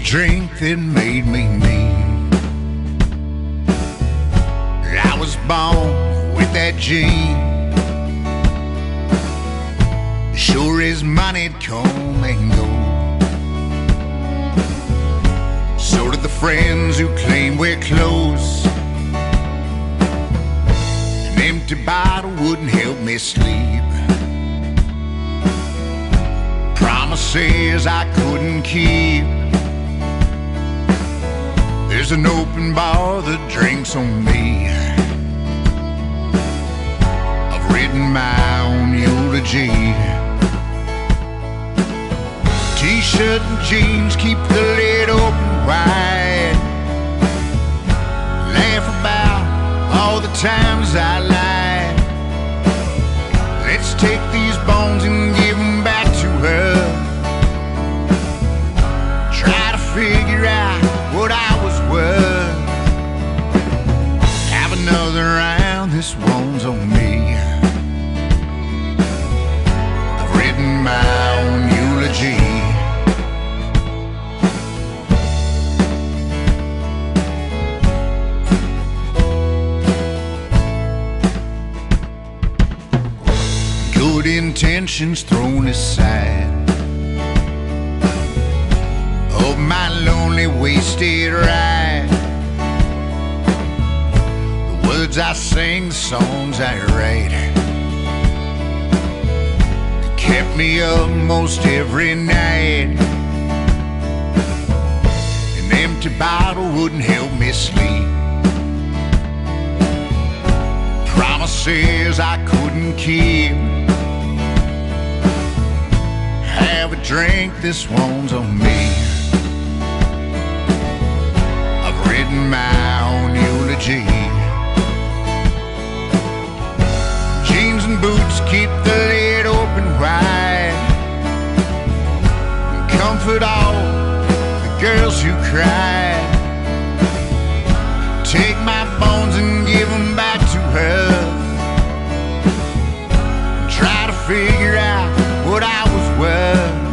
drink that made me mean. I was born with that gene. Sure as money'd come and go, so did the friends who claim we're close. An empty bottle wouldn't help me sleep. Promises I couldn't keep. There's an open bar that drinks on me. I've written my own eulogy. T-shirt and jeans keep the lid open wide. Laugh about all the times I lied. Let's take these bones and give them back to her. Try to figure out what I was worth. Have another round, this one's on me. I've written my own eulogy. Good intentions thrown aside. Oh, my lonely wasted ride. The words I sing, the songs I write, they kept me up most every night. An empty bottle wouldn't help me sleep. Promises I couldn't keep. Have a drink, this one's on me. I've written my own eulogy. Jeans and boots keep the lid open wide. And comfort all the girls who cried. Take my bones and give them back to her. Try to figure out what I was worth.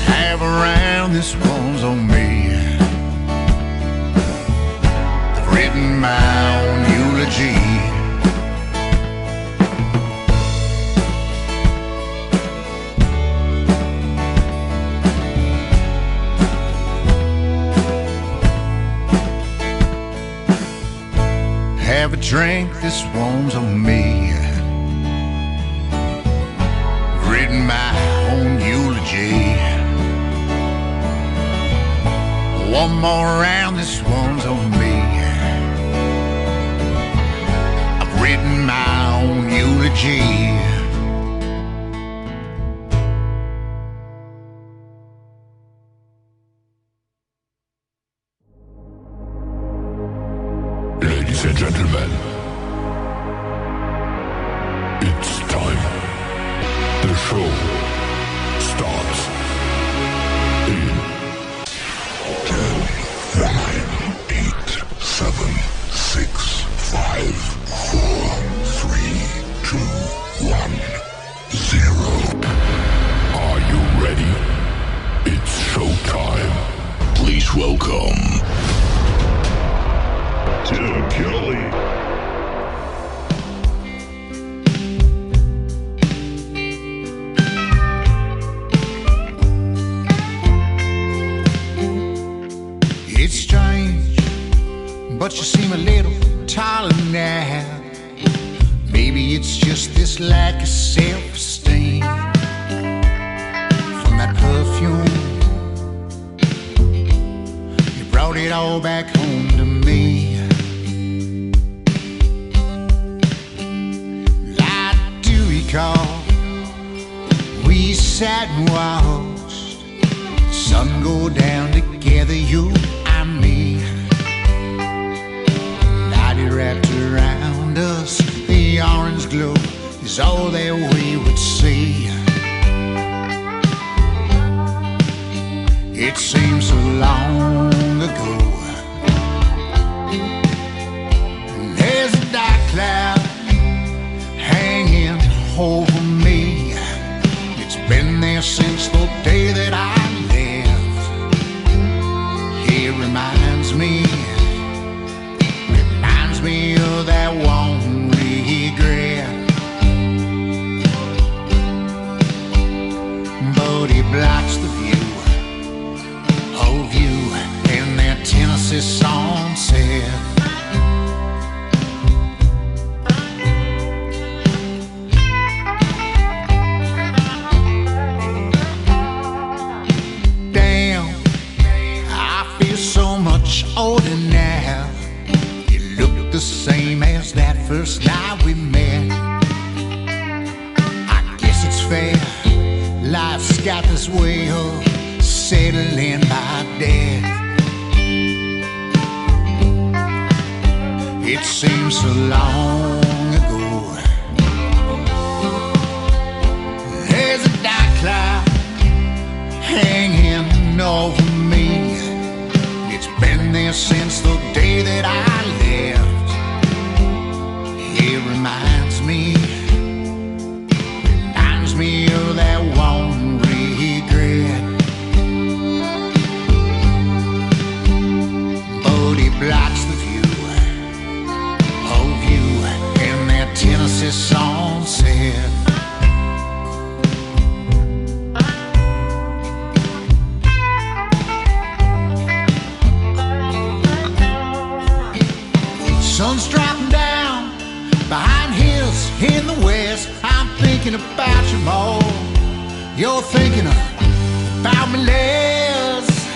Have around, this one's on me. I've written my own eulogy. Have a drink, this one's on me. Written my own eulogy. One more round, this one's on me. I've written my own eulogy. Ladies and gentlemen, it's time. The show starts in 10, 9, 8, 7, 6, 5, 4, 3, 2, 1, 0. Are you ready? It's showtime. Please welcome Tim Kelly. It's strange, but you seem a little taller now. Maybe it's just this lack of self-esteem from that perfume. You brought it all back home to me. I do recall we sat and watched the sun go down together, you and me. Night wrapped around us, the orange glow is all that we would see. It seems so long ago. And there's a dark cloud hanging over me. It's been there since the day that I left. reminds me of that one regret. But he blocks the view of you in that Tennessee sunset. Damn, I feel so much older now. You look the same as that first night we met. I guess it's fair. Life's got this way of settling by death. It seems so long ago. There's a dark cloud hanging over me. It's been there since the day that I left. It reminds me of that one regret. But he blocks the view of you in that Tennessee sunset. Sun's dropping down behind hills in the west. I'm thinking about you more. You're thinking about me less.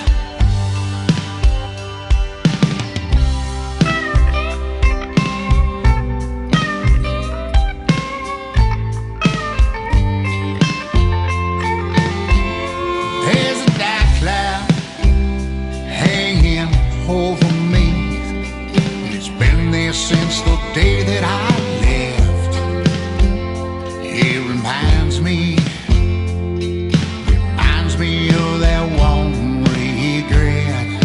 There's a dark cloud hanging over me. It's been there since the day that I left. It reminds me of that one regret.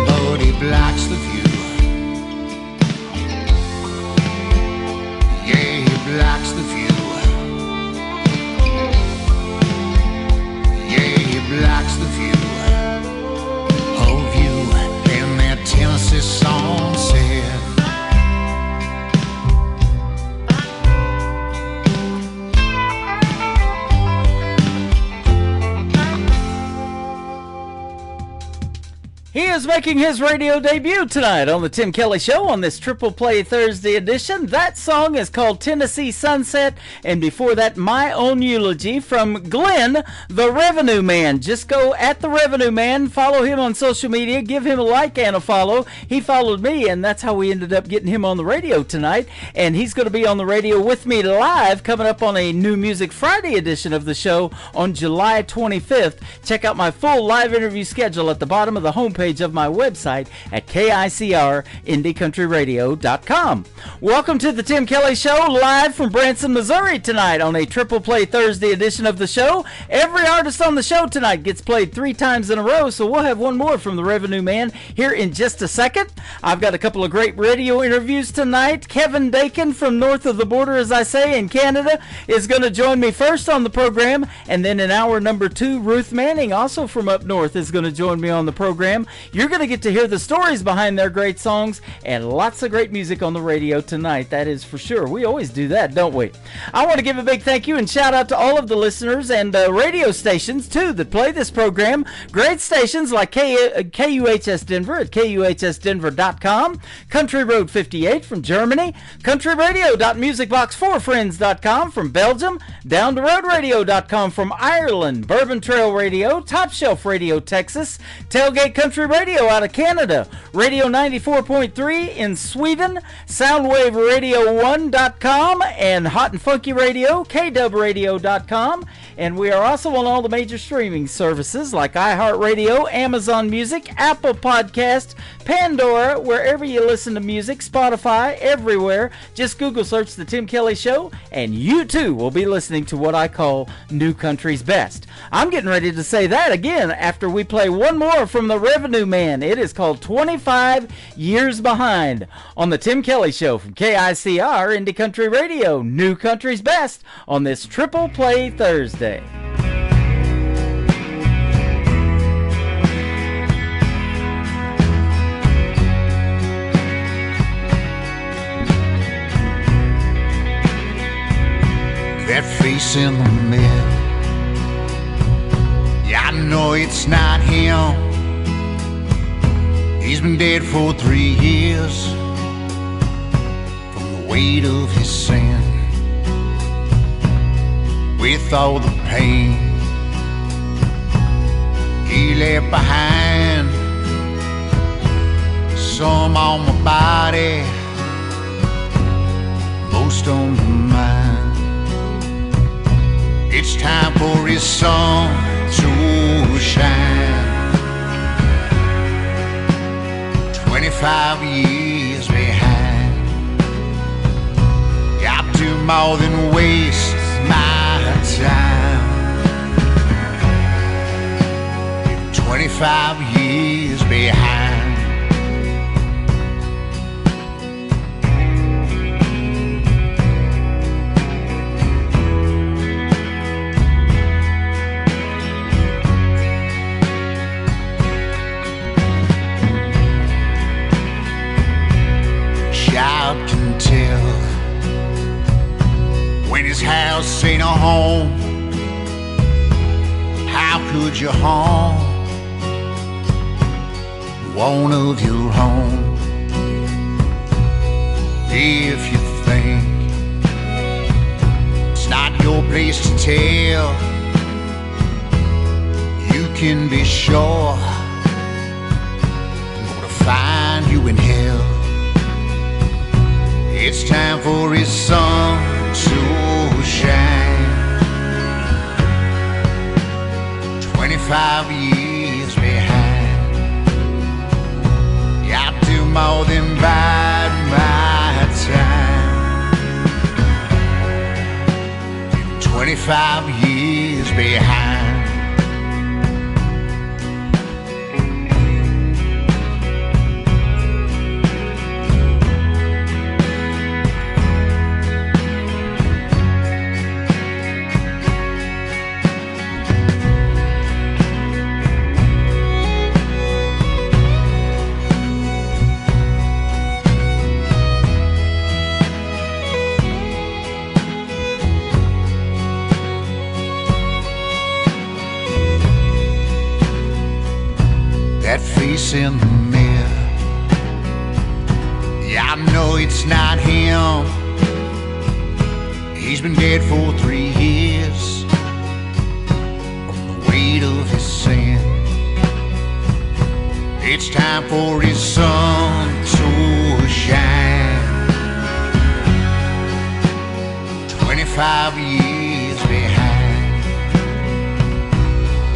But he blocks the view. Yeah, he blocks the view. Yeah, he blocks the view of you in that Tennessee sunset. He is making his radio debut tonight on the Tim Kelly Show on this Triple Play Thursday edition. That song is called Tennessee Sunset, and before that, My Own Eulogy from Glenn, the Revenue Man. Just go at the Revenue Man, follow him on social media, give him a like and a follow. He followed me, and that's how we ended up getting him on the radio tonight, and he's going to be on the radio with me live coming up on a New Music Friday edition of the show on July 25th. Check out my full live interview schedule at the bottom of the homepage of my website at KICRIndieCountryRadio.com. Welcome to the Tim Kelly Show, live from Branson, Missouri tonight on a Triple Play Thursday edition of the show. Every artist on the show tonight gets played 3 times in a row, so we'll have one more from the Revenue Man here in just a second. I've got a couple of great radio interviews tonight. Kevin Dakin from north of the border, as I say, in Canada, is going to join me first on the program, and then in hour number 2, Ruth Manning, also from up north, is going to join me on the program. You're going to get to hear the stories behind their great songs and lots of great music on the radio tonight. That is for sure. We always do that, don't we? I want to give a big thank you and shout out to all of the listeners and radio stations, too, that play this program. Great stations like KUHS Denver at KUHSdenver.com, Country Road 58 from Germany, countryradio.musicbox4friends.com from Belgium, downtheroadradio.com from Ireland, Bourbon Trail Radio, Top Shelf Radio Texas, Tailgate Country Radio out of Canada, Radio 94.3 in Sweden, SoundwaveRadio1.com, and Hot and Funky Radio, KWradio.com. And we are also on all the major streaming services like iHeartRadio, Amazon Music, Apple Podcast, Pandora, wherever you listen to music, Spotify, everywhere. Just Google search The Tim Kelly Show, and you too will be listening to what I call New Country's Best. I'm getting ready to say that again after we play one more from the Revenue Man. It is called 25 Years Behind on The Tim Kelly Show from KICR Indie Country Radio, New Country's Best on this Triple Play Thursday. face in the mirror. Yeah, I know it's not him. He's been dead for 3 years from the weight of his sin. With all the pain he left behind, some on my body, most on my mind. It's time for his sun to shine. 25 years behind. Got to more than waste my time. 25 years behind. Child can tell when his house ain't a home. How could you harm one of your own? If you think it's not your place to tell, you can be sure I'm gonna find you in hell. It's time for his sun to shine. 25 years behind. Got to more than bide my time. 25 years behind. That face in the mirror, yeah, I know it's not him. He's been dead for 3 years from the weight of his sin. It's time for his sun to shine. 25 years behind.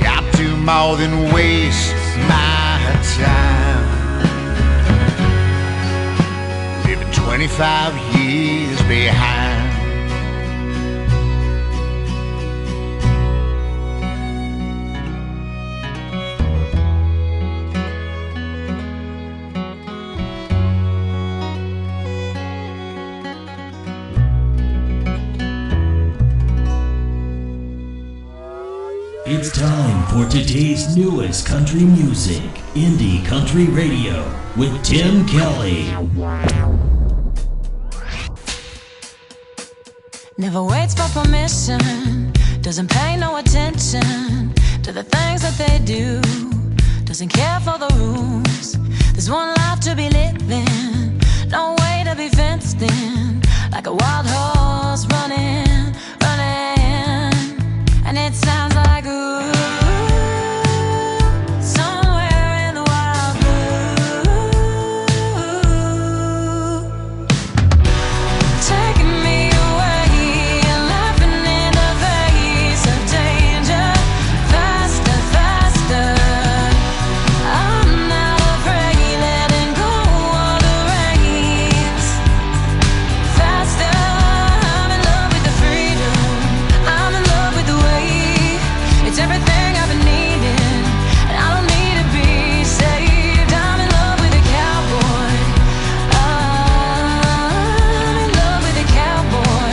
Got to more than waste my time. Living 25 years behind. It's time for today's newest country music, Indie Country Radio, with Tim Kelly. Never waits for permission, doesn't pay no attention to the things that they do, doesn't care for the rules. There's one life to be living, no way to be fenced in, like a wild horse running, running. And it sounds like ooh, somewhere in the wild blue, taking me away and laughing in the face of danger, faster, faster. I'm not afraid, letting go of the reins, faster. I'm in love with the freedom, I'm in love with the way. It's everything I've been needing, and I don't need to be saved. I'm in love with a cowboy. I'm in love with a cowboy.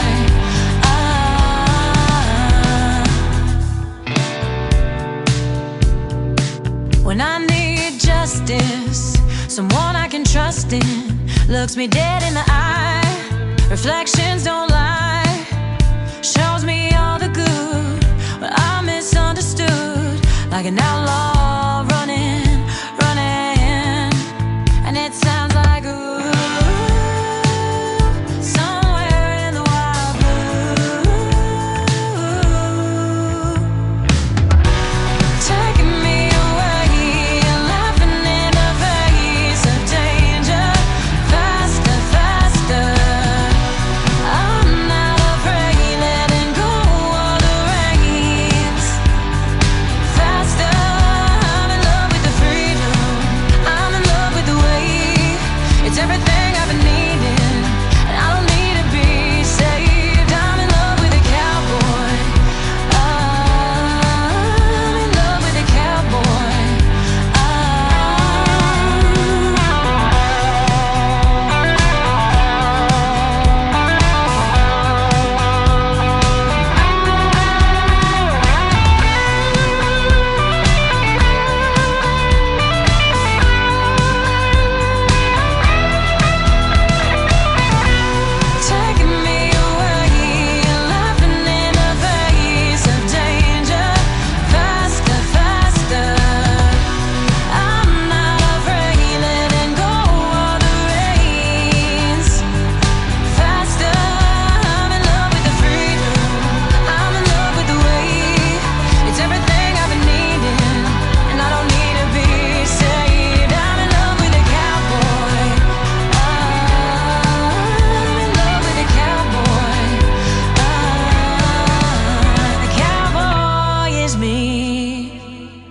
When I need justice, someone I can trust in, looks me dead in the eye. Reflections don't lie, shows me all the good like an outlaw running, running, and it sounds like ooh, somewhere in the wild blue, taking me away, laughing in the face of danger, faster, faster. I'm not afraid, letting go of the reins. Faster, I'm in love with the freedom. I'm in love with the way. It's everything I've been needing, and I don't need to be saved. I'm in love with a cowboy. I'm in love with a cowboy. Taking me away, laughing in the face of danger, faster, faster. I'm not afraid, letting go of the reins. Faster, I'm in love with the freedom. I'm in love with the way. It's everything I've been needing, and I don't need to be saved. I'm in love with a cowboy. I'm in love with a cowboy. The cowboy is me.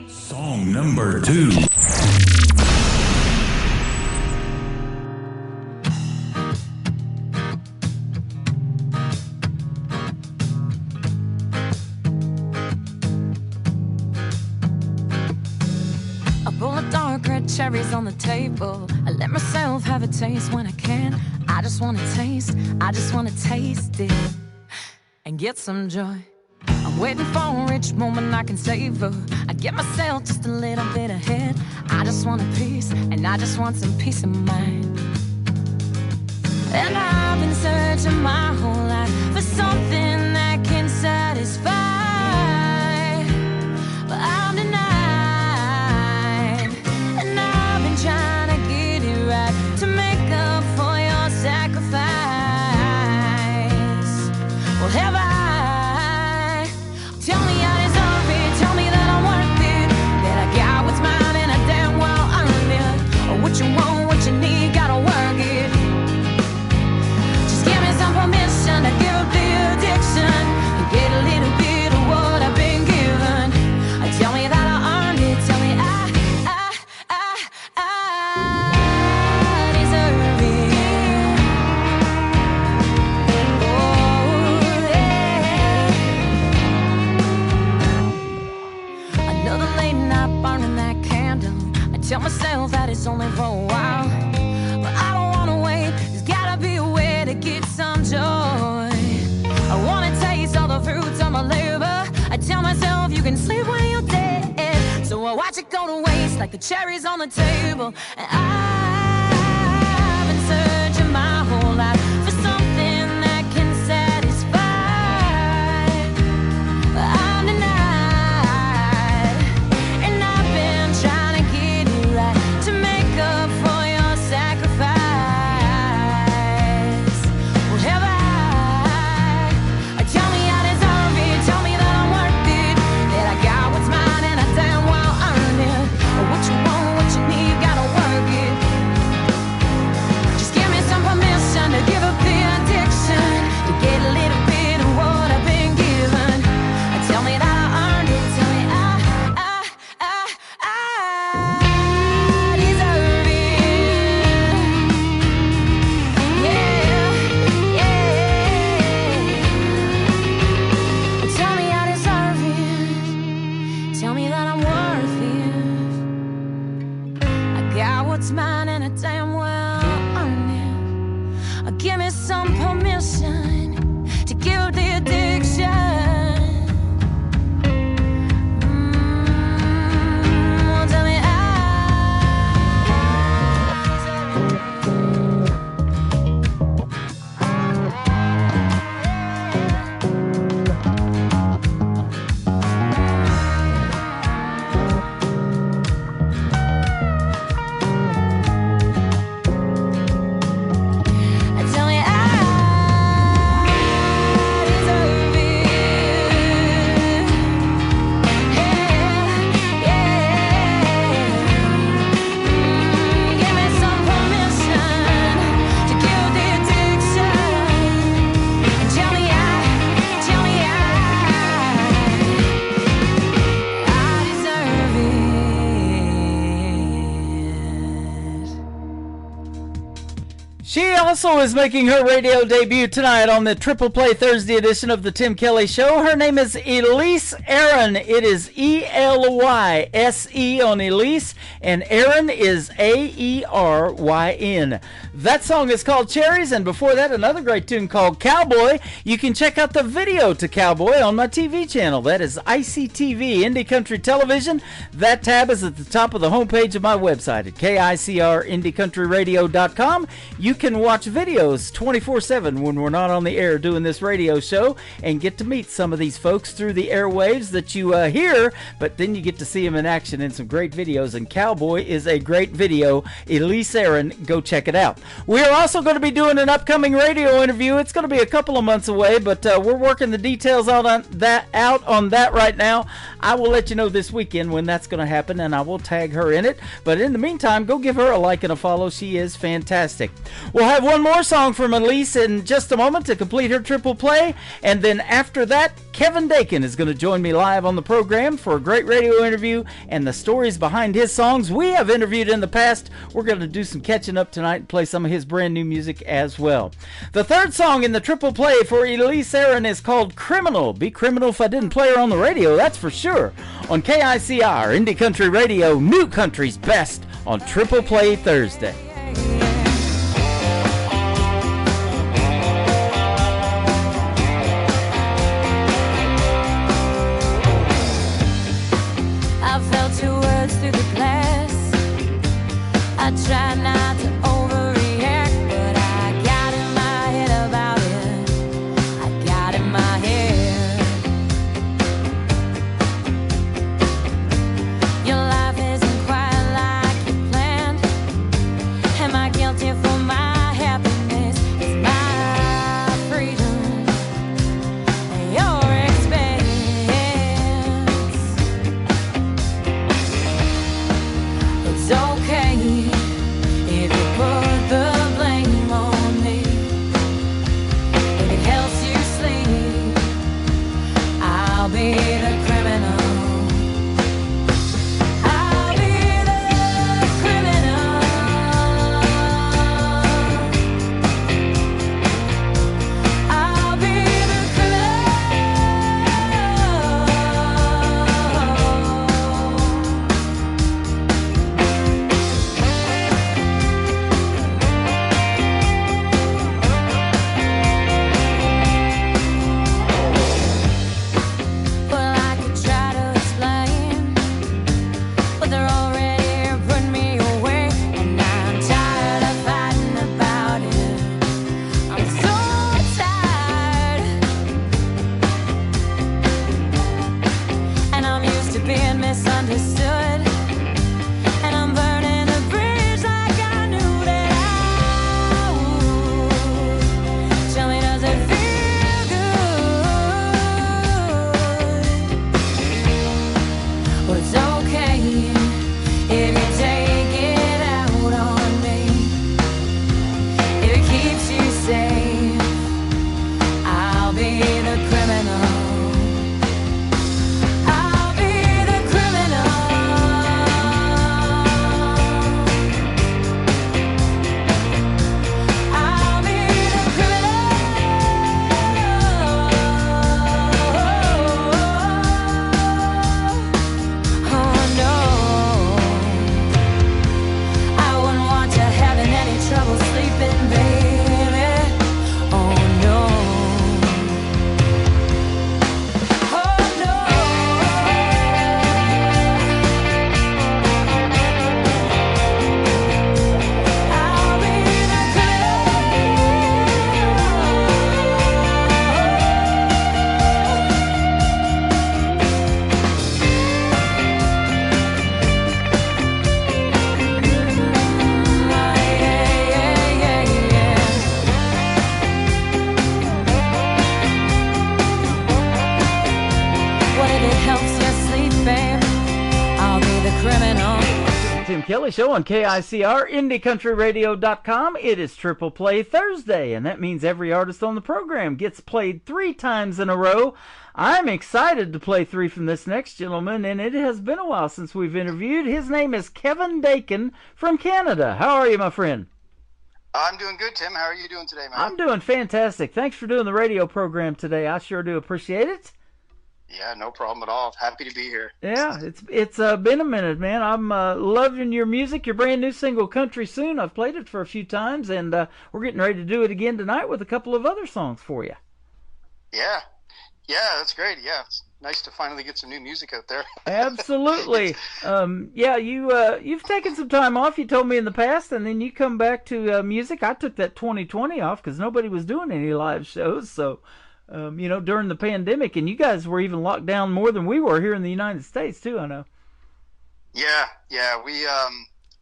Song number 2. A bowl of dark red cherries on the table. I let myself have a taste when I can. I just wanna taste, I just wanna taste it and get some joy. I'm waiting for a rich moment I can savor. I get myself just a little bit ahead. I just want a piece, and I just want some peace of mind. And I've been searching my whole life for something that can satisfy, but I'm denied. And I've been trying to get it right to make up for your sacrifice. Well, have I? Tell me I deserve it. Tell me that I'm worth it. That I got what's mine and I damn well earned it. Or what you want, what you need, gotta work it. Just give me some permission to give up the addiction and get a little bit of what I've been given. Tell me that I earned it. Tell me I deserve it. Oh, yeah. Another late night burning that candle. I tell myself that it's only for a while, but I don't wanna wait. There's gotta be a way to get some joy. I wanna taste all the fruits of my labor. I tell myself you can sleep when you're dead, so I watch it go to waste like the cherries on the table. And I've been searching my whole life for something that can satisfy, but I'm denied. And I've been trying to get it right to make up for your sacrifice. Well, have I? Tell me I deserve it. Tell me that I'm worth it. That I got what's mine and I damn well earned it. Or what you want, what you need, gotta work it. Just give me some permission to give up the addiction, to get a little bit of what I've been given. Tell me that I earned it. Tell me I deserve it. Yeah, yeah. Tell me I deserve it. Tell me that I'm worth it. I got what's mine and I damn well earned it. Give me some permission to give up the addiction. Tell me I deserve it. She also is making her radio debut tonight on the Triple Play Thursday edition of the Tim Kelly Show. Her name is Elise Aaron. It is E-L-Y-S-E on Elise, and Aaron is A-E-R-Y-N. That song is called Cherries, and before that, another great tune called Cowboy. You can check out the video to Cowboy on my TV channel. That is ICTV, Indie Country Television. That tab is at the top of the homepage of my website at KICRIndieCountryRadio.com. You can watch videos 24/7 when we're not on the air doing this radio show and get to meet some of these folks through the airwaves that you hear, but then you get to see them in action in some great videos, and Cowboy is a great video. Elise Aaron, go check it out. We're also going to be doing an upcoming radio interview. It's going to be a couple of months away, but we're working the details out on that right now. I will let you know this weekend when that's going to happen, and I will tag her in it. But in the meantime, go give her a like and a follow. She is fantastic. We'll have one more song from Elise in just a moment to complete her triple play, and then after that, Kevin Dakin is going to join me live on the program for a great radio interview and the stories behind his songs we have interviewed in the past. We're going to do some catching up tonight and play some of his brand new music as well. The third song in the triple play for Elise Aaron is called Criminal. Be criminal if I didn't play her on the radio, that's for sure. On KICR, Indie Country Radio, New Country's Best on Triple Play Thursday. I felt your words through the glass. I try not to overreact, but I got in my head about it. I got in my head. Your life isn't quite like you planned. Am I guilty for my happiness? It's my freedom and your expense. It's okay if you put the blame on me. If it helps you sleep, I'll be the criminal. I'll be the criminal. I'll be the Well, I could try to explain, but they're already putting me away, and I'm tired of fighting about it. I'm so tired, and I'm used to being misunderstood, and I'm burning a bridge like I knew that I would. Tell me, does it feel good? Well, it's okay if you take it out on me. If it keeps you safe, I'll be the criminal. I'll be the criminal. I'll be the criminal. Oh no, I wouldn't want you having any trouble sleeping, baby. Oh no. Oh no. I'll be the What if it helps you sleep, babe? I'll be the criminal. Tim Kelly Show on KICR, IndieCountryRadio.com. It is Triple Play Thursday, and that means every artist on the program gets played 3 times in a row. I'm excited to play 3 from this next gentleman, and it has been a while since we've interviewed. His name is Kevin Dakin from Canada. How are you, my friend? I'm doing good, Tim. How are you doing today, man? I'm doing fantastic. Thanks for doing the radio program today. I sure do appreciate it. Yeah, no problem at all. Happy to be here. Yeah, it's been a minute, man. I'm loving your music. Your brand new single, Country Soon. I've played it for a few times, and we're getting ready to do it again tonight with a couple of other songs for you. Yeah, that's great. Yeah, it's nice to finally get some new music out there. Absolutely. Yeah, you've taken some time off. You told me in the past, and then you come back to music. I took that 2020 off because nobody was doing any live shows. So, during the pandemic, and you guys were even locked down more than we were here in the United States too. I know. Yeah. We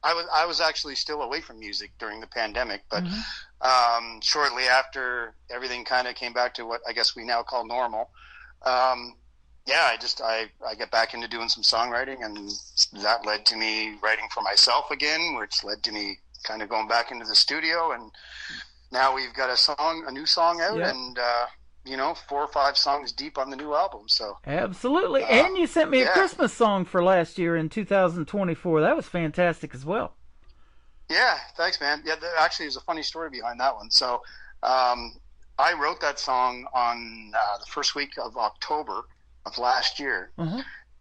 I was actually still away from music during the pandemic, but shortly after everything kind of came back to what I guess we now call normal. I get back into doing some songwriting, and that led to me writing for myself again, which led to me kind of going back into the studio, and now we've got a new song out, and 4 or 5 songs deep on the new album. So absolutely, and you sent me a Christmas song for last year in 2024. That was fantastic as well. Yeah, thanks, man. Yeah, there actually is a funny story behind that one. So I wrote that song on the first week of October of last year,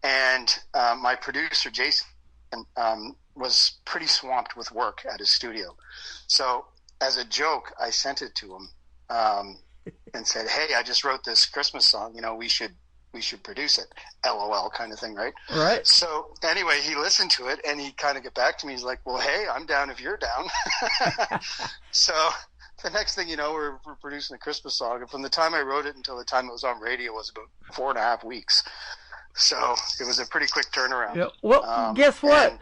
and my producer Jason was pretty swamped with work at his studio. So as a joke, I sent it to him and said, "Hey, I just wrote this Christmas song. We should produce it." LOL kind of thing, right? Right. So anyway, he listened to it and he kind of got back to me. He's like, "Well, hey, I'm down if you're down." So the next thing you know, we're producing a Christmas song. And from the time I wrote it until the time it was on radio was about 4.5 weeks. So it was a pretty quick turnaround. Yeah. Well, guess what?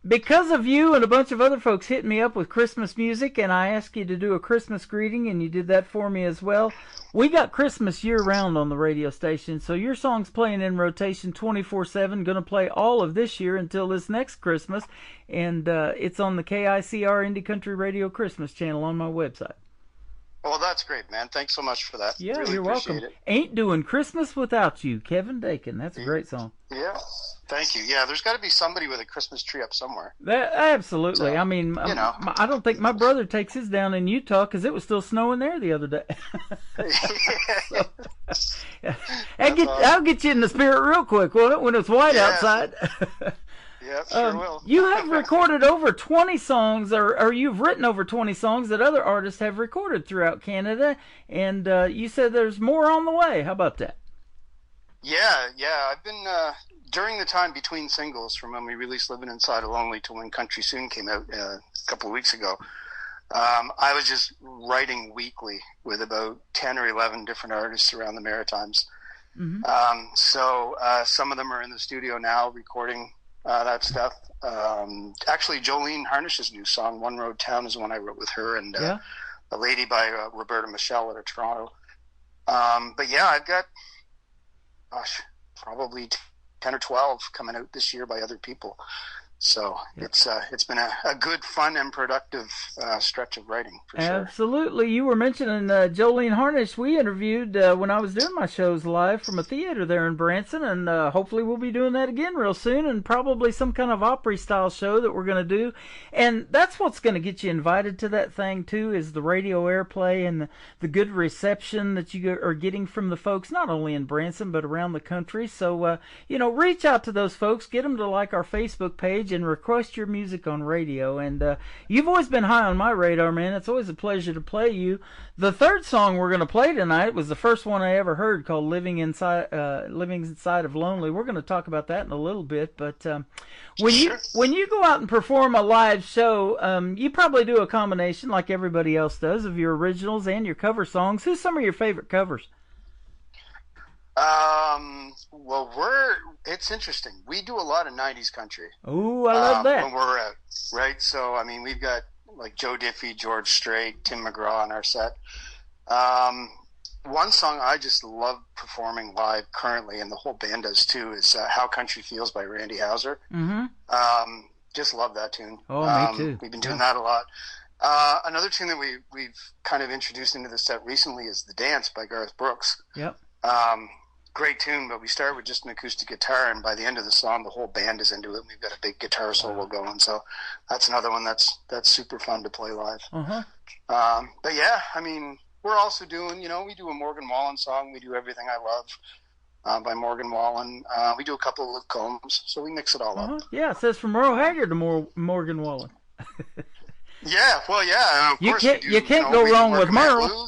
Because of you and a bunch of other folks hitting me up with Christmas music, and I asked you to do a Christmas greeting, and you did that for me as well. We got Christmas year-round on the radio station, so your song's playing in rotation 24/7. Going to play all of this year until this next Christmas, and it's on the KICR Indie Country Radio Christmas channel on my website. Well, that's great, man. Thanks so much for that. Yeah, really you're welcome. It. Ain't Doing Christmas Without You, Kevin Dakin. That's a great song. Yeah, thank you. Yeah, there's got to be somebody with a Christmas tree up somewhere. Absolutely. So, I mean, I don't think my brother takes his down in Utah because it was still snowing there the other day. I'll get you in the spirit real quick, won't it, when it's white outside? Yeah, sure will. You have recorded over 20 songs, or you've written over 20 songs that other artists have recorded throughout Canada, and you said there's more on the way. How about that? Yeah. I've been, during the time between singles from when we released Living Inside of Lonely to when Country Soon came out a couple of weeks ago, I was just writing weekly with about 10 or 11 different artists around the Maritimes. So some of them are in the studio now recording that stuff. Actually, Jolene Harnish's new song, One Road Town, is one I wrote with her and a lady by Roberta Michelle out of Toronto. But yeah, I've got, probably 10 or 12 coming out this year by other people. So it's been a good, fun, and productive stretch of writing, for sure. Absolutely. You were mentioning Jolene Harnish. We interviewed when I was doing my shows live from a theater there in Branson, and hopefully we'll be doing that again real soon, and probably some kind of Opry-style show that we're going to do. And that's what's going to get you invited to that thing, too, is the radio airplay and the good reception that you are getting from the folks, not only in Branson, but around the country. So, reach out to those folks. Get them to like our Facebook page and request your music on radio. And you've always been high on my radar, man. It's always a pleasure to play you. The third song we're going to play tonight was the first one I ever heard, called Living Inside of Lonely. We're going to talk about that in a little bit, but when you go out and perform a live show, you probably do a combination, like everybody else does, of your originals and your cover songs. Who's some of your favorite covers? Well, it's interesting. We do a lot of 90s country. Ooh, I love that. When we're out, right? So, I mean, we've got like Joe Diffie, George Strait, Tim McGraw on our set. One song I just love performing live currently, and the whole band does too, is How Country Feels by Randy Houser. Just love that tune. Oh, me too. We've been doing that a lot. Another tune that we've kind of introduced into the set recently is The Dance by Garth Brooks. Yep. great tune, but we start with just an acoustic guitar, and by the end of the song, the whole band is into it. And we've got a big guitar solo going, so that's another one that's super fun to play live. But yeah, I mean, we're also doing, we do a Morgan Wallen song. We do Everything I Love by Morgan Wallen. We do a couple of Luke Combs, so we mix it all up. Yeah, it says from Merle Haggard to Morgan Wallen. Yeah, well, yeah. Of course you can't go wrong with Merle.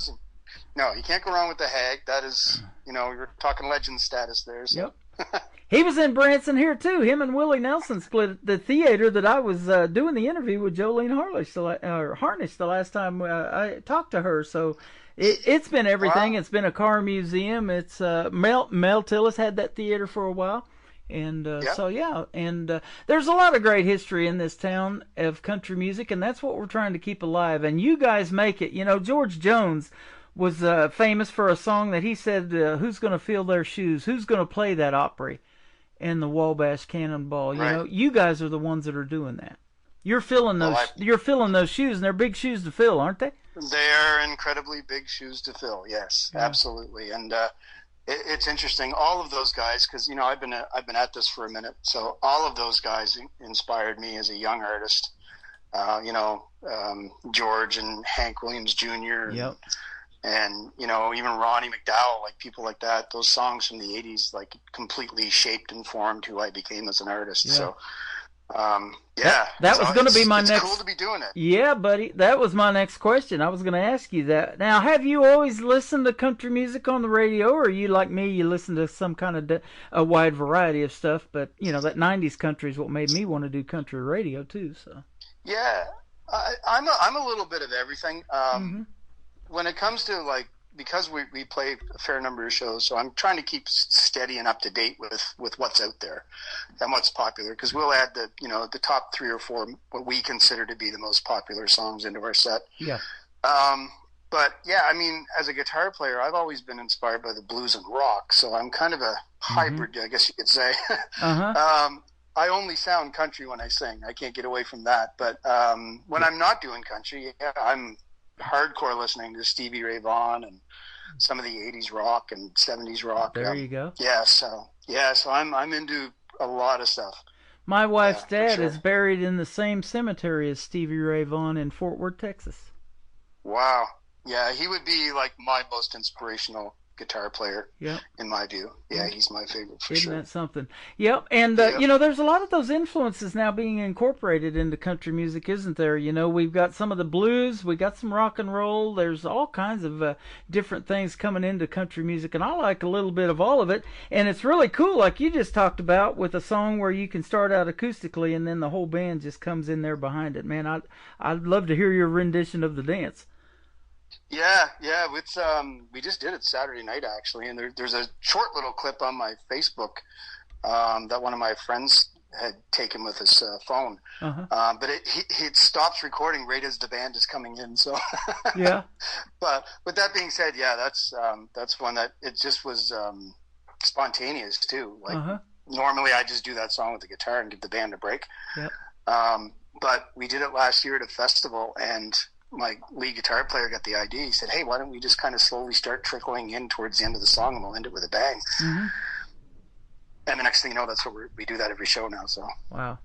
No, you can't go wrong with the Hag. That is, you're talking legend status there. So. Yep. He was in Branson here too. Him and Willie Nelson split the theater that I was doing the interview with Jolene Harnish the last time I talked to her. So it's been everything. Wow. It's been a car museum. It's Mel Tillis had that theater for a while. And so, yeah, and there's a lot of great history in this town of country music, and that's what we're trying to keep alive. And you guys make it. George Jones was famous for a song that he said, who's going to fill their shoes? Who's going to play that Opry and the Wabash Cannonball? Right. You guys are the ones that are doing that. You're filling those shoes, and they're big shoes to fill, aren't they? They are incredibly big shoes to fill. Yes, absolutely. And it's interesting. All of those guys, because I've been at this for a minute, so all of those guys inspired me as a young artist. George and Hank Williams Jr. Yep. And even Ronnie McDowell, like people like that. Those songs from the '80s, like completely shaped and formed who I became as an artist. Yeah. So. That was going to be my next. It's cool to be doing it. Yeah, buddy. That was my next question. I was going to ask you that. Now, have you always listened to country music on the radio, or are you like me? You listen to some kind of a wide variety of stuff, but that '90s country is what made me want to do country radio too. So. Yeah, I'm a little bit of everything. When it comes to because we play a fair number of shows, so I'm trying to keep steady and up to date with what's out there and what's popular, because we'll add the top 3 or 4 what we consider to be the most popular songs into our set. Yeah. But yeah, I mean, as a guitar player, I've always been inspired by the blues and rock, so I'm kind of a hybrid, I guess you could say. I only sound country when I sing. I can't get away from that. But when I'm not doing country, I'm hardcore listening to Stevie Ray Vaughan and some of the 80s rock and 70s rock. There you go. Yeah, so I'm into a lot of stuff. My wife's dad is buried in the same cemetery as Stevie Ray Vaughan in Fort Worth, Texas. Wow. Yeah, he would be like my most inspirational guitar player, in my view. Yeah, he's my favorite for sure. Isn't that something? Yep, and there's a lot of those influences now being incorporated into country music, isn't there? We've got some of the blues, we got some rock and roll. There's all kinds of different things coming into country music, and I like a little bit of all of it. And it's really cool, like you just talked about, with a song where you can start out acoustically and then the whole band just comes in there behind it. Man, I'd love to hear your rendition of the dance. Yeah, it's we just did it Saturday night actually, and there's a short little clip on my Facebook that one of my friends had taken with his phone, but it stops recording right as the band is coming in. So yeah. But with that being said, that's one that it just was spontaneous too. Like normally I just do that song with the guitar and give the band a break. Yep. But we did it last year at a festival, and my lead guitar player got the idea. He said, "Hey, why don't we just kind of slowly start trickling in towards the end of the song, and we'll end it with a bang." And the next thing you know, that's what we do that every show now. So wow.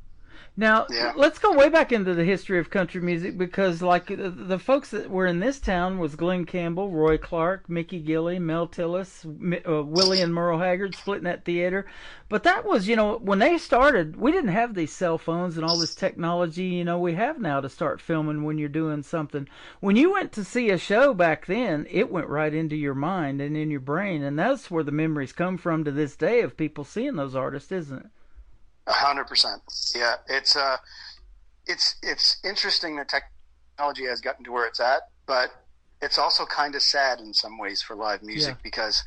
Now, let's go way back into the history of country music, because like the folks that were in this town was Glenn Campbell, Roy Clark, Mickey Gilley, Mel Tillis, Willie and Merle Haggard splitting that theater. But that was, when they started, we didn't have these cell phones and all this technology, we have now to start filming when you're doing something. When you went to see a show back then, it went right into your mind and in your brain, and that's where the memories come from to this day of people seeing those artists, isn't it? 100%. Yeah, it's interesting that technology has gotten to where it's at, but it's also kind of sad in some ways for live music, because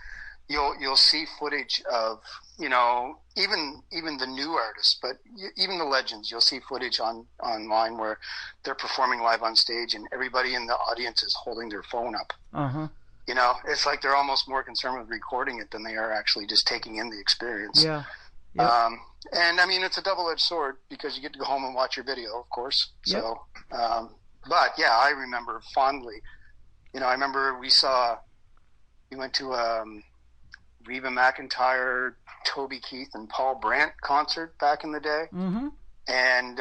you'll see footage of even the new artists, but even the legends. You'll see footage online where they're performing live on stage, and everybody in the audience is holding their phone up. It's like they're almost more concerned with recording it than they are actually just taking in the experience. Yeah. Yep. And I mean, it's a double-edged sword, because you get to go home and watch your video, of course. Yep. So, but yeah, I remember fondly. I remember we went to Reba McEntire, Toby Keith, and Paul Brandt concert back in the day. Mm-hmm. And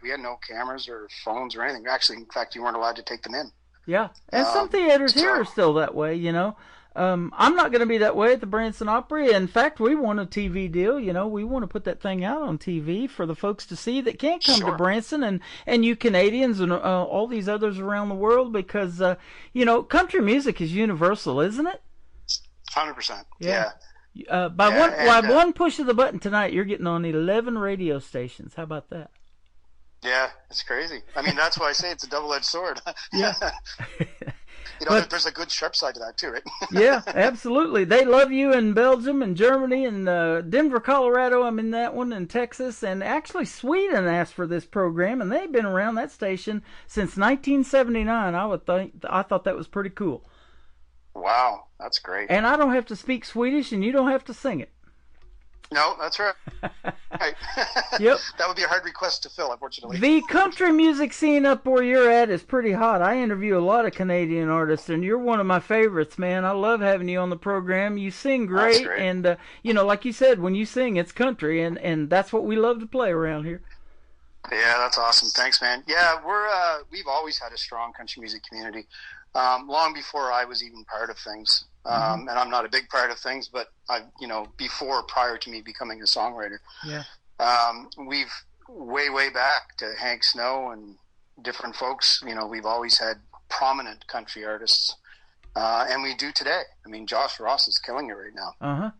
we had no cameras or phones or anything. Actually, in fact, you weren't allowed to take them in. Yeah, and some theaters here are still that way, you know. I'm not going to be that way at the Branson Opry. In fact, we want a TV deal. You know, we want to put that thing out on TV for the folks to see that can't come to Branson, and you Canadians and all these others around the world, because, you know, country music is universal, isn't it? 100%. Yeah. By one push of the button tonight, you're getting on 11 radio stations. How about that? Yeah, it's crazy. I mean, that's why I say it's a double-edged sword. Yeah. You know, there's a good sharp side to that too, right? Yeah, absolutely. They love you in Belgium and Germany and Denver, Colorado. I'm in that one, and Texas, and actually Sweden asked for this program, and they've been around that station since 1979. I thought that was pretty cool. Wow, that's great. And I don't have to speak Swedish, and you don't have to sing it. No, that's right. Right. Yep. That would be a hard request to fill, unfortunately. The country music scene up where you're at is pretty hot. I interview a lot of Canadian artists, and you're one of my favorites, man. I love having you on the program. You sing great. And, you know, like you said, when you sing, it's country, and that's what we love to play around here. Yeah, that's awesome. Thanks, man. Yeah, we've always had a strong country music community, long before I was even part of things. And I'm not a big part of things, but prior to me becoming a songwriter, we've way back to Hank Snow and different folks. You know, we've always had prominent country artists, and we do today. I mean, Josh Ross is killing it right now.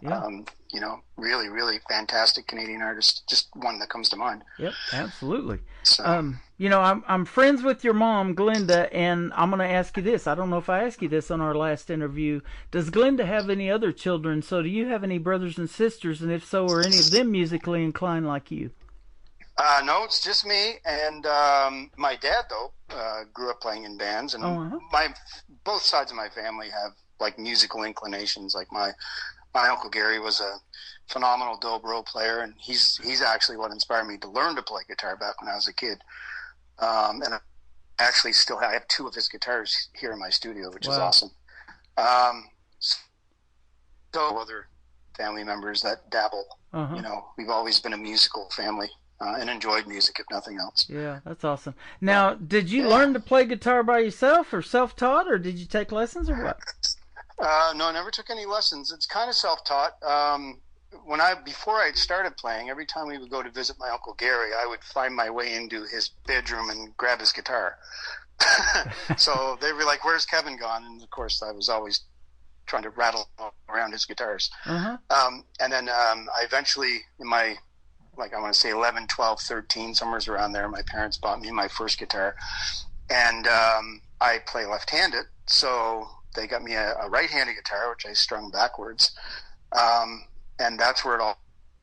Yeah. You know, really fantastic Canadian artist. Just one that comes to mind. Yep, absolutely. So, you know, I'm friends with your mom, Glenda, and I'm going to ask you this. I don't know if I asked you this on our last interview. Does Glenda have any other children? So do you have any brothers and sisters? And if so, are any of them musically inclined like you? No, it's just me. And my dad, though, grew up playing in bands. And both sides of my family have, like, musical inclinations. Like, my Uncle Gary was a phenomenal dobro player, and he's actually what inspired me to learn to play guitar back when I was a kid. And I actually still have two of his guitars here in my studio, which is awesome. So other family members that dabble. You know, we've always been a musical family and enjoyed music, if nothing else. Yeah, that's awesome. Now, did you learn to play guitar by yourself or self-taught, or did you take lessons or what? No, I never took any lessons. It's kind of self-taught. Before I started playing, every time we would go to visit my Uncle Gary, I would find my way into his bedroom and grab his guitar. So they were like, "Where's Kevin gone?" And of course, I was always trying to rattle around his guitars. And then I eventually, in my, I want to say 11, 12, 13, somewhere around there, my parents bought me my first guitar. And I play left-handed, so they got me a right-handed guitar, which I strung backwards. And that's where it all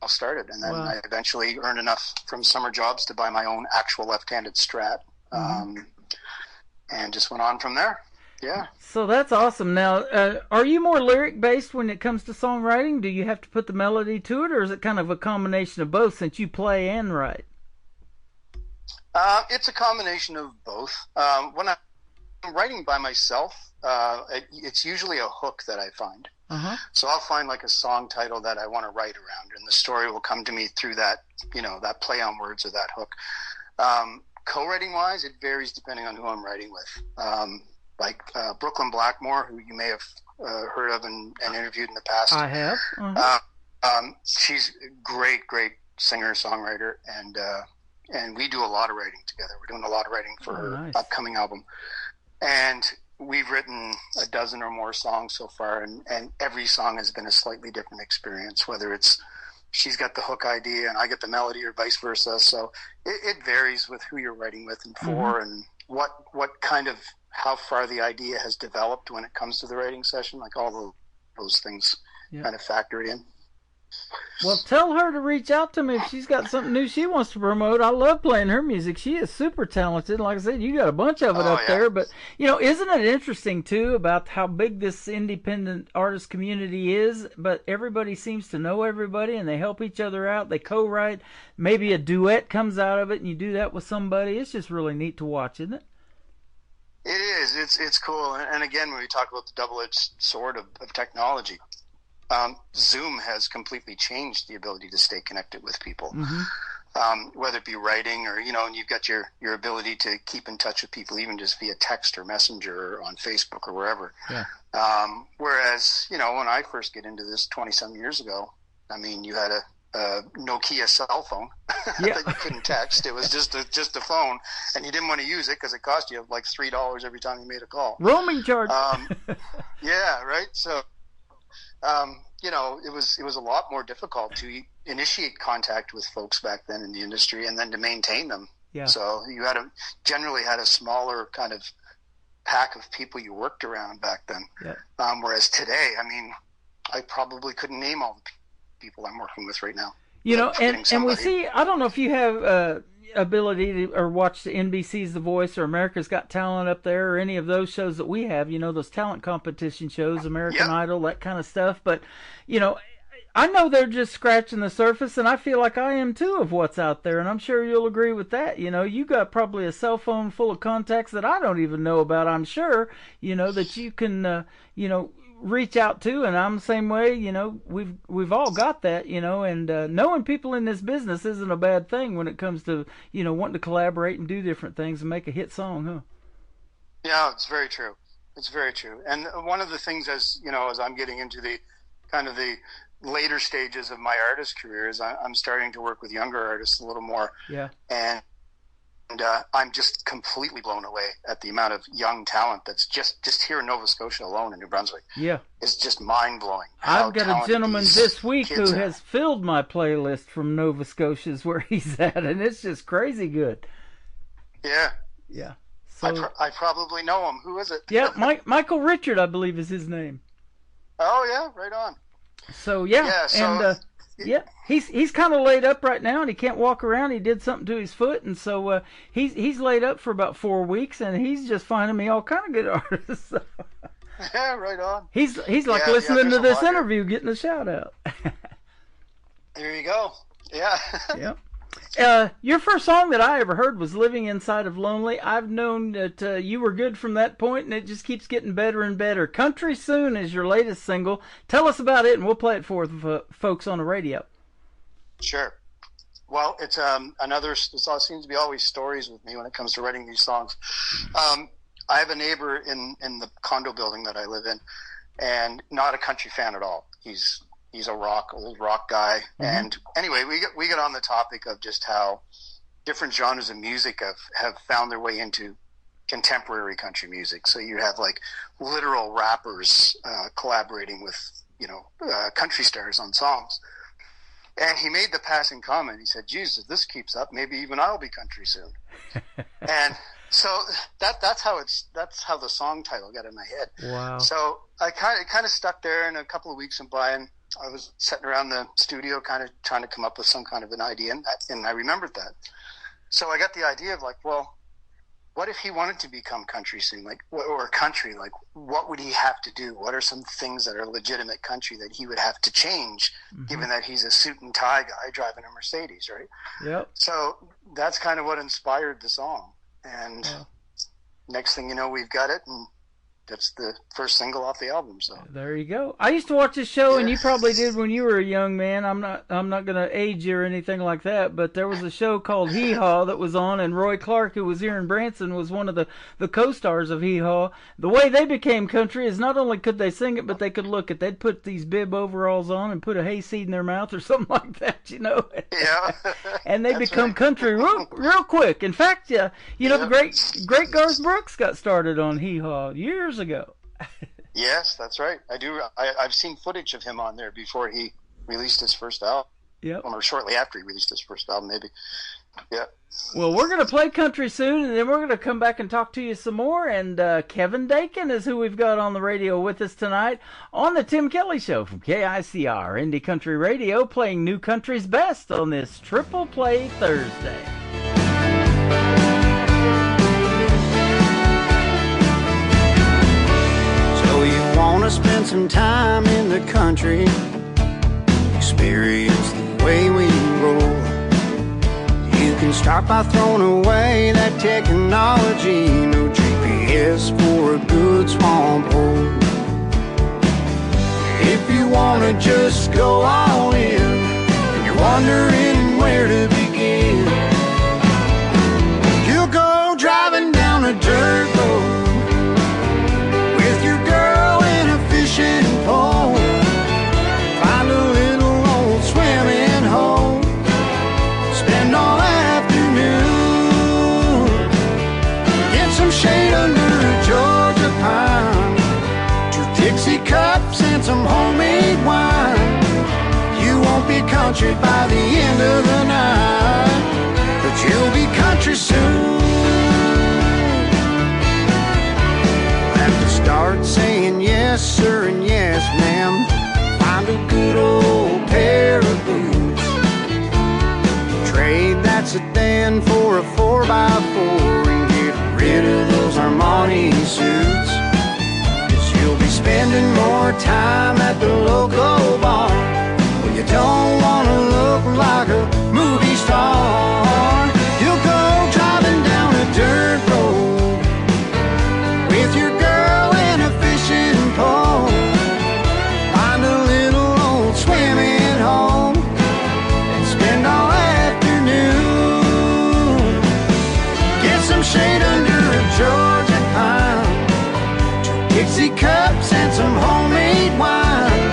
started. And then I eventually earned enough from summer jobs to buy my own actual left-handed Strat. And just went on from there. Yeah. So that's awesome. Now, are you more lyric-based when it comes to songwriting? Do you have to put the melody to it, or is it kind of a combination of both since you play and write? It's a combination of both. When I'm writing by myself, it's usually a hook that I find. So I'll find like a song title that I want to write around, and the story will come to me through that, that play on words or that hook. Co-writing wise, it varies depending on who I'm writing with. Like Brooklyn Blackmore, who you may have heard of and interviewed in the past. I have. She's a great singer, songwriter, and we do a lot of writing together. We're doing a lot of writing for her upcoming album. And we've written a dozen or more songs so far, and every song has been a slightly different experience, whether it's she's got the hook idea and I get the melody or vice versa. So it varies with who you're writing with and for, and what kind of, how far the idea has developed when it comes to the writing session. Like all those things kind of factor in. Well, tell her to reach out to me if she's got something new she wants to promote. I love playing her music. She is super talented. Like I said, you got a bunch of it up there. But, isn't it interesting, too, about how big this independent artist community is? But everybody seems to know everybody, and they help each other out. They co-write. Maybe a duet comes out of it, and you do that with somebody. It's just really neat to watch, isn't it? It is. It's cool. And again, when we talk about the double-edged sword of technology, Zoom has completely changed the ability to stay connected with people. Mm-hmm. Whether it be writing or, and you've got your ability to keep in touch with people, even just via text or messenger or on Facebook or wherever. Yeah. Whereas, when I first get into this 20-some years ago, I mean, you had a Nokia cell phone Yeah. that you couldn't text. It was just a phone, and you didn't want to use it because it cost you like $3 every time you made a call. Roaming charge. Yeah, right. So, it was a lot more difficult to initiate contact with folks back then in the industry, and then to maintain them. Yeah. So you generally had a smaller kind of pack of people you worked around back then. Yeah. Whereas today, I mean, I probably couldn't name all the people I'm working with right now. And we see, I don't know if you have ability to or watch the NBC's The Voice or America's Got Talent up there or any of those shows that we have, those talent competition shows, American Idol, that kind of stuff. But, I know they're just scratching the surface, and I feel like I am too of what's out there, and I'm sure you'll agree with that. You got probably a cell phone full of contacts that I don't even know about, I'm sure, that you can, reach out to, and I'm the same way. We've all got that, and knowing people in this business isn't a bad thing when it comes to wanting to collaborate and do different things and make a hit song, huh? Yeah, it's very true. It's very true. And one of the things, as I'm getting into the kind of the later stages of my artist career, is I'm starting to work with younger artists a little more. Yeah. And I'm just completely blown away at the amount of young talent that's just here in Nova Scotia alone, in New Brunswick. Yeah. It's just mind-blowing. I've got a gentleman this week who has filled my playlist from Nova Scotia's where he's at, and it's just crazy good. Yeah. Yeah. So, I probably know him. Who is it? Yeah, Michael Richard, I believe, is his name. Oh, yeah, right on. So, he's kind of laid up right now, and he can't walk around. He did something to his foot, and so he's laid up for about 4 weeks, and he's just finding me all kind of good artists. Yeah, right on. He's like listening to this interview, getting a shout out. There you go. Yeah. Yep. Your first song that I ever heard was Living Inside of Lonely. I've known that you were good from that point, and it just keeps getting better and better. Country Soon is your latest single. Tell us about it, and we'll play it for the folks on the radio. Sure. Well, it's it seems to be always stories with me when it comes to writing these songs. I have a neighbor in the condo building that I live in, and not a country fan at all. He's a old rock guy. Mm-hmm. And anyway, we get on the topic of just how different genres of music have found their way into contemporary country music. So you have like literal rappers collaborating with, country stars on songs. And he made the passing comment. He said, "Jesus, if this keeps up, maybe even I'll be country soon." And so that's how the song title got in my head. Wow. So I kind of stuck there, and a couple of weeks went by, and I was sitting around the studio kind of trying to come up with some kind of an idea, and I remembered that. So I got the idea of like, well, what if he wanted to become country soon, or country? Like, what would he have to do? What are some things that are legitimate country that he would have to change, given that he's a suit and tie guy driving a Mercedes, right? Yep. So that's kind of what inspired the song. And next thing you know, we've got it, and that's the first single off the album. So there you go. I used to watch this show, and you probably did when you were a young man. I'm not going to age you or anything like that, but there was a show called Hee Haw that was on, and Roy Clark, who was here in Branson, was one of the co-stars of Hee Haw. The way they became country is not only could they sing it, but they could look it. They'd put these bib overalls on and put a hayseed in their mouth or something like that, Yeah. And they become country real quick. In fact, the great Garth Brooks got started on Hee Haw years ago. Yes, that's right. I do. I've seen footage of him on there before he released his first album. Yep. Or shortly after he released his first album, maybe. Yeah. Well, we're going to play Country Soon, and then we're going to come back and talk to you some more. And Kevin Dakin is who we've got on the radio with us tonight on the Tim Kelly Show from KICR Indie Country Radio, playing New Country's best on this Triple Play Thursday. So you want to spend some time in the country, experience the way we roll. You can start by throwing away that technology, no GPS for a good swamp hole. If you wanna just go all in, and you're wondering where to begin, you'll go driving down a dirt road with your girl in a fishing pole. Find a little old swimming hole, spend all afternoon, get some shade under a Georgia pine, 2 Dixie cups and some homemade wine. You won't be country by the end of the night, but you'll be country soon. Have to start saying yes sir and yes ma'am. Find a good old pair of boots, trade that sedan for a 4x4, and get rid of those Armani suits, 'cause you'll be spending more time at the local bar. Well, you don't wanna look like a movie star. You'll go driving down a dirt road with your girl in a fishing pole. Find a little old swimming hole and spend all afternoon. Get some shade under a Georgia pine, 2 Dixie cups and some homemade wine.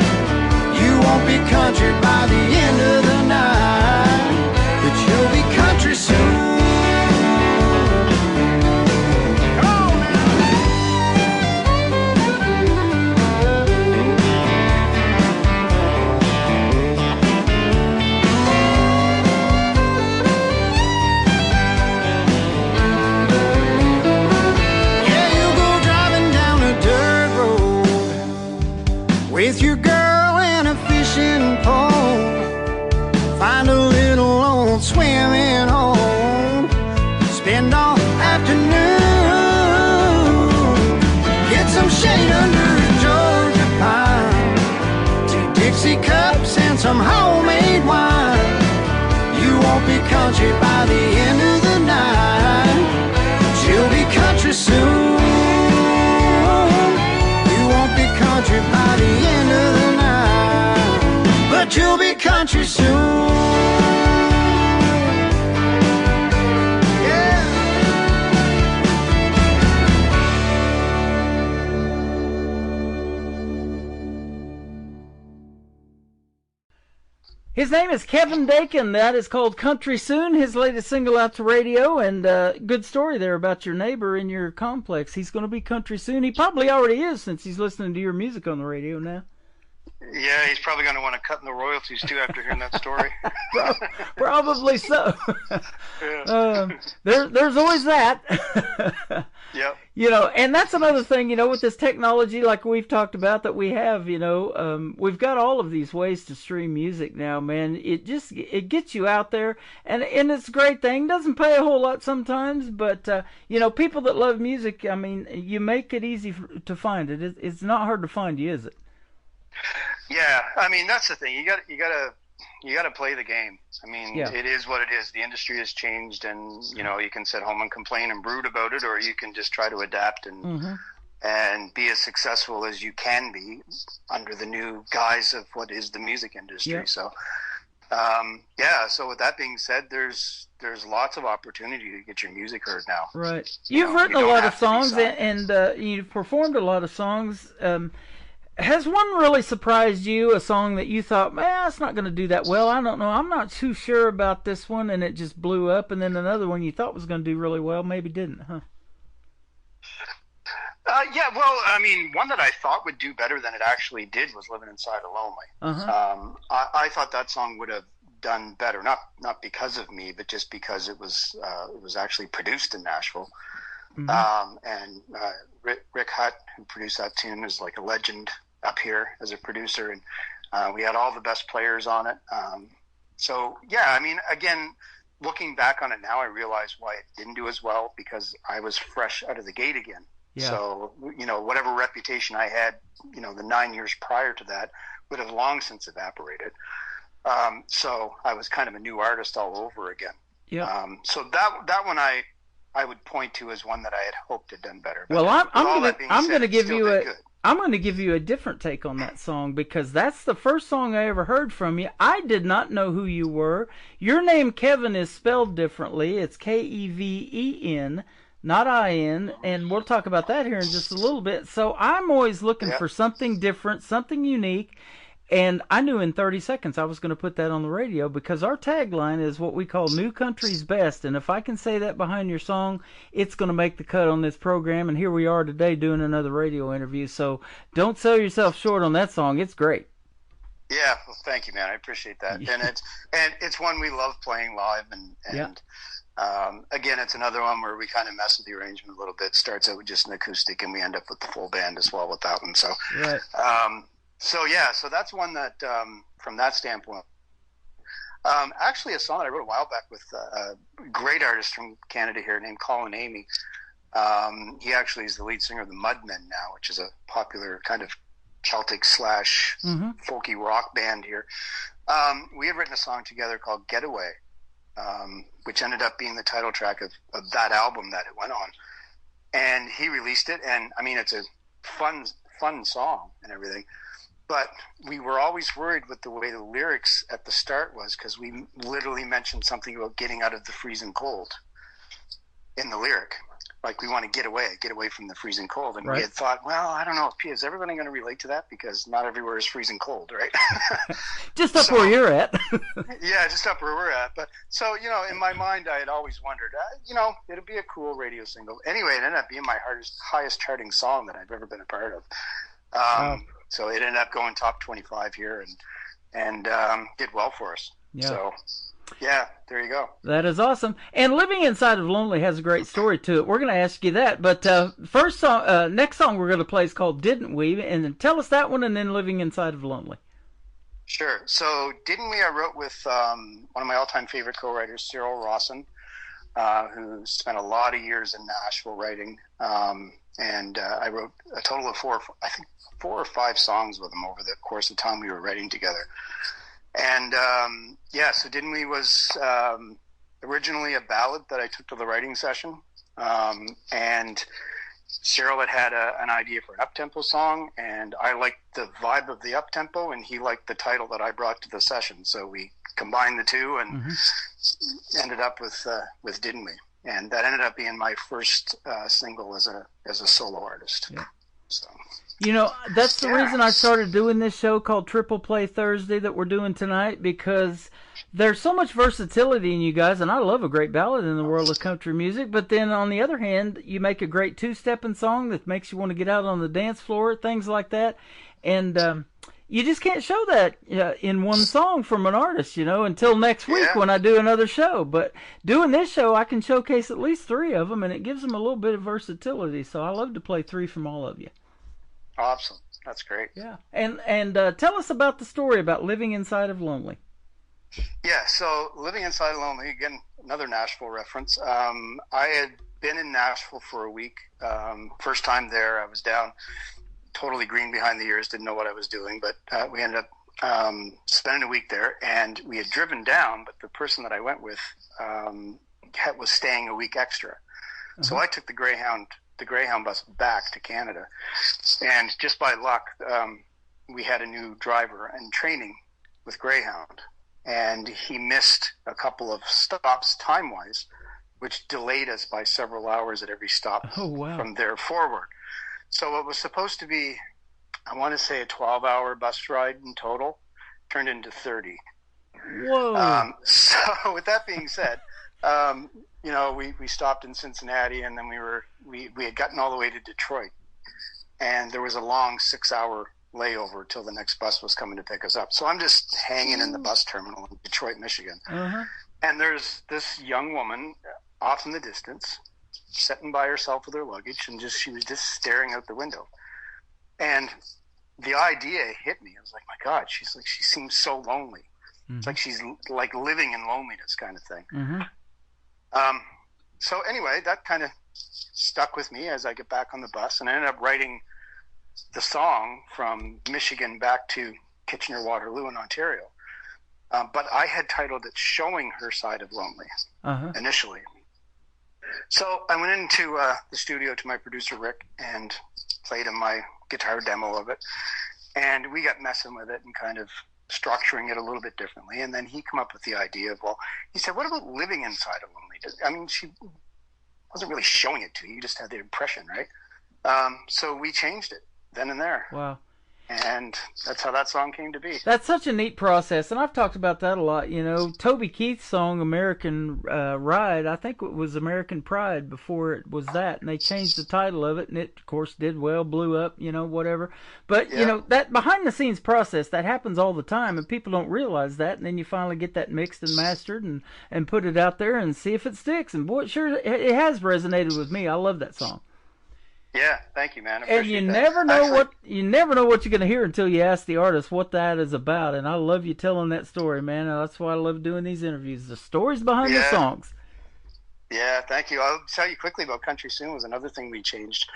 You won't be country by the end of the night, but you'll be country soon. Yeah, you go driving down a dirt road with your girl in a fishing pole. Find a little old swimming hole, spend all afternoon, get some shade under a Georgia pine, 2 Dixie cups and some homemade wine. You won't be country by the end of the night, but you'll be country soon. You won't be country by the end of the night, but you'll be country soon. Yeah. His name is Kevin Dakin. That is called Country Soon, his latest single out to radio. And good story there about your neighbor in your complex. He's going to be country soon. He probably already is, since he's listening to your music on the radio now. Yeah, he's probably going to want to cut in the royalties too after hearing that story. Probably so. Yeah. There's always that. Yep. You know, and that's another thing, you know, with this technology like we've talked about that we have, you know, we've got all of these ways to stream music now, man. It gets you out there, and it's a great thing. Doesn't pay a whole lot sometimes, but, you know, people that love music, I mean, you make it easy to find it. It's not hard to find you, is it? Yeah, I mean, that's the thing. You got to play the game. I mean, Yeah. It is what it is. The industry has changed, and you know, you can sit home and complain and brood about it, or you can just try to adapt and be as successful as you can be under the new guise of what is the music industry. Yeah. So, so with that being said, there's lots of opportunity to get your music heard now. Right. You You've know, written you a don't lot of have to be songs, signed. and you've performed a lot of songs. Has one really surprised you, a song that you thought, man, it's not going to do that well? I don't know. I'm not too sure about this one, and it just blew up. And then another one you thought was going to do really well, maybe didn't, huh? Yeah, well, I mean, one that I thought would do better than it actually did was Living Inside a Lonely. I thought that song would have done better, not because of me, but just because it was actually produced in Nashville. And Rick Hutt, who produced that tune, is like a legend up here as a producer, and we had all the best players on it. So, yeah, I mean, again, looking back on it now, I realize why it didn't do as well, because I was fresh out of the gate again. Yeah. So, you know, whatever reputation I had, you know, the 9 years prior to that would have long since evaporated. So I was kind of a new artist all over again. Yeah. So that one I would point to as one that I had hoped had done better. But Well, I'm with all that being said, going to it give still you did a good. I'm going to give you a different take on that song because that's the first song I ever heard from you. I did not know who you were. Your name, Kevin, is spelled differently. It's Keven, not I-N, and we'll talk about that here in just a little bit. So I'm always looking for something different, something unique, and I knew in 30 seconds I was going to put that on the radio because our tagline is what we call New Country's Best, and if I can say that behind your song, it's going to make the cut on this program, and here we are today doing another radio interview, so don't sell yourself short on that song. It's great. Yeah, well, thank you, man. I appreciate that. And it's one we love playing live, and again, it's another one where we kind of mess with the arrangement a little bit. Starts out with just an acoustic, and we end up with the full band as well with that one. So, so that's one that, from that standpoint, actually a song that I wrote a while back with a great artist from Canada here named Colin Amy. He actually is the lead singer of the Mudmen now, which is a popular kind of Celtic / folky rock band here. We had written a song together called Getaway, which ended up being the title track of that album that it went on. And he released it, and I mean, it's a fun song and everything. But we were always worried with the way the lyrics at the start was, because we literally mentioned something about getting out of the freezing cold in the lyric. Like, we want to get away from the freezing cold. And we had thought, well, I don't know, is everybody going to relate to that? Because not everywhere is freezing cold, right? Just up where you're at. Yeah, just up where we're at. But so, in my mind, I had always wondered, it'd be a cool radio single. Anyway, it ended up being my highest charting song that I've ever been a part of. So it ended up going top 25 here and did well for us. Yeah. So, yeah, there you go. That is awesome. And Living Inside of Lonely has a great story to it. We're going to ask you that. But next song we're going to play is called Didn't We? And then tell us that one and then Living Inside of Lonely. Sure. So Didn't We I wrote with one of my all-time favorite co-writers, Cyril Rawson, who spent a lot of years in Nashville writing. And I wrote a total of 4 or 5 songs with him over the course of time we were writing together. And so Didn't We was originally a ballad that I took to the writing session. And Cyril had an idea for an up-tempo song, and I liked the vibe of the up-tempo, and he liked the title that I brought to the session. So we combined the two and ended up with Didn't We? And that ended up being my first single as a solo artist. Yeah. So, that's the reason I started doing this show called Triple Play Thursday that we're doing tonight, because there's so much versatility in you guys, and I love a great ballad in the world of country music, but then on the other hand, you make a great two-stepping song that makes you want to get out on the dance floor, things like that, and you just can't show that in one song from an artist, until next week when I do another show. But doing this show, I can showcase at least 3 of them, and it gives them a little bit of versatility. So I love to play 3 from all of you. Awesome. That's great. Yeah. And tell us about the story about Living Inside of Lonely. Yeah, so Living Inside of Lonely, again, another Nashville reference. I had been in Nashville for a week. First time there, I was down totally green behind the ears, didn't know what I was doing, but we ended up spending a week there, and we had driven down, but the person that I went with was staying a week extra. So I took the Greyhound bus back to Canada, and just by luck, we had a new driver in training with Greyhound, and he missed a couple of stops time-wise, which delayed us by several hours at every stop from there forward. So it was supposed to be, I want to say, a 12-hour bus ride in total, turned into 30. Whoa. So with that being said, we stopped in Cincinnati, and then we had gotten all the way to Detroit, and there was a long 6-hour layover till the next bus was coming to pick us up. So I'm just hanging in the bus terminal in Detroit, Michigan, and there's this young woman off in the distance, sitting by herself with her luggage, and she was just staring out the window. And the idea hit me. I was like, my God, she seems so lonely. It's like she's like living in loneliness kind of thing. So anyway, that kind of stuck with me as I get back on the bus, and I ended up writing the song from Michigan back to Kitchener-Waterloo in Ontario. But I had titled it Showing Her Side of Lonely initially. So I went into the studio to my producer, Rick, and played him my guitar demo of it, and we got messing with it and kind of structuring it a little bit differently. And then he came up with the idea of, well, he said, what about living inside a lonely? I mean, she wasn't really showing it to you. You just had the impression, right? So we changed it then and there. Wow. And that's how that song came to be. That's such a neat process, and I've talked about that a lot. You know, Toby Keith's song "American Ride," I think it was "American Pride" before it was that, and they changed the title of it, and it, of course, did well, blew up, you know, whatever. But you know, that behind-the-scenes process that happens all the time, and people don't realize that. And then you finally get that mixed and mastered, and put it out there and see if it sticks. And boy, sure, it has resonated with me. I love that song. Yeah, thank you, man. And you never know what you're going to hear until you ask the artist what that is about. And I love you telling that story, man. That's why I love doing these interviews. The stories behind the songs. Yeah, thank you. I'll tell you quickly about Country Soon was another thing we changed.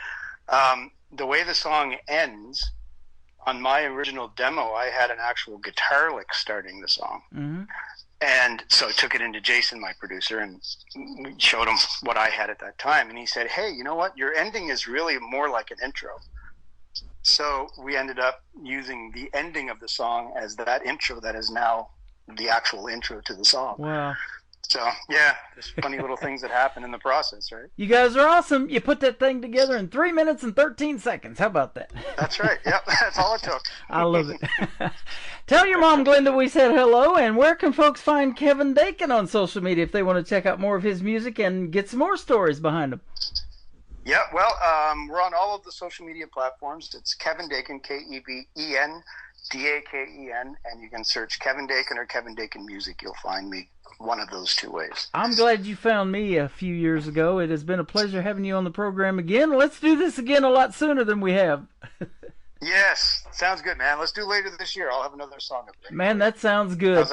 The way the song ends, on my original demo, I had an actual guitar lick starting the song. Mm-hmm. And so I took it into Jason, my producer, and showed him what I had at that time. And he said, hey, you know what? Your ending is really more like an intro. So we ended up using the ending of the song as that intro that is now the actual intro to the song. Wow. So, yeah, there's funny little things that happen in the process, right? You guys are awesome. You put that thing together in 3 minutes and 13 seconds. How about that? That's right. Yep, that's all it took. I love it. Tell your mom, Glenda, we said hello, and where can folks find Kevin Dakin on social media if they want to check out more of his music and get some more stories behind him? Yeah, well, we're on all of the social media platforms. It's Kevin Dakin, KEVEN, DAKEN, and you can search Kevin Dakin or Kevin Dakin Music. You'll find me one of those two ways. I'm glad you found me a few years ago. It has been a pleasure having you on the program again. Let's do this again a lot sooner than we have. Yes, sounds good, man. Let's do later this year. I'll have another song up there. Man, that sounds good.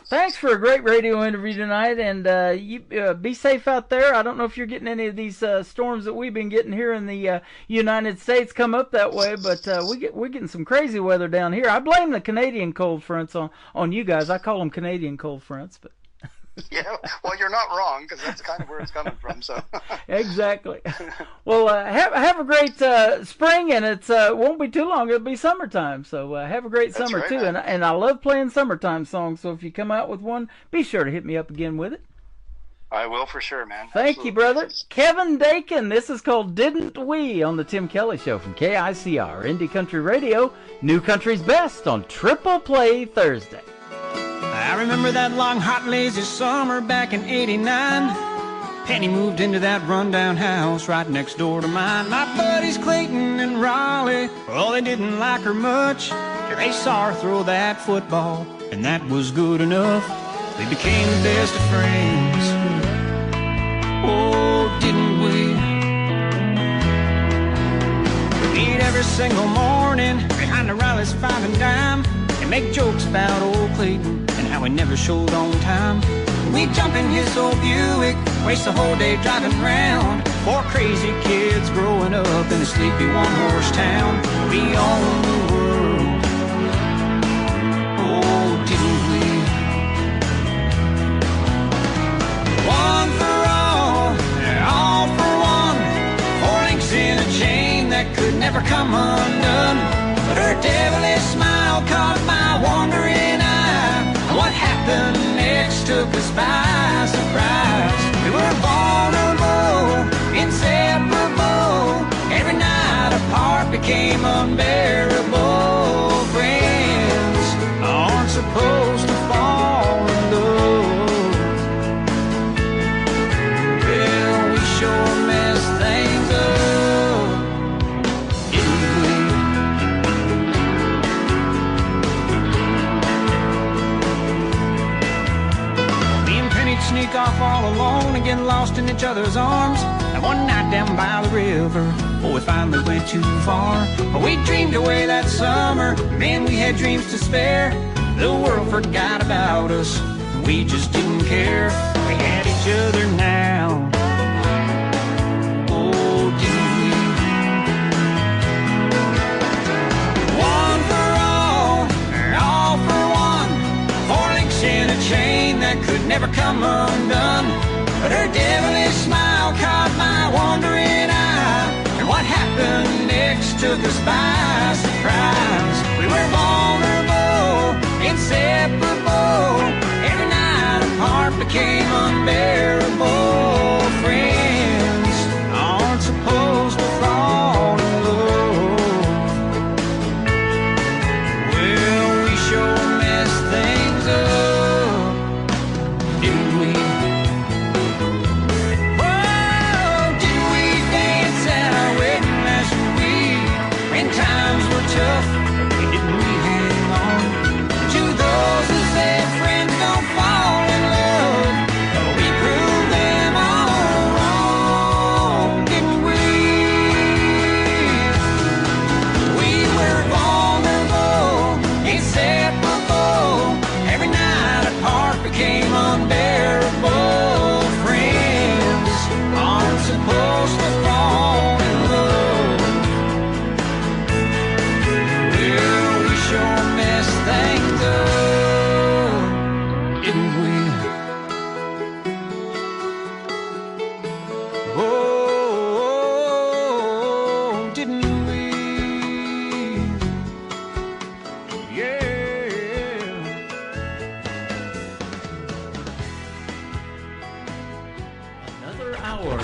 Thanks for a great radio interview tonight, and you be safe out there. I don't know if you're getting any of these storms that we've been getting here in the United States come up that way, but we're getting some crazy weather down here. I blame the Canadian cold fronts on you guys. I call them Canadian cold fronts, but. Yeah, well, you're not wrong, because that's kind of where it's coming from. So exactly. Well, have a great spring, and it won't be too long. It'll be summertime, so have a great summer right, too. And I love playing summertime songs. So if you come out with one, be sure to hit me up again with it. I will for sure, man. Thank you, brother. Kevin Dakin. This is called "Didn't We" on the Tim Kelly Show from KICR Indie Country Radio. New Country's best on Triple Play Thursday. I remember that long, hot, lazy summer back in '89. Penny moved into that rundown house right next door to mine. My buddies Clayton and Raleigh, well, they didn't like her much. They saw her throw that football, and that was good enough. They became the best of friends. Oh, didn't we? We meet every single morning behind the Raleigh's 5 and dime and make jokes about old Clayton and how he never showed on time. We jump in his old Buick, waste the whole day driving round. 4 crazy kids growing up in a sleepy one-horse town. We own the world. Oh, didn't we? One for all for one. 4 links in a chain that could never come undone. But her devilish smile caught my wandering eye. What happened next took us by surprise. We were vulnerable, inseparable. Every night apart became unbearable. Friends aren't supposed to fall in love. Well, we sure messed things up, didn't we? Sneak off all alone and get lost in each other's arms. And one night down by the river, oh, we finally went too far. But we dreamed away that summer, man, we had dreams to spare. The world forgot about us, we just didn't care. We had each other now. Oh, didn't we? One for all for one. 4 links in a chain that could never come undone. But her devilish smile caught my wandering eye. And what happened next took us by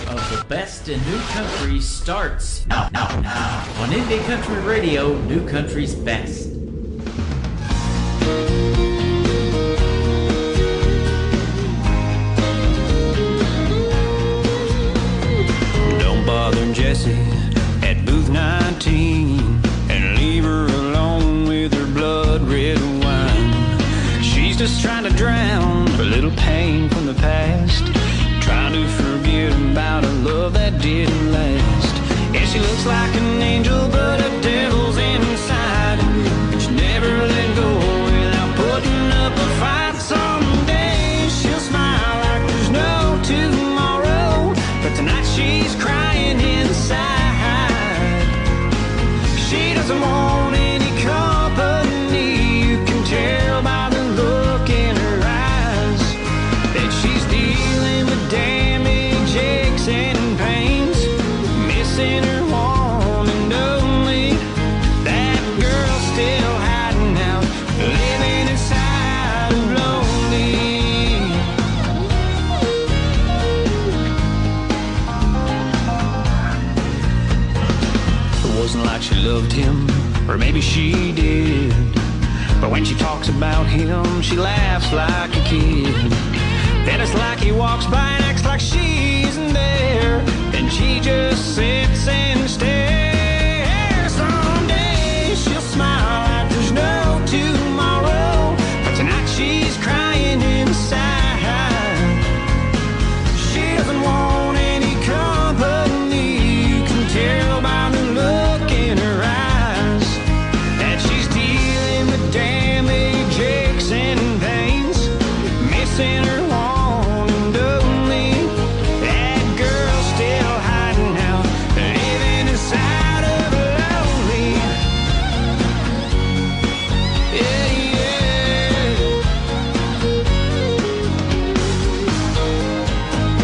of the best in new country starts now on Indie Country Radio, New Country's Best. Don't bother Jessie at booth 19 and leave her alone with her blood red wine. She's just trying to drown a little pain from the past, trying to forget about a love that didn't last. Yeah, she looks like an angel, but a devil's inside. She never let go without putting up a fight. Someday she'll smile like there's no tomorrow, but tonight she's crying inside. She doesn't want any company. You can tell by the look in her eyes that she's dealing with damage, aches, and pains, missing her one and only. That girl's still hiding out, living inside of lonely. It wasn't like she loved him, or maybe she did, but when she talks about him, she laughs like a kid. Then it's like he walks by and acts like she isn't there, and she just sits and stares. Someday she'll smile like there's no tomorrow, but tonight she's crying inside. She doesn't want any company. You can tell by the look in her eyes that she's dealing with damage, aches, and pains, missing her one and only. That girl's still hiding out, living inside of lonely. Yeah, yeah.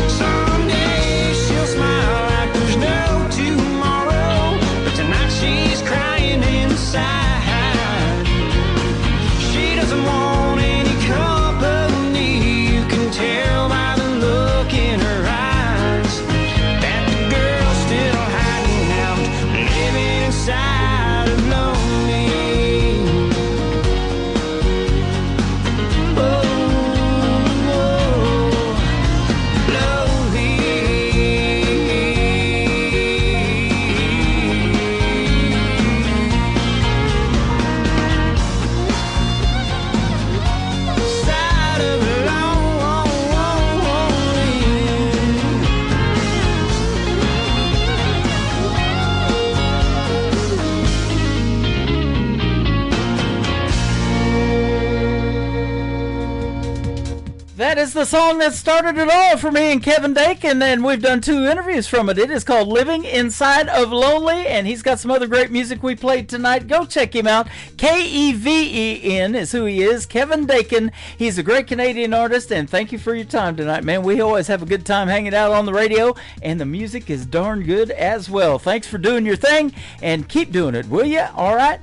Someday she'll smile like there's no tomorrow, but tonight she's crying inside. She doesn't want any company. You can tell by the look in her eyes that the girl's still hiding out, living inside of lonely. Side of That is the song that started it all for me and Kevin Dakin, and we've done 2 interviews from it. It is called Living Inside of Lonely, and he's got some other great music we played tonight. Go check him out. Keven is who he is, Kevin Dakin. He's a great Canadian artist, and thank you for your time tonight, man. We always have a good time hanging out on the radio, and the music is darn good as well. Thanks for doing your thing, and keep doing it, will you? All right?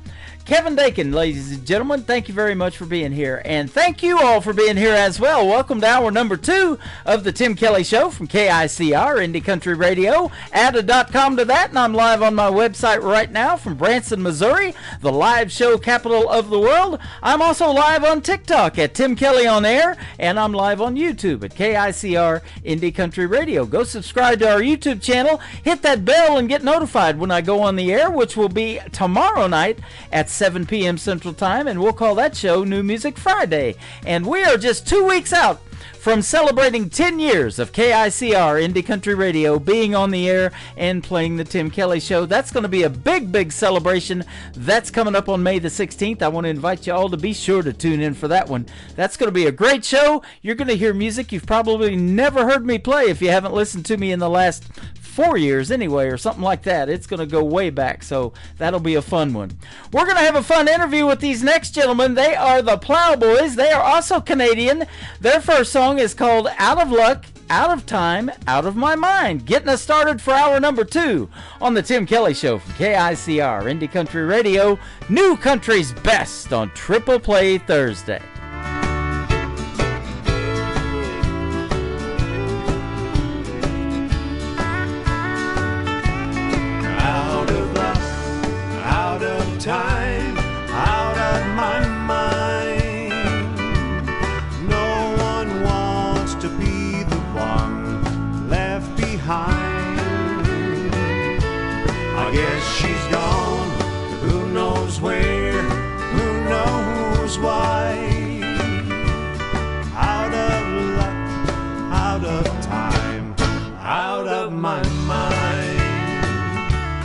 Kevin Dakin, ladies and gentlemen, thank you very much for being here. And thank you all for being here as well. Welcome to hour number 2 of the Tim Kelly Show from KICR, Indie Country Radio. Add a .com to that, and I'm live on my website right now from Branson, Missouri, the live show capital of the world. I'm also live on TikTok at Tim Kelly On Air, and I'm live on YouTube at KICR, Indie Country Radio. Go subscribe to our YouTube channel, hit that bell, and get notified when I go on the air, which will be tomorrow night at 7 p.m. Central Time, and we'll call that show New Music Friday. And we are just 2 weeks out from celebrating 10 years of KICR Indie Country Radio being on the air and playing the Tim Kelly Show. That's going to be a big, big celebration. That's coming up on May the 16th. I want to invite you all to be sure to tune in for that one. That's going to be a great show. You're going to hear music you've probably never heard me play if you haven't listened to me in the last 4 years anyway, or something like that. It's going to go way back, so that'll be a fun one. We're going to have a fun interview with these next gentlemen. They are the Plowboys. They are also Canadian. Their first song is called Out of Luck, Out of Time, Out of My Mind. Getting us started for hour number 2 on the Tim Kelly Show from KICR, Indie Country Radio, New Country's Best on Triple Play Thursday. I guess she's gone, who knows where, who knows why. Out of luck, out of time, out of my mind.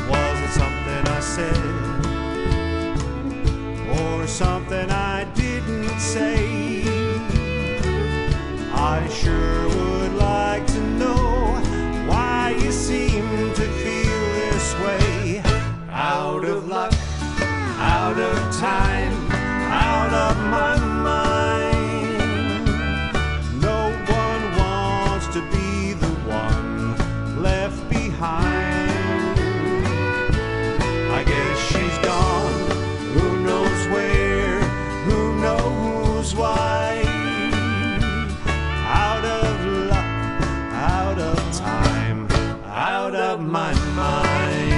Was it something I said, or something I didn't say? I sure would like to know why you seem to feel this way. Out of luck, out of time, out of my mind. No one wants to be the one left behind. I guess she's gone, who knows where, who knows why. Out of luck, out of time, out of my mind.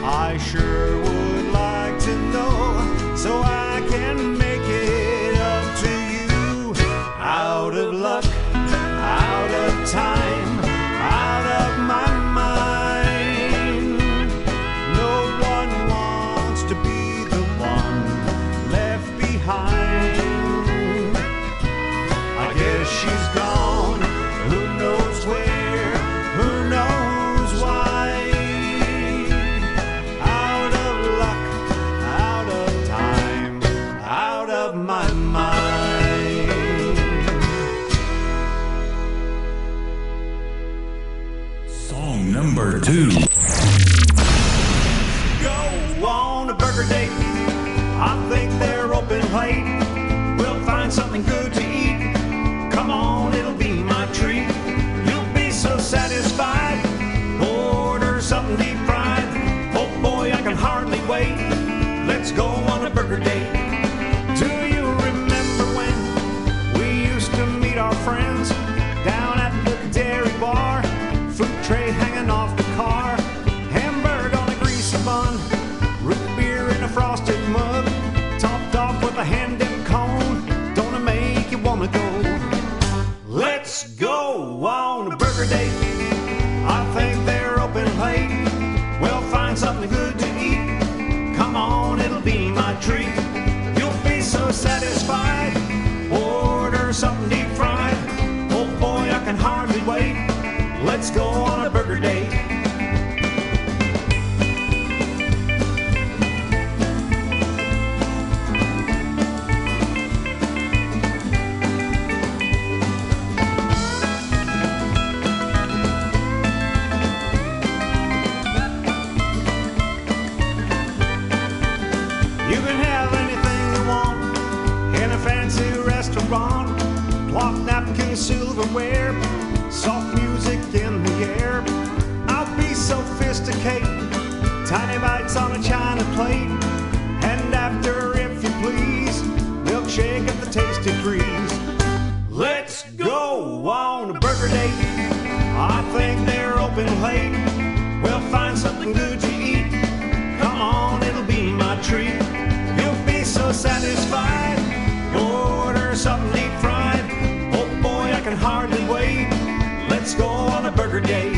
I sure would like to know, so I can make it up to you. Out of luck, out of time, out of my mind. No one wants to be the one left behind. I guess she's gone, who knows where, who knows why. My mind. Song number 2. Go on a burger date. I think they're open late. We'll find something good to eat. Come on, it'll be my treat. You'll be so satisfied. Order something deep fried. Oh boy, I can hardly wait. Let's go on a burger date. Do you remember when we used to meet our friends down at the dairy bar? Food tray hanging off the car, hamburger on a greasy bun, root beer in a frosted mug, topped off with a hand-dipped cone. Don't it make you wanna go? Let's go on a burger date. I think they're open late. We'll find something good to eat. Come on, it'll be my treat. So satisfied, order something deep fried. Oh boy, I can hardly wait. Let's go on a burger date. You can have anything you want in a fancy restaurant. Cloth napkins, silverware, soft music in the air. I'll be sophisticated, tiny bites on a china plate. And after, if you please, milkshake at the Tasty Freeze. Let's go on a burger date. I think they're open late. We'll find something good to eat. Come on, it'll be my treat. You'll be so satisfied. Order something deep fried. Oh boy, I can hardly wait. Let's go on a burger date.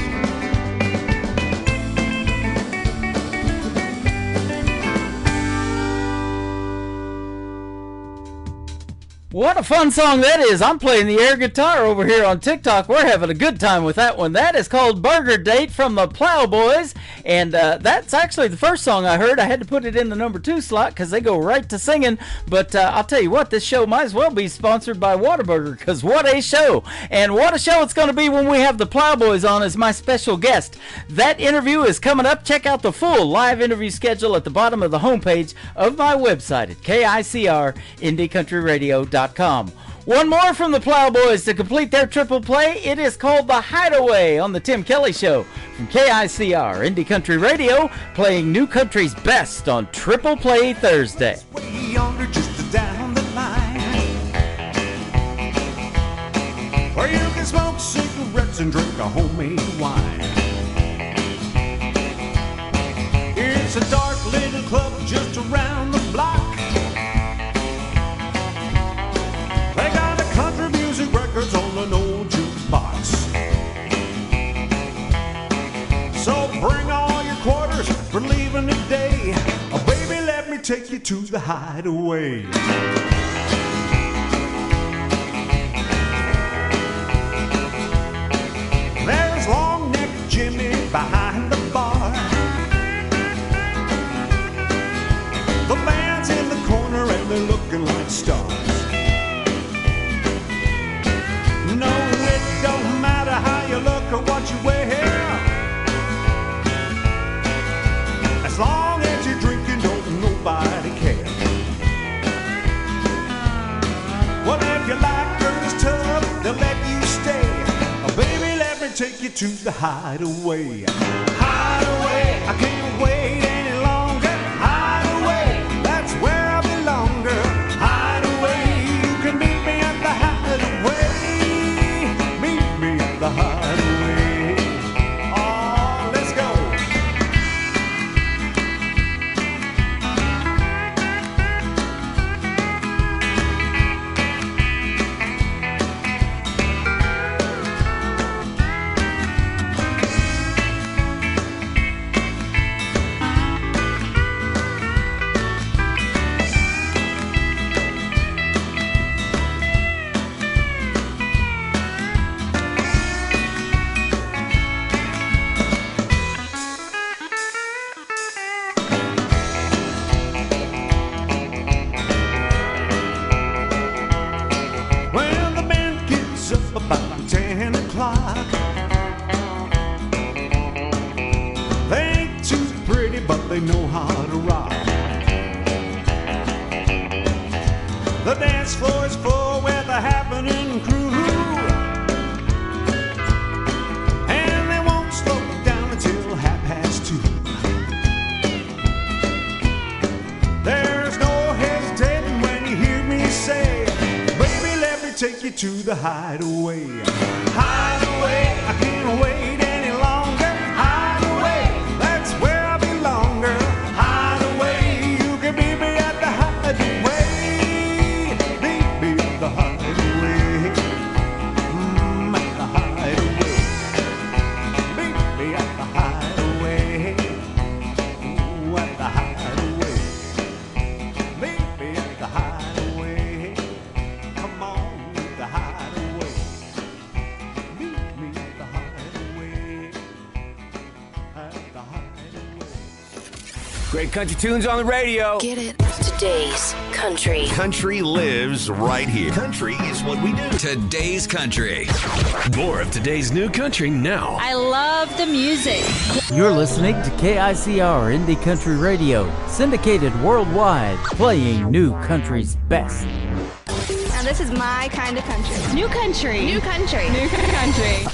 What a fun song that is. I'm playing the air guitar over here on TikTok. We're having a good time with that one. That is called Burger Date from the Plowboys. And that's actually the first song I heard. I had to put it in the number 2 slot because they go right to singing. But I'll tell you what, this show might as well be sponsored by Whataburger, because what a show. And what a show it's going to be when we have the Plowboys on as my special guest. That interview is coming up. Check out the full live interview schedule at the bottom of the homepage of my website at KICRIndieCountryRadio.com. One more from the Plowboys to complete their triple play. It is called The Hideaway on the Tim Kelly Show from KICR Indie Country Radio, playing new country's best on Triple Play Thursday. Way yonder, just down the line, where you can smoke cigarettes and drink a homemade wine. It's a dark little club just around the block. They got the country music records on an old jukebox. So bring all your quarters for leaving today. Oh, baby, let me take you to the Hideaway. There's long-necked Jimmy behind the bar. The band's in the corner and they're looking like stars. No, it don't matter how you look or what you wear. As long as you're drinking, don't nobody care. Well, if your life is tough, they'll let you stay. Oh, baby, let me take you to the Hideaway. Hideaway, I can't wait any longer. Hideaway, that's where I belong, girl. Hideaway, you can meet me at the Hideaway. Meet me at the Hideaway. Oh, let's go. When the band gets up about 10 o'clock, they ain't too pretty, but they know how to rock. The dance floor is full with a happening crew, and they won't slow down until 2:30. There's no hesitating when you hear me say, baby, let me take you to the Hideaway. Hideaway, I can't wait any longer. Hideaway, that's where I belong, girl. Hideaway, you can meet me at the Hideaway. Meet me at the Hideaway. At the Hideaway. Meet me at the Hideaway. Ooh, at the Hideaway. Meet me at the Hideaway. Come on, the Hideaway. Meet me at the Hideaway. At the Hideaway. Great country tunes on the radio. Get it? Today's country. Country lives right here. Country is what we do. Today's country. More of today's new country now. I love the music. You're listening to KICR Indie Country Radio, syndicated worldwide, playing new country's best. Now this is my kind of country. New country. New country. New country.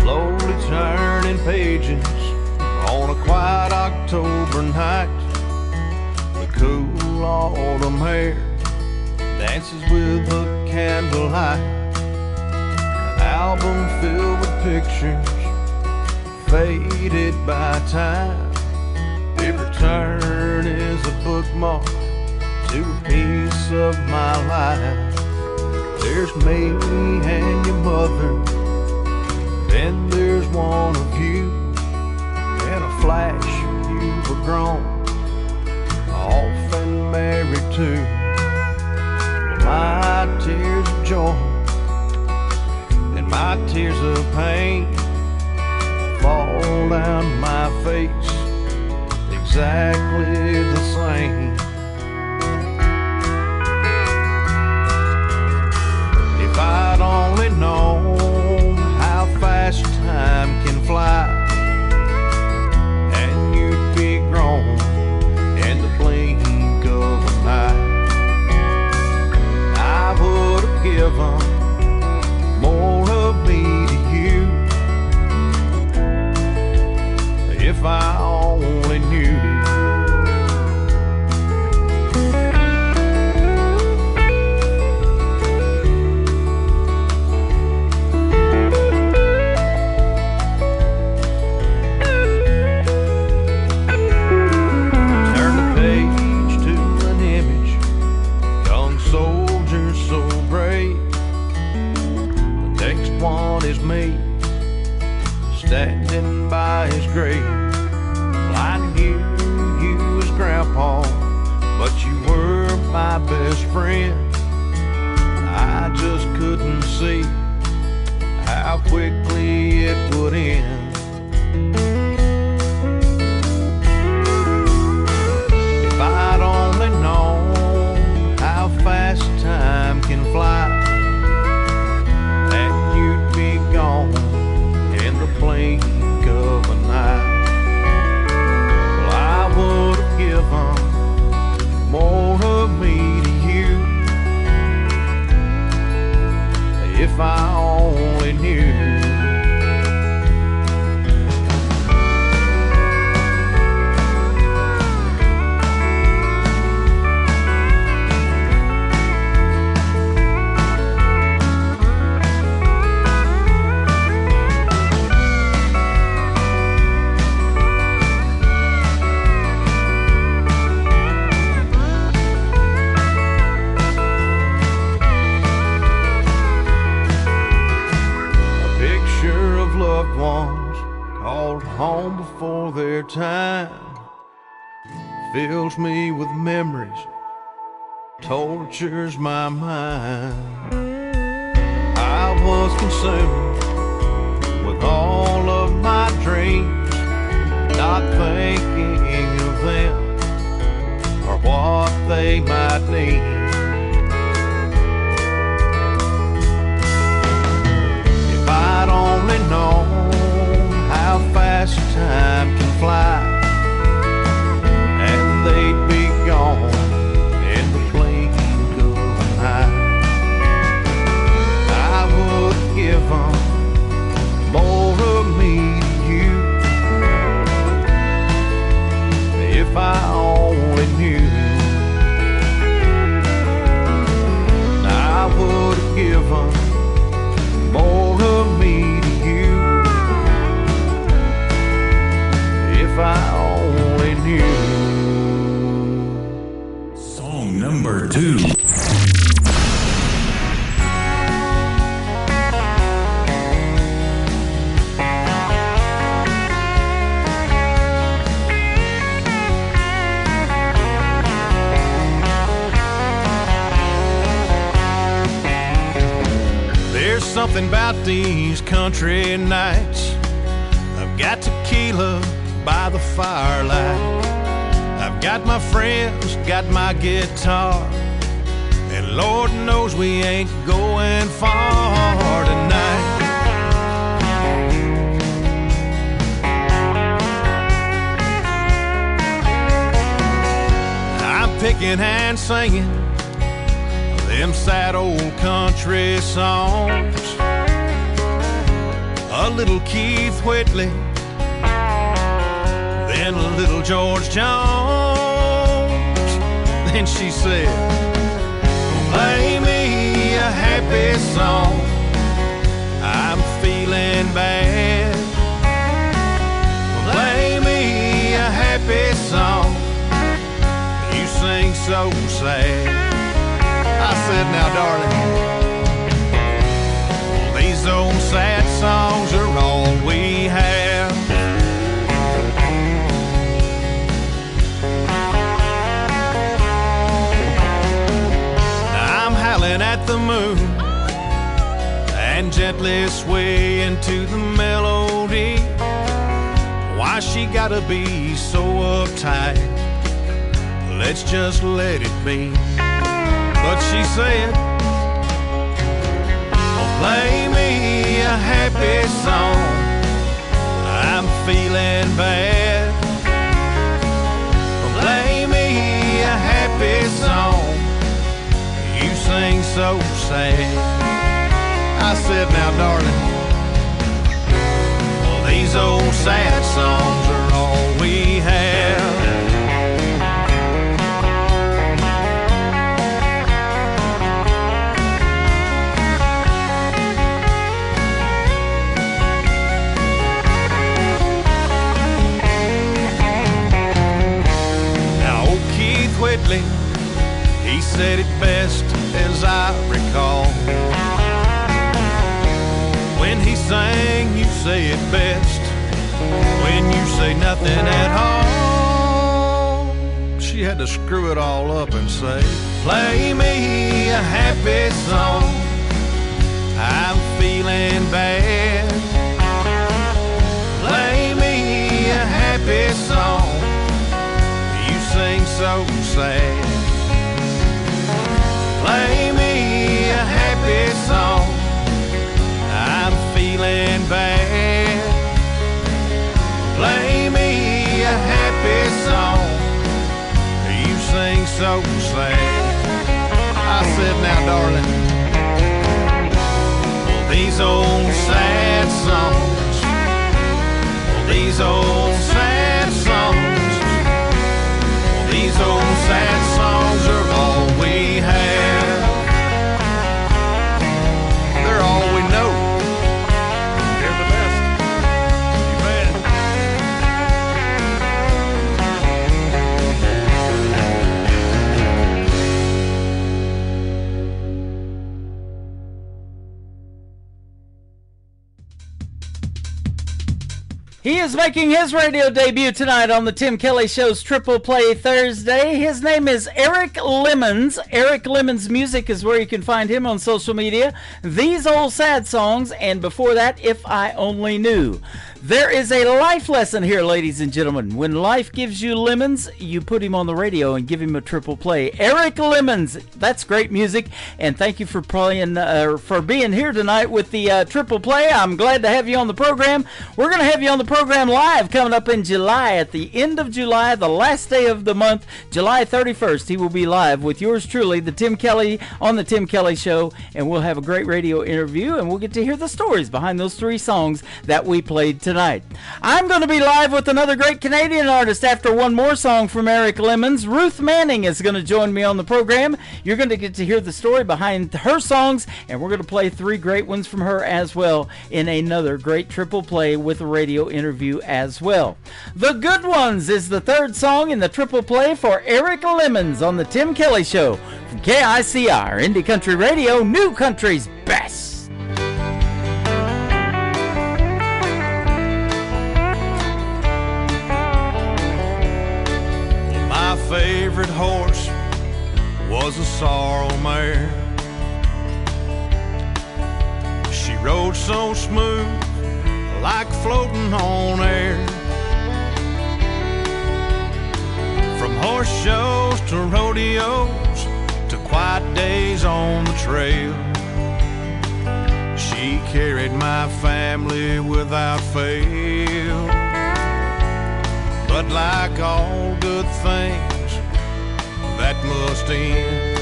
Slowly turning pages on a quiet October night. The cool autumn air dances with a candlelight. An album filled with pictures faded by time. Every turn is a bookmark to a piece of my life. There's me and your mother, then there's one of you. In a flash you were grown, off and married too. My tears of joy and my tears of pain fall down my face exactly the same. If I'd only known how fast time can fly, and you'd be grown in the blink of an eye, I would have given more of me to you if I only knew. Turn the page to an image, young soldier so brave. The next one is me, standing by his grave. Well, I knew you as Grandpa, but you were my best friend. I just couldn't see how quickly it would end. If I'd only known how fast time can fly, and you'd be gone in the blink of an eye, well, I would have given more of me to you if I only knew. Loved ones called home before their time fills me with memories, tortures my mind. I was consumed with all of my dreams, not thinking of them or what they might need. If I'd only known how fast time can fly, and they'd be gone in the blink of an eye, I would give them more of me to you if I only knew. I would have given more of me to you if I only knew. Song number 2. There's something about these country nights. I've got tequila by the firelight. I've got my friends, got my guitar, and Lord knows we ain't going far tonight. I'm picking and singing them sad old country songs, a little Keith Whitley, then a little George Jones. Then she said, play me a happy song, I'm feeling bad. Play me a happy song, so sad. I said, now darling, these old sad songs are all we have. Now I'm howling at the moon and gently swaying to the melody. Why she gotta be so uptight? Let's just let it be. But she said, oh, play me a happy song, I'm feeling bad. Oh, play me a happy song, you sing so sad. I said, now darling, well, these old sad songs are all we have. Whitley, he said it best as I recall. When he sang, you say it best when you say nothing at all. She had to screw it all up and say, play me a happy song, I'm feeling bad. Play me a happy song, sing so sad. Play me a happy song, I'm feeling bad. Play me a happy song, you sing so sad. I said, now darling, well, these old sad songs, well, these old sad songs, these old sad songs are all we have. They're all we know. They're the best. You bet. He is making his radio debut tonight on the Tim Kelly Show's Triple Play Thursday. His name is Eric Lemons. Eric Lemons Music is where you can find him on social media. These Old Sad Songs, and before that, If I Only Knew. There is a life lesson here, ladies and gentlemen. When life gives you lemons, you put him on the radio and give him a triple play. Eric Lemons, that's great music, and thank you for playing, for being here tonight with the triple play. I'm glad to have you on the program. We're going to have you on the program live coming up in July, at the end of July, the last day of the month, July 31st. He will be live with yours truly, the Tim Kelly, on the Tim Kelly Show, and we'll have a great radio interview, and we'll get to hear the stories behind those three songs that we played tonight. I'm going to be live with another great Canadian artist after one more song from Eric Lemons. Ruth Manning is going to join me on the program. You're going to get to hear the story behind her songs, and we're going to play three great ones from her as well in another great triple play with a radio interview as well. The Good Ones is the third song in the triple play for Eric Lemons on the Tim Kelly Show from KICR, Indie Country Radio, New Country's best. My favorite horse was a sorrel mare. She rode so smooth, like floating on air. From horse shows to rodeos to quiet days on the trail, she carried my family without fail. But like all good things, that must end.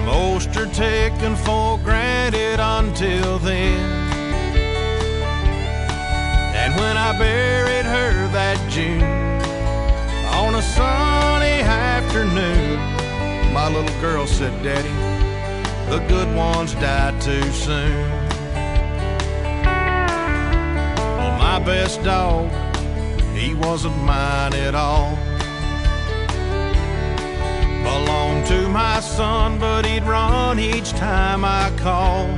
Most are taken for granted until then. And when I buried her that June, on a sunny afternoon, my little girl said, "Daddy, the good ones died too soon." Well, my best dog, he wasn't mine at all. to my son, but he'd run each time I called.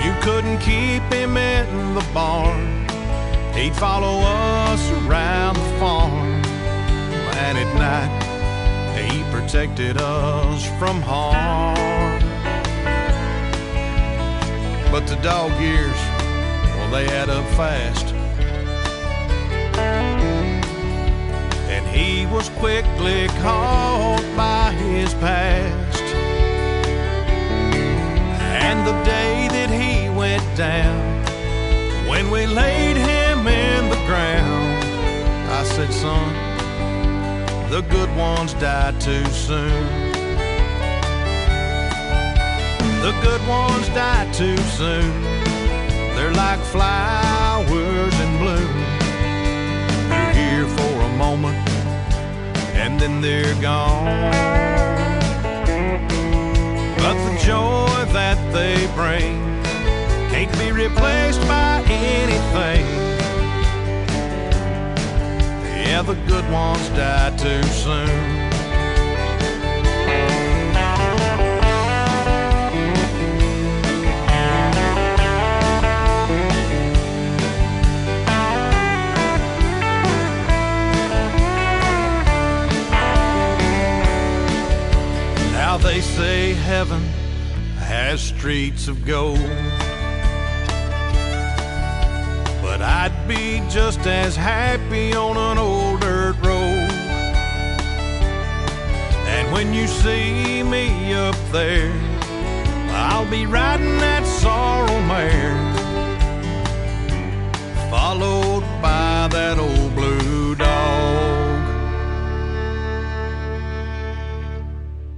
You couldn't keep him in the barn. He'd follow us around the farm. And at night, he protected us from harm. But the dog years, well, they add up fast. And he was quickly caught by his past. And the day that he went down, when we laid him in the ground, I said, son, the good ones die too soon. The good ones die too soon. They're like flowers in bloom. They're here for a moment, and then they're gone. But the joy that they bring can't be replaced by anything. Yeah, the good ones die too soon. Now they say heaven has streets of gold, but I'd be just as happy on an old dirt road. And when you see me up there, I'll be riding that sorrel mare, followed by that old blue dog.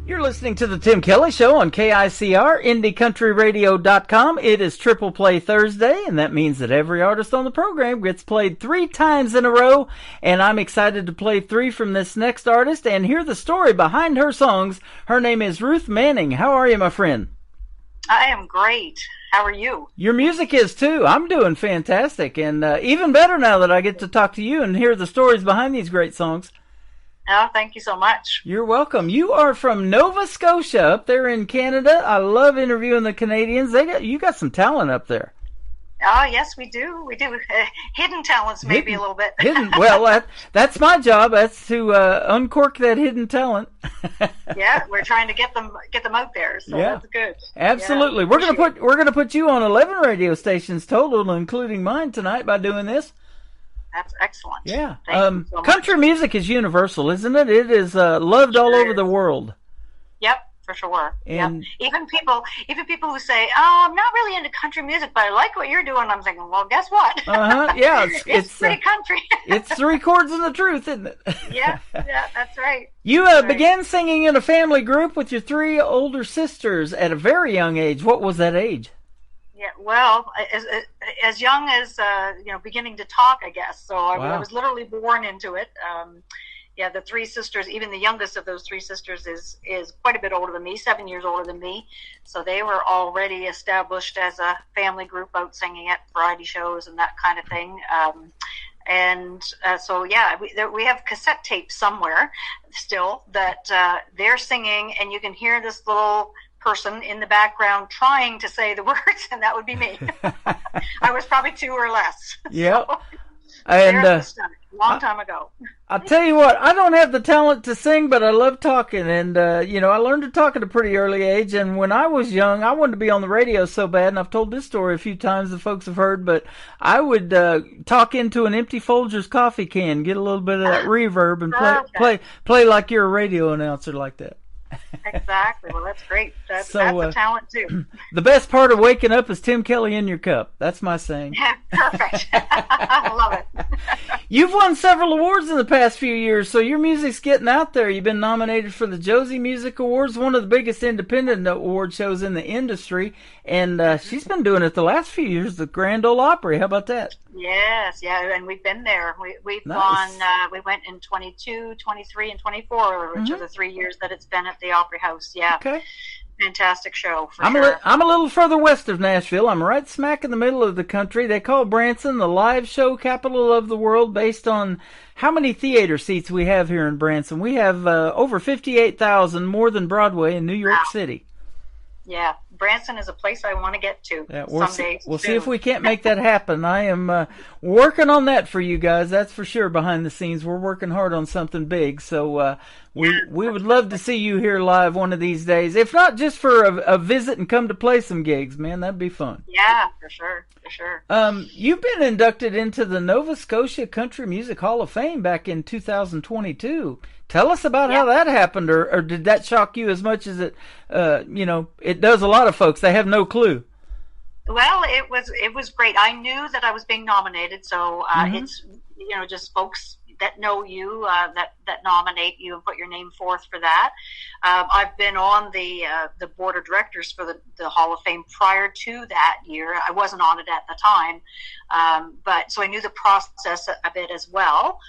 You're listening to the Tim Kelly Show on KICR, IndieCountryRadio.com. It is Triple Play Thursday, and that means that every artist on the program gets played 3 times in a row, and I'm excited to play 3 from this next artist and hear the story behind her songs. Her name is Ruth Manning. How are you, my friend? I am great. How are you? Your music is, too. I'm doing fantastic, and even better now that I get to talk to you and hear the stories behind these great songs. Oh, thank you so much. You're welcome. You are from Nova Scotia up there in Canada. I love interviewing the Canadians. You got some talent up there. Oh, yes, we do. We do. Hidden talents, maybe a little bit. Hidden. Well, that's my job. That's to uncork that hidden talent. Yeah, we're trying to get them out there. So yeah, that's good. Absolutely. Yeah, we're gonna put you on 11 radio stations total, including mine tonight by doing this. That's excellent. Yeah. Thank you so much. Country music is universal, isn't it? It is loved all over the world. Yep, for sure. And yep. Even people who say, "Oh, I'm not really into country music, but I like what you're doing." I'm thinking, well, guess what? Yeah, it's pretty country. It's 3 chords and the truth, isn't it? Yeah, that's right. You began singing in a family group with your 3 older sisters at a very young age. What was that age? Yeah, well, as young as beginning to talk, I guess. So I was literally born into it. Yeah, the 3 sisters, even the youngest of those 3 sisters is quite a bit older than me, 7 years older than me. So they were already established as a family group out singing at variety shows and that kind of thing. So yeah, we have cassette tapes somewhere still that they're singing, and you can hear this little person in the background trying to say the words, and that would be me. I was probably 2 or less. Yeah. So, and long time ago. I'll tell you what, I don't have the talent to sing, but I love talking, and I learned to talk at a pretty early age. And when I was young, I wanted to be on the radio so bad, and I've told this story a few times that folks have heard, but I would talk into an empty Folgers coffee can, get a little bit of that reverb, and play like you're a radio announcer like that. Exactly. Well, that's great. That's a talent too. The best part of waking up is Tim Kelly in your cup. That's my saying. Perfect. I love it. You've won several awards in the past few years, so your music's getting out there. You've been nominated for the Josie Music Awards, one of the biggest independent award shows in the industry, and she's been doing it the last few years, the Grand Ole Opry. How about that? Yes, yeah, and we've been there. We've Nice. gone, we went in 22, 23, and 24, which are the 3 years that it's been at the Opry House, yeah. Okay. fantastic show. For I'm sure. I'm a little further west of Nashville. I'm right smack in the middle of the country. They call Branson the live show capital of the world based on how many theater seats we have here in Branson. We have over 58,000, more than Broadway in New York City. Yeah, Branson is a place I want to get to someday. We'll see if we can't make that happen. I am working on that for you guys. That's for sure. Behind the scenes, we're working hard on something big. So we would love to see you here live one of these days. If not just for a visit and come to play some gigs, man, that'd be fun. Yeah, for sure, for sure. You've been inducted into the Nova Scotia Country Music Hall of Fame back in 2022. Tell us about how that happened, or did that shock you as much as it does a lot of folks? They have no clue. Well, it was great. I knew that I was being nominated, so it's just folks that know you that nominate you and put your name forth for that. I've been on the board of directors for the Hall of Fame prior to that year. I wasn't on it at the time, but so I knew the process a bit as well.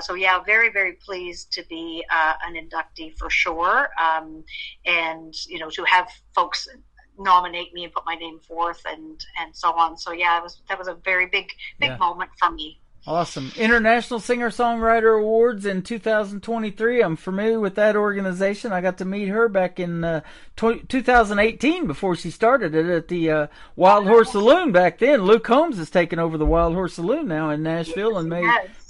So yeah, very, very pleased to be an inductee for sure, and to have folks nominate me and put my name forth and so on. So yeah, that was a very big moment for me. Awesome. International Singer-Songwriter Awards in 2023. I'm familiar with that organization. I got to meet her back in 2018 before she started it at the Wild Horse Saloon back then. Luke Holmes has taken over the Wild Horse Saloon now in Nashville and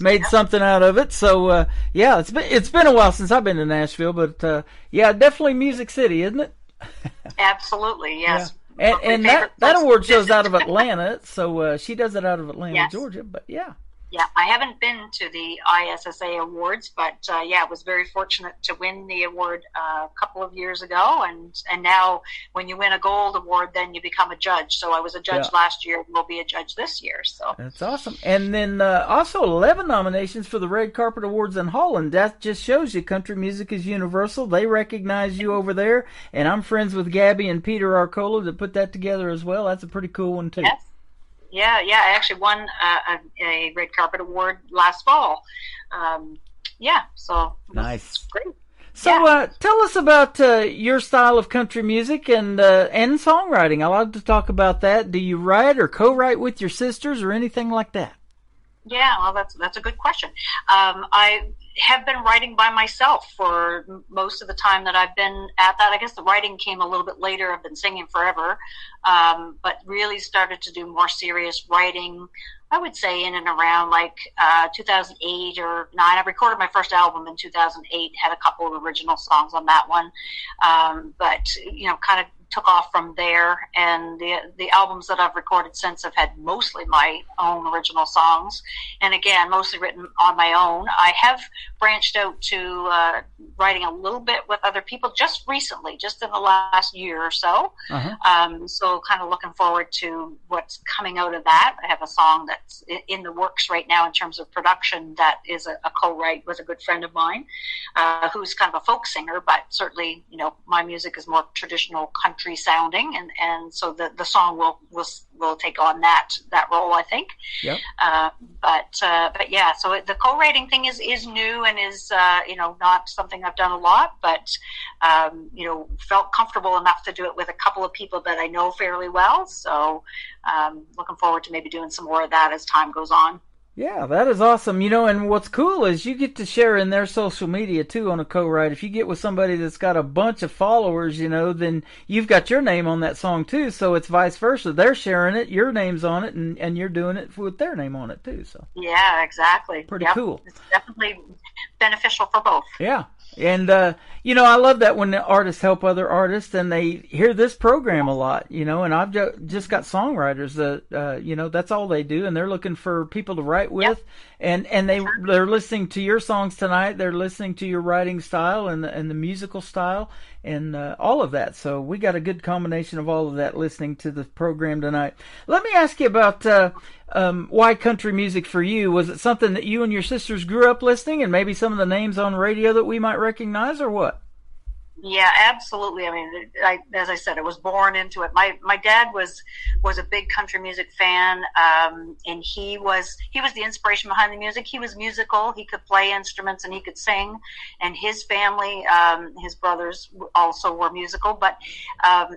made something out of it. So, it's been a while since I've been to Nashville, but definitely Music City, isn't it? Absolutely, yes. Yeah. And that award show's out of Atlanta, so she does it out of Atlanta, Georgia, but yeah. Yeah, I haven't been to the ISSA Awards, but was very fortunate to win the award a couple of years ago, and now when you win a gold award, then you become a judge. So I was a judge last year, and will be a judge this year. So that's awesome. And then also 11 nominations for the Red Carpet Awards in Holland. That just shows you country music is universal. They recognize you over there, and I'm friends with Gabby and Peter Arcola that put that together as well. That's a pretty cool one too. Yes. Yeah, I actually won a Red Carpet Award last fall. So nice, great. So tell us about your style of country music and songwriting. I love to talk about that. Do you write or co-write with your sisters or anything like that? Yeah, well, that's a good question. I have been writing by myself for most of the time that I've been at that. I guess the writing came a little bit later. I've been singing forever, but really started to do more serious writing, I would say, in and around 2008 or 2009. I recorded my first album in 2008, had a couple of original songs on that one, but kind of took off from there, and the albums that I've recorded since have had mostly my own original songs, and again, mostly written on my own. I have branched out to writing a little bit with other people just recently, just in the last year or so. So kind of looking forward to what's coming out of that. I have a song that's in the works right now in terms of production that is a co-write with a good friend of mine, who's kind of a folk singer, but certainly, my music is more traditional country sounding, and so the song will take on that role, I think. Yep. But yeah, so the co-writing thing is new and is not something I've done a lot, but felt comfortable enough to do it with a couple of people that I know fairly well. So looking forward to maybe doing some more of that as time goes on. Yeah, that is awesome. And what's cool is you get to share in their social media too on a co-write. If you get with somebody that's got a bunch of followers, then you've got your name on that song too. So it's vice versa. They're sharing it, your name's on it, and you're doing it with their name on it too. So yeah, exactly. Pretty cool. It's definitely beneficial for both. Yeah. And, I love that when the artists help other artists and they hear this program a lot, and I've just got songwriters that, that's all they do. And they're looking for people to write with. Yep. And they're listening to your songs tonight. They're listening to your writing style and the musical style and all of that. So we got a good combination of all of that listening to the program tonight. Let me ask you about why country music for you. Was it something that you and your sisters grew up listening and maybe some of the names on radio that we might recognize, or what? Yeah, absolutely. I mean, as I said, I was born into it. My dad was a big country music fan, and he was the inspiration behind the music. He was musical. He could play instruments and he could sing. And his family, his brothers also were musical. But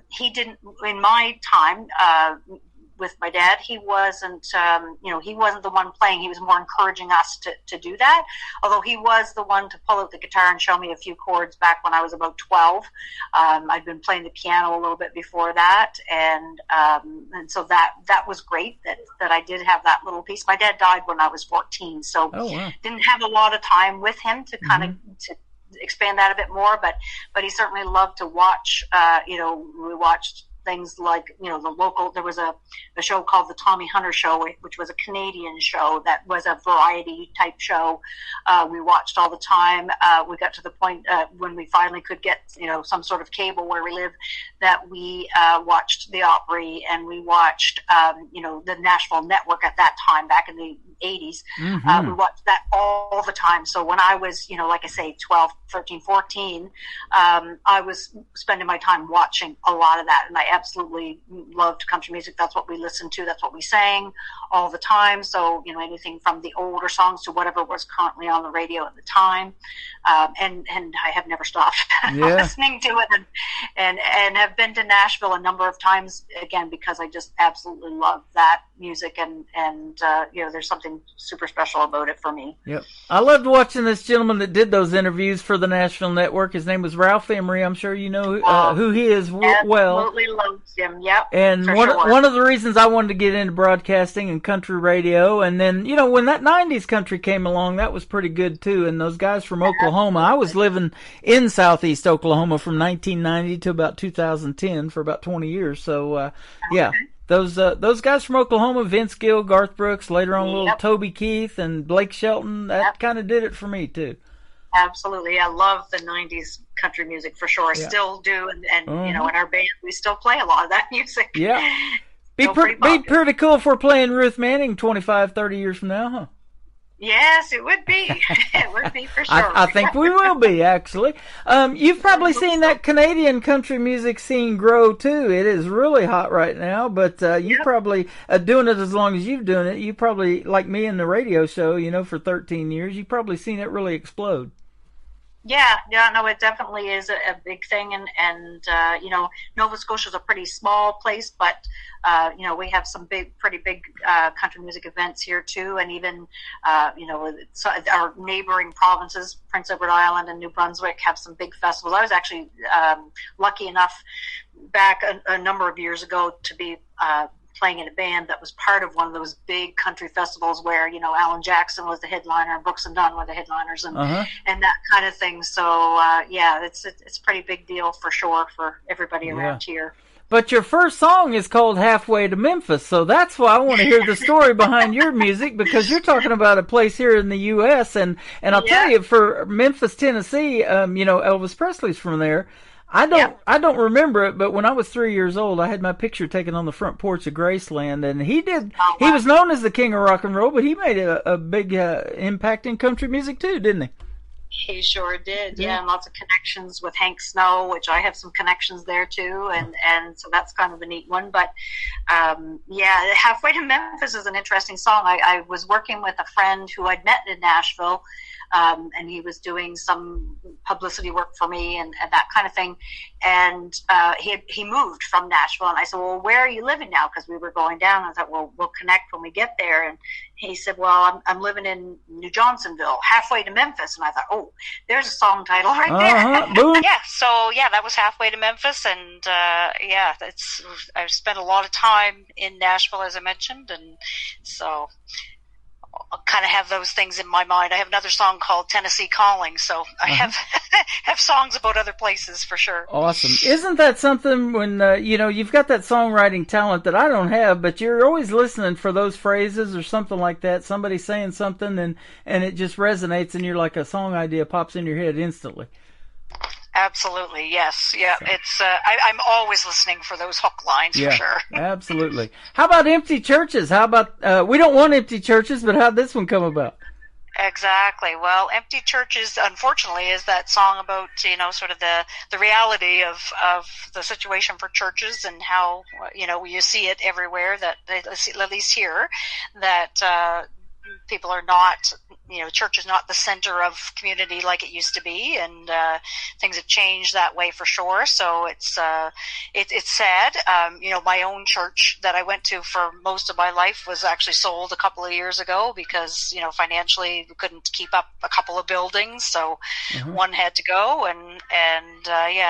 he didn't. In my time, with my dad, he wasn't, he wasn't the one playing. He was more encouraging us to do that. Although he was the one to pull out the guitar and show me a few chords back when I was about 12. I'd been playing the piano a little bit before that. And so that was great that I did have that little piece. My dad died when I was 14. So didn't have a lot of time with him to kind of, to expand that a bit more, but he certainly loved to watch, we watched things like, the local, there was a show called The Tommy Hunter Show, which was a Canadian show that was a variety type show. We watched all the time. We got to the point when we finally could get, some sort of cable where we live, that we watched the Opry, and we watched, the Nashville Network at that time, back in the 80s. We watched that all the time. So when I was, like I say, 12, 13, 14, I was spending my time watching a lot of that, and I absolutely loved country music. That's what we listened to. That's what we sang all the time. So, anything from the older songs to whatever was currently on the radio at the time. And I have never stopped listening to it, and have been to Nashville a number of times, again, because I just absolutely love that music, and there's something super special about it for me. Yep. I loved watching this gentleman that did those interviews for the Nashville Network. His name was Ralph Emery. I'm sure you know who he is well. Absolutely loved him, yep. And one of the reasons I wanted to get into broadcasting and country radio, and then, when that 90s country came along, that was pretty good too. And those guys from Oklahoma, I was living in southeast Oklahoma from 1990 to about 2010 for about 20 years. So, those guys from Oklahoma, Vince Gill, Garth Brooks, later on little Toby Keith and Blake Shelton, that kind of did it for me too. Absolutely. I love the 90s country music for sure. I still do. And in our band, we still play a lot of that music. Yeah. Be pretty cool if we're playing Ruth Manning 25, 30 years from now, huh? Yes, it would be. It would be for sure. I think we will be, actually. You've probably seen that Canadian country music scene grow, too. It is really hot right now, but you probably, doing it as long as you've done it, you probably, like me in the radio show, for 13 years, you've probably seen it really explode. Yeah, no, it definitely is a big thing, and Nova Scotia is a pretty small place, but we have some pretty big country music events here too, and even our neighboring provinces, Prince Edward Island and New Brunswick, have some big festivals. I was actually lucky enough back a number of years ago to be playing in a band that was part of one of those big country festivals where, Alan Jackson was the headliner and Brooks and Dunn were the headliners and that kind of thing. So, it's a pretty big deal for sure for everybody around here. But your first song is called Halfway to Memphis, so that's why I want to hear the story behind your music, because you're talking about a place here in the U.S., and I'll tell you, for Memphis, Tennessee, Elvis Presley's from there. I don't remember it, but when I was 3 years old, I had my picture taken on the front porch of Graceland, and he was known as the king of rock and roll, but he made a big impact in country music too, didn't he? He sure did, and lots of connections with Hank Snow, which I have some connections there too, and so that's kind of a neat one. But Halfway to Memphis is an interesting song. I was working with a friend who I'd met in Nashville, and he was doing some publicity work for me and that kind of thing. And he moved from Nashville, and I said, well, where are you living now? Because we were going down. I thought, well, we'll connect when we get there. And he said, well, I'm living in New Johnsonville, halfway to Memphis. And I thought, oh, there's a song title right there. Boom. That was Halfway to Memphis. And I've spent a lot of time in Nashville, as I mentioned. And so I kind of have those things in my mind. I have another song called Tennessee Calling, so I have songs about other places for sure. Awesome. Isn't that something when, you've got that songwriting talent that I don't have, but you're always listening for those phrases or something like that, somebody saying something and it just resonates and you're like a song idea pops in your head instantly. Absolutely, yes. Yeah, it's. I'm always listening for those hook lines for sure. Absolutely. How about Empty Churches? How about we don't want empty churches, but how'd this one come about? Exactly. Well, Empty Churches, unfortunately, is that song about, sort of the reality of the situation for churches and how, you see it everywhere, that at least here, that people are not, church is not the center of community like it used to be, and things have changed that way for sure. So it's sad. My own church that I went to for most of my life was actually sold a couple of years ago because, financially we couldn't keep up a couple of buildings, so one had to go, and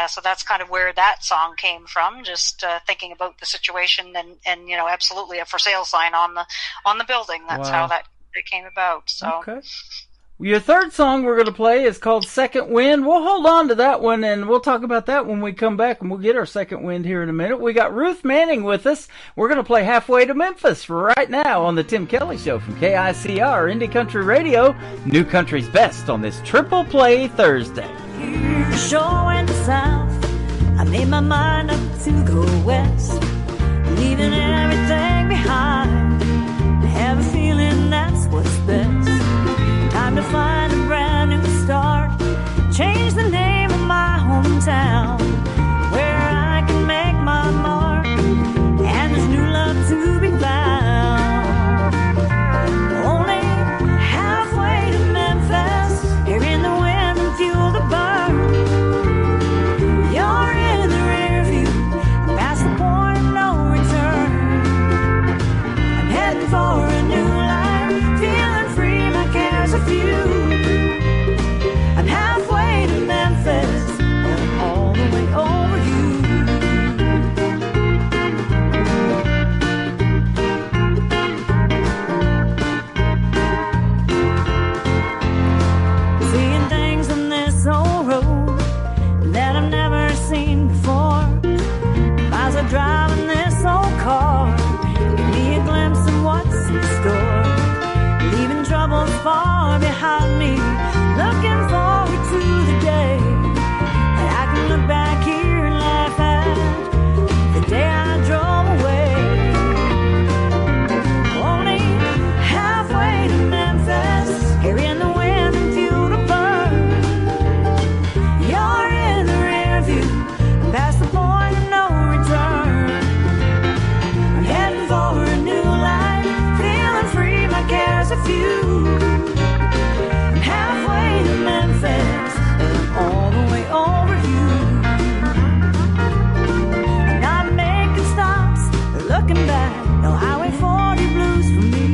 so that's kind of where that song came from. Just thinking about the situation, and absolutely a for sale sign on the building. That's how that came about. So okay. Your third song we're going to play is called Second Wind. We'll hold on to that one, and we'll talk about that when we come back, and we'll get our second wind here in a minute. We got Ruth Manning with us. We're going to play Halfway to Memphis right now on the Tim Kelly Show from KICR, Indie Country Radio, New Country's Best on this Triple Play Thursday. The shore and the south, I made my mind up to go west, leaving everything behind. I have a feeling that's what's best. Time to find a brand new start. Change the name of my hometown, where I can make my mark, and there's new love to be found. Only halfway to Memphis, here in the wind and fuel to burn. You're in the rear view, past the point of no return. I'm heading for a new life, feeling free, my cares are few. I'm halfway to Memphis, and all the way over you. Seeing things on this old road that I've never seen before. As I drive in this old car, give me a glimpse of what's in store. Leaving troubles far behind me, looking forward to the day that I can look back here and laugh at the day I drove away. Only halfway to Memphis, here in the wind and fuel to burn. You're in the rear view, past the point of no return. I'm heading for a new life, feeling free, my cares are few. I'm halfway to Memphis, and I'm all the way over you. Not making stops, looking back, no Highway 40 blues for me.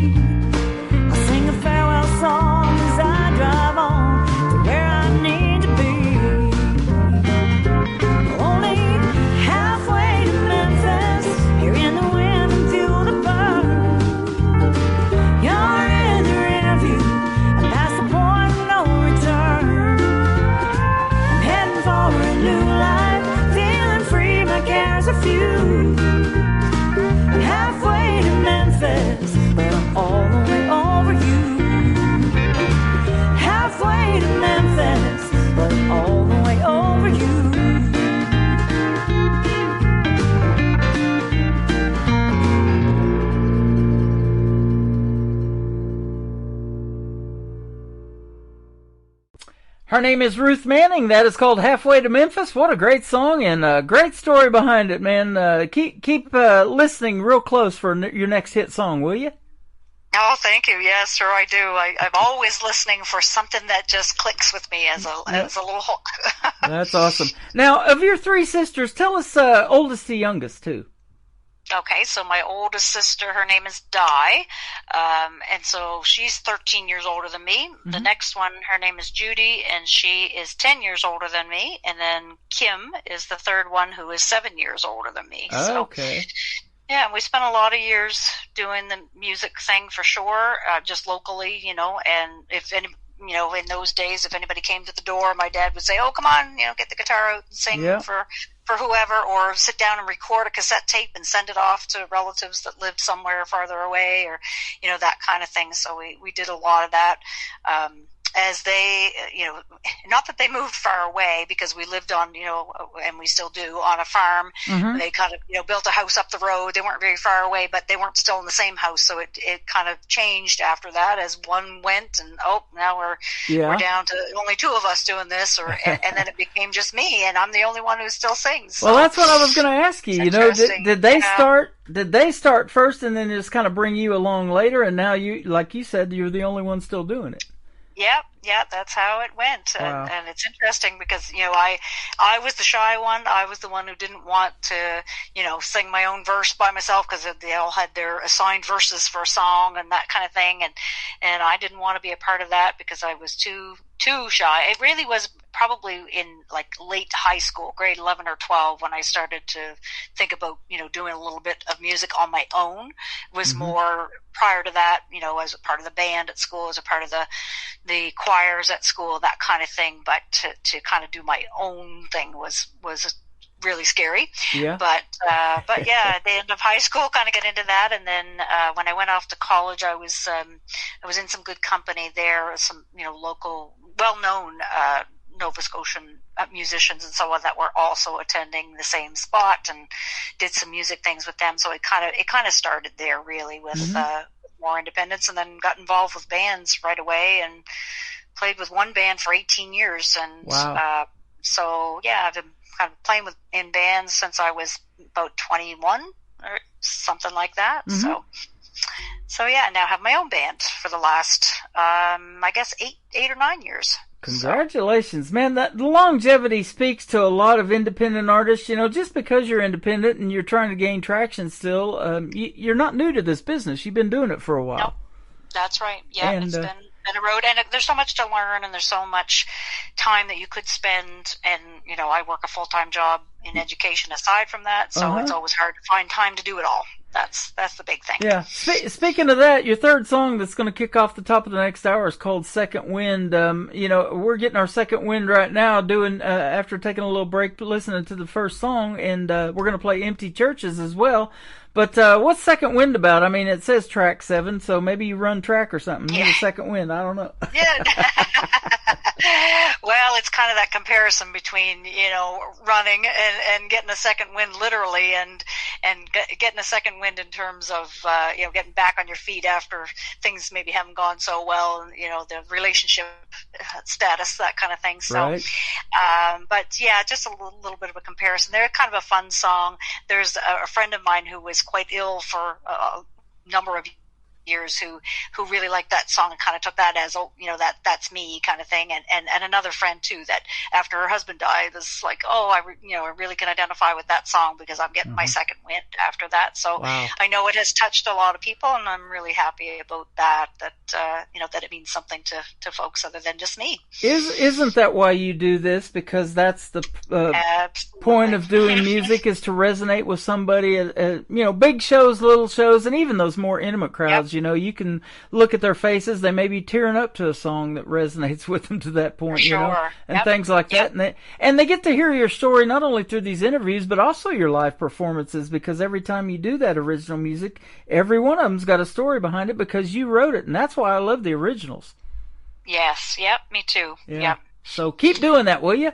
I'll sing a farewell song as I drive on to where I need to be. Only halfway to Memphis, here in the wind and fuel to burn. You're in the rear view, and past the point of no return. I'm heading for a new life, feeling free, my cares are few. I'm halfway to Memphis, but I'm all the way over you. Halfway to Memphis, but I'm all the way over you. Her name is Ruth Manning. That is called Halfway to Memphis. What a great song, and a great story behind it, man. Keep listening real close for your next hit song, will you? Oh, thank you. Yes, sure I do. I'm always listening for something that just clicks with me as a little hook. That's awesome. Now, of your three sisters, tell us oldest to youngest, too. Okay, so my oldest sister, her name is Di, and so she's 13 years older than me. Mm-hmm. The next one, her name is Judy, and she is 10 years older than me. And then Kim is the third one, who is 7 years older than me. Oh, okay. Yeah, we spent a lot of years doing the music thing for sure, just locally, and if any, in those days, if anybody came to the door, my dad would say, oh, come on, get the guitar out and sing for whoever, or sit down and record a cassette tape and send it off to relatives that lived somewhere farther away, or, that kind of thing. So we did a lot of that. as they, not that they moved far away, because we lived on, and we still do, on a farm. Mhm. They kind of, built a house up the road. They weren't very far away, but they weren't still in the same house. So it kind of changed after that as one went, and now we're down to only two of us doing this, and then it became just me, and I'm the only one who still sings. Well, So that's what I was going to ask you. Did they start? Did they start first and then just kind of bring you along later? And now you, like you said, you're the only one still doing it. Yeah, that's how it went. Wow. And it's interesting because, I was the shy one. I was the one who didn't want to, sing my own verse by myself, because they all had their assigned verses for a song and that kind of thing. And I didn't want to be a part of that because I was too shy. It really was probably in like late high school, grade 11 or 12, when I started to think about, doing a little bit of music on my own. It was more prior to that, as a part of the band at school, as a part of the choirs at school, that kind of thing. But to kind of do my own thing was really scary. Yeah. But yeah, at the end of high school, kind of get into that. And then, when I went off to college, I was in some good company there, some, local, well-known, Nova Scotian musicians and so on that were also attending the same spot, and did some music things with them. So it kind of started there really with, more independence, and then got involved with bands right away and played with one band for 18 years. And, Wow. so yeah, I've been kind of playing in bands since I was about 21 or something like that. So yeah, I now have my own band for the last, I guess 8 or 9 years. Congratulations, man. That longevity speaks to a lot of independent artists. Just because you're independent and you're trying to gain traction still, you're not new to this business. You've been doing it for a while. Nope. That's right. Yeah, And, it's been a road, and there's so much to learn, and there's so much time that you could spend. And I work a full-time job in education aside from that, so it's always hard to find time to do it all. That's the big thing. Yeah. Speaking of that, your third song that's going to kick off the top of the next hour is called Second Wind. We're getting our second wind right now, doing after taking a little break, listening to the first song, and we're going to play Empty Churches as well. But what's Second Wind about? I mean, it says track 7, so maybe you run track or something. Maybe Second Wind. I don't know. Yeah. Well, it's kind of that comparison between, running and getting a second wind literally, and getting a second wind in terms of, getting back on your feet after things maybe haven't gone so well, and, the relationship status, that kind of thing. So, Right. But yeah, just a little bit of a comparison. They're kind of a fun song. There's a friend of mine who was quite ill for a number of years who really liked that song and kind of took that as, that's me kind of thing. And another friend too, that after her husband died was like, I really can identify with that song because I'm getting my second wind after that. So Wow. I know it has touched a lot of people, and I'm really happy about that it means something to folks other than just me. Isn't that why you do this? Because that's the point of doing music, is to resonate with somebody. Big shows, little shows, and even those more intimate crowds. You can look at their faces; they may be tearing up to a song that resonates with them to that point. Sure. And things like that. And they get to hear your story not only through these interviews, but also your live performances. Because every time you do that original music, every one of them's got a story behind it because you wrote it, and that's why I love the originals. Yes. Yep. Me too. Yeah. Yep. So keep doing that, will you?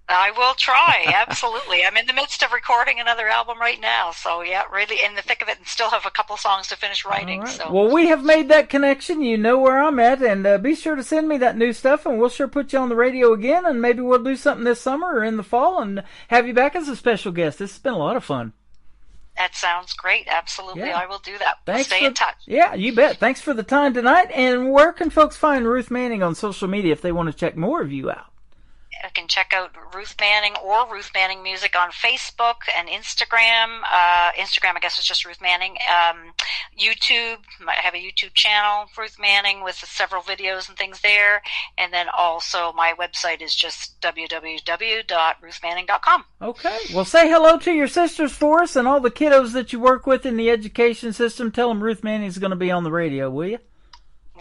I will try. Absolutely. I'm in the midst of recording another album right now. So yeah, really in the thick of it, and still have a couple songs to finish writing. All right. So Well, we have made that connection. You know where I'm at, and be sure to send me that new stuff, and we'll sure put you on the radio again, and maybe we'll do something this summer or in the fall and have you back as a special guest. This has been a lot of fun. that sounds great. Absolutely. Yeah. I will do that. Thanks Stay in touch. Yeah, you bet. Thanks for the time tonight. And where can folks find Ruth Manning on social media if they want to check more of you out? I can check out Ruth Manning or Ruth Manning Music on Facebook and Instagram. Instagram, I guess, is just Ruth Manning. YouTube, I have a YouTube channel, Ruth Manning, with several videos and things there. And then also my website is just www.ruthmanning.com. Okay. Well, say hello to your sisters for us and all the kiddos that you work with in the education system. Tell them Ruth Manning's going to be on the radio, will you?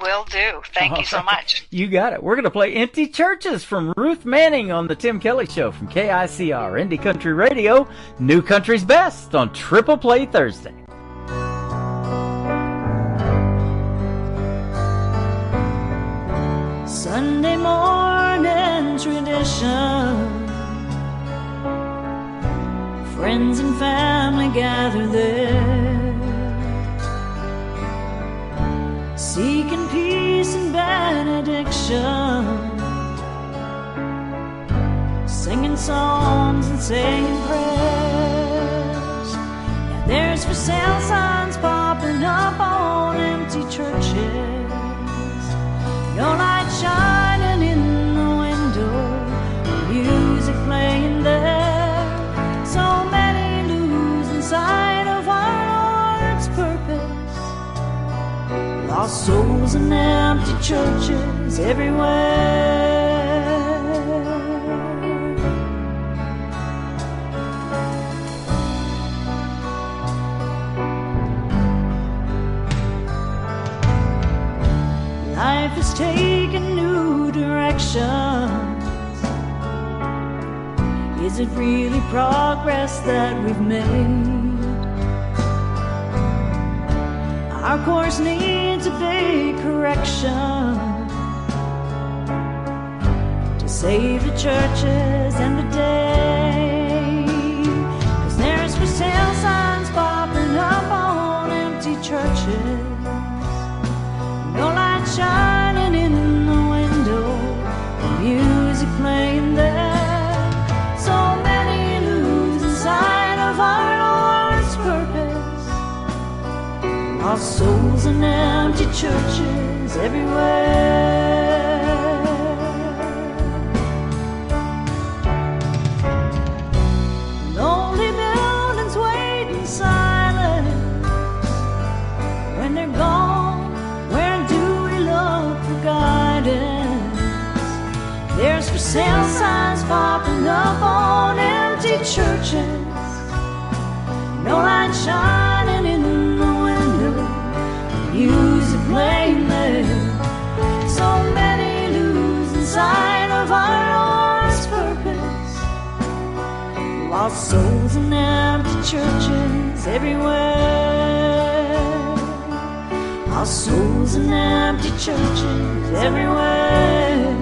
Will do. Thank you so much. You got it. We're going to play Empty Churches from Ruth Manning on the Tim Kelly Show from KICR, Indie Country Radio, New Country's Best on Triple Play Thursday. Sunday morning tradition. Friends and family gather there, seeking peace and benediction, singing songs and saying prayers. Yeah, there's for sale signs popping up on empty churches, no light shining in the window, music playing there. So many losing sight of our Lord's purpose, lost souls in empty churches everywhere. Life has taken new directions. Is it really progress that we've made? Our course needs a big correction to save the churches and the day. 'Cause there's for sale signs popping up on empty churches, no light shining in the window, music playing there. So many losing sight of our Lord's purpose, lost souls in empty churches everywhere. Lonely buildings wait in silence. When they're gone, where do we look for guidance? There's for sale signs popping up on empty churches, no light shining in the window, music playing there. So many losing sight of our Lord's purpose, lost souls in empty churches everywhere. Lost souls in empty churches everywhere.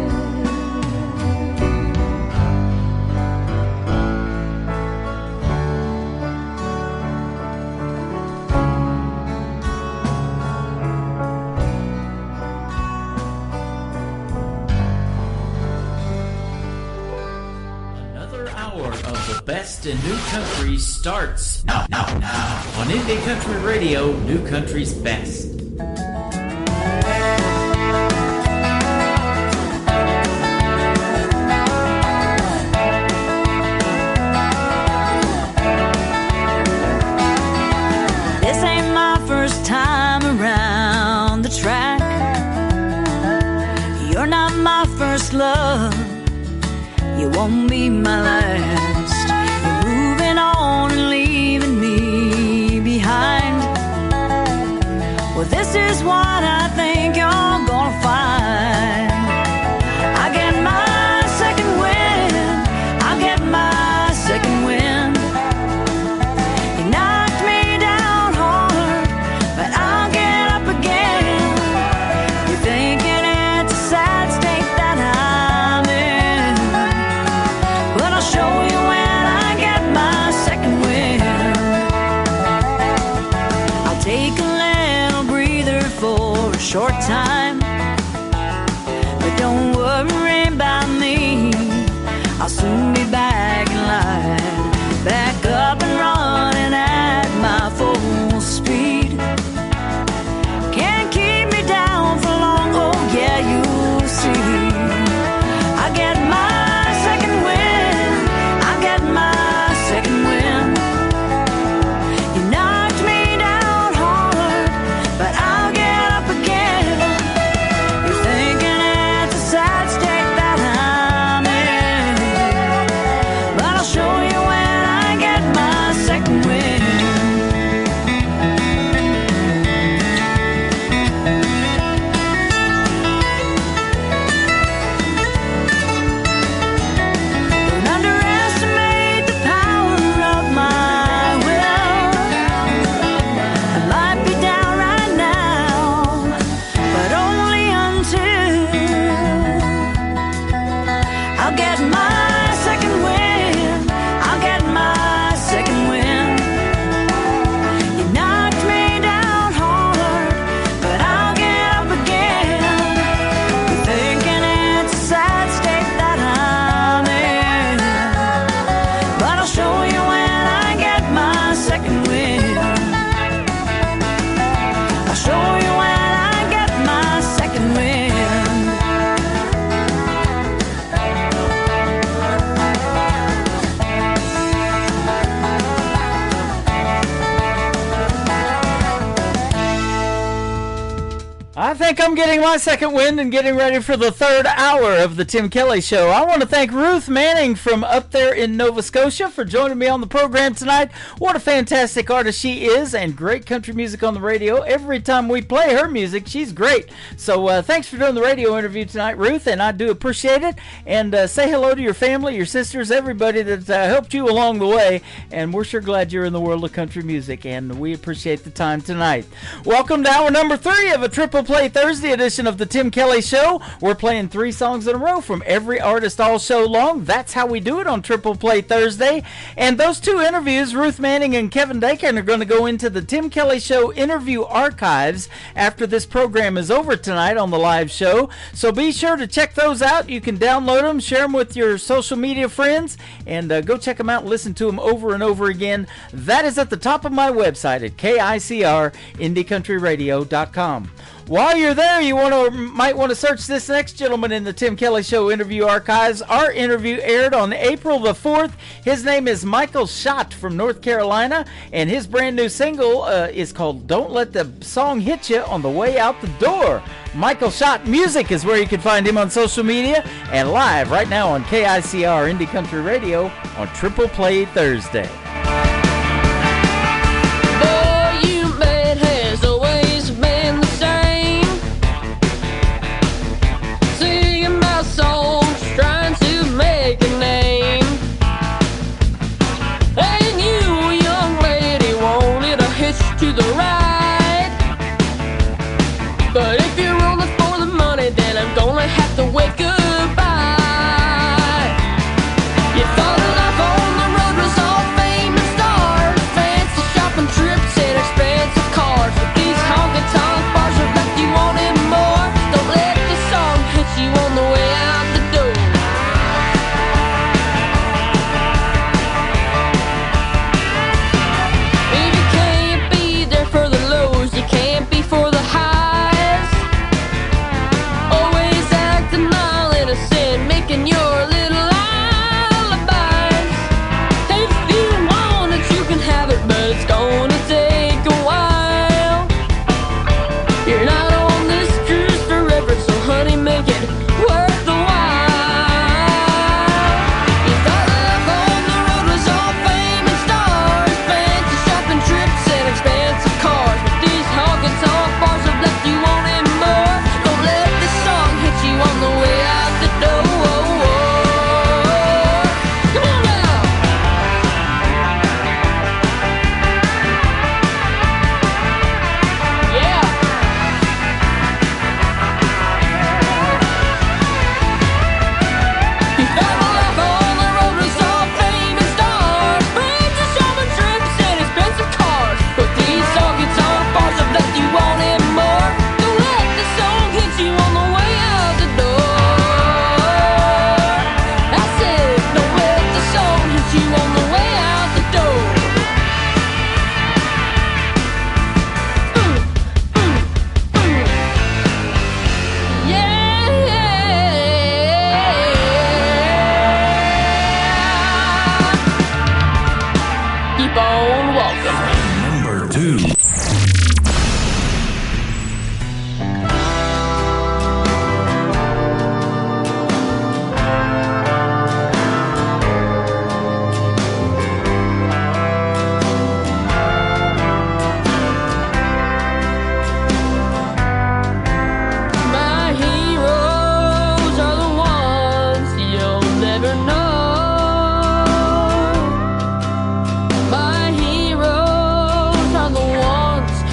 Best in New Country starts now on Indie Country Radio, New Country's Best. This ain't my first time around the track. You're not my first love, you won't be my last. You're moving on and leaving me behind. Well, this is what I think you're gonna find. I get my second wind, I get my second wind. You knocked me down hard, but I'll get up again. You're thinking it's a sad state that I'm in, but I'll show you when I get my second wind. I'll take a little breather for a short time, but don't worry about me, I'll soon be back in line, back up and running at my full speed. Can't keep me down for long, oh yeah, you'll see. I get my second wind, I get my second wind. You knocked me down hard, but I'll get up again. You're thinking it's a sad state that I'm in, think I'm getting my second wind and getting ready for the third hour of the Tim Kelly Show. I want to thank Ruth Manning from up there in Nova Scotia for joining me on the program tonight. What a fantastic artist she is, and great country music on the radio. Every time we play her music, she's great. So thanks for doing the radio interview tonight, Ruth, and I do appreciate it. And say hello to your family, your sisters, everybody that helped you along the way. And we're sure glad you're in the world of country music, and we appreciate the time tonight. Welcome to hour number 3 of a Triple Play Thursday edition of the Tim Kelly Show. We're playing 3 songs in a row from every artist all show long. That's how we do it on Triple Play Thursday. And those 2 interviews, Ruth Manning and Kevin Dakin, are going to go into the Tim Kelly Show interview archives after this program is over tonight on the live show. So be sure to check those out. You can download them, share them with your social media friends, and go check them out and listen to them over and over again. That is at the top of my website at KICR-IndieCountryRadio.com. While you're there, you might want to search this next gentleman in the Tim Kelly Show interview archives. Our interview aired on April the 4th. His name is Michael Schott from North Carolina, and his brand new single is called Don't Let the Song Hit You on the Way Out the Door. Michael Schott Music is where you can find him on social media, and live right now on KICR Indie Country Radio on Triple Play Thursday. To the right, but if you're rolling for the money, then I'm gonna have to wait goodbye. You thought life on the road was all fame and stars, fancy shopping trips and expensive cars, but these honky-tonk bars have left you wanting more. Don't let the song hit you on the way out the door. For the highs, always acting all innocent, making your little alibis. If you want it, you can have it, but it's gonna take a while. You're not on this cruise forever, so honey, make it worth the while. You thought life on the road was all fame and stars, fancy shopping trips and expensive cars, but these honky-tonk bars have left you wanting more. Don't let this song hit you on the way out the door. Come on now. Yeah. You thought life on the road was all fame and stars, fancy shopping trips and expensive cars, but these honky-tonk bars have left you wanting more. Don't let the song hit you on the way out the door. I said, don't let the song hit you on the way out the door. Yeah. Keep on walking. Number 2. My heroes are the ones you'll never know. My heroes are the ones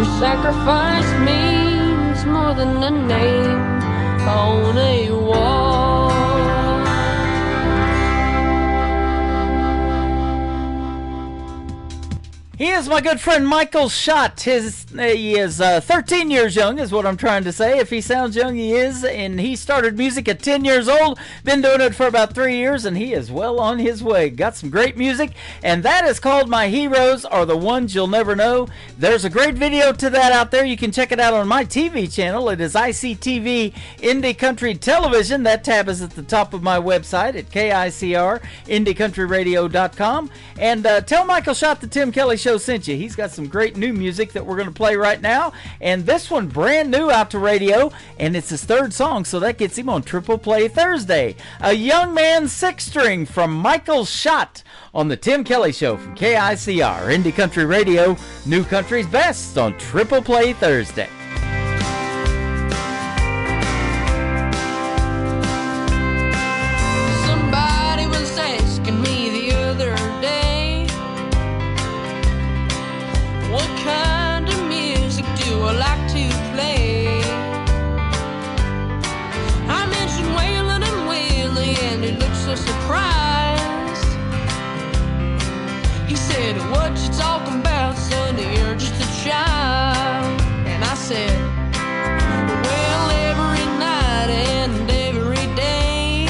Your sacrifice means more than a name on a wall. He is my good friend Michael Schott. He is 13 years young is what I'm trying to say. If he sounds young, he is. And he started music at 10 years old. Been doing it for about 3 years, and he is well on his way. Got some great music, and that is called My Heroes Are the Ones You'll Never Know. There's a great video to that out there. You can check it out on my TV channel. It is ICTV Indie Country Television. That tab is at the top of my website at KICR, IndieCountryRadio.com. And tell Michael Schott the Tim Kelly Show sent you. He's got some great new music that we're going to play right now, and this one brand new out to radio, and it's his third song, so that gets him on Triple Play Thursday. A Young Man's Six String from Michael Schott on the Tim Kelly Show from KICR, Indie Country Radio, New Country's Best on Triple Play Thursday. Somebody was asking me the other day, what kind of music do I like to play? I mentioned Waylon and Willie, and he looked so surprised. He said, what you talking about, Sonny? You're just a child. And I said, well, every night and every day,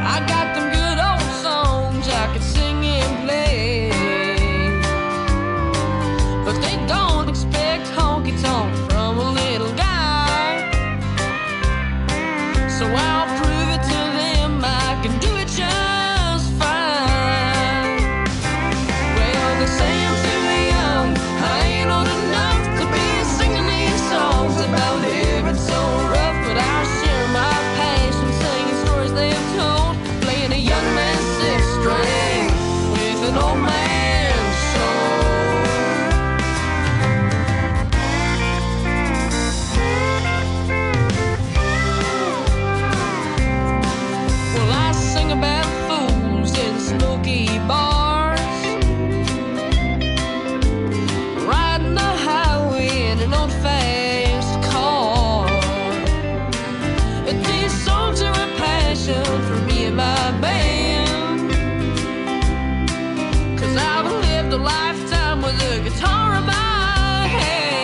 I got them good old songs I can sing and play. But they don't expect honky-tonk from a little guy. So I'll prove it to them I can do it just fine. Well, they say I'm too young, I ain't old enough to be singing these songs about living so rough. But I'll share my passion, singing stories they've told, playing a young man's six string with an old man's soul. Well, I sing about fools in smoky bars, riding the highway in an old fast car. These songs are a passion for me and my band, 'cause I've lived a lifetime with a guitar in my hand.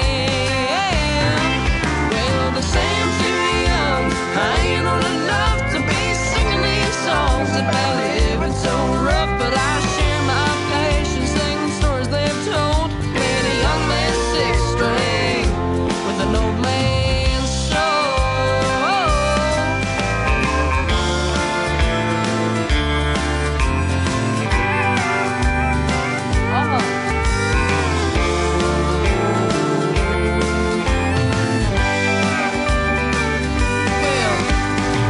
Well, they say I'm too young, I ain't old enough to be singing these songs about living so rough. But I share my passion, singing stories they've told, playing a young man's six string with an old man's soul. Well,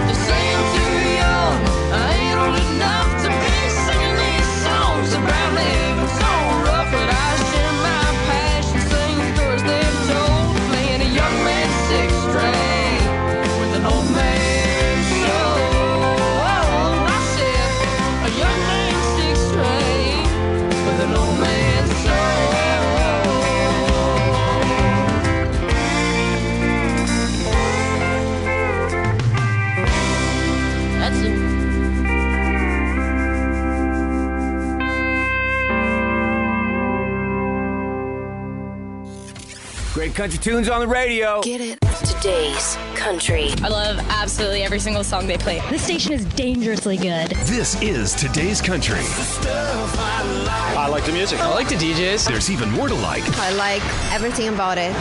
they say I'm too young, I ain't old enough to be singing these songs about living so rough. But I share my passion, singing stories they've told, playing a young man's six string with an old man's soul. I said, a young man's six string with an old man's soul. That's it. Great country tunes on the radio. Get it? Today's country. I love absolutely every single song they play. This station is dangerously good. This is Today's Country. I like the music. I like the DJs. There's even more to like. I like everything about it.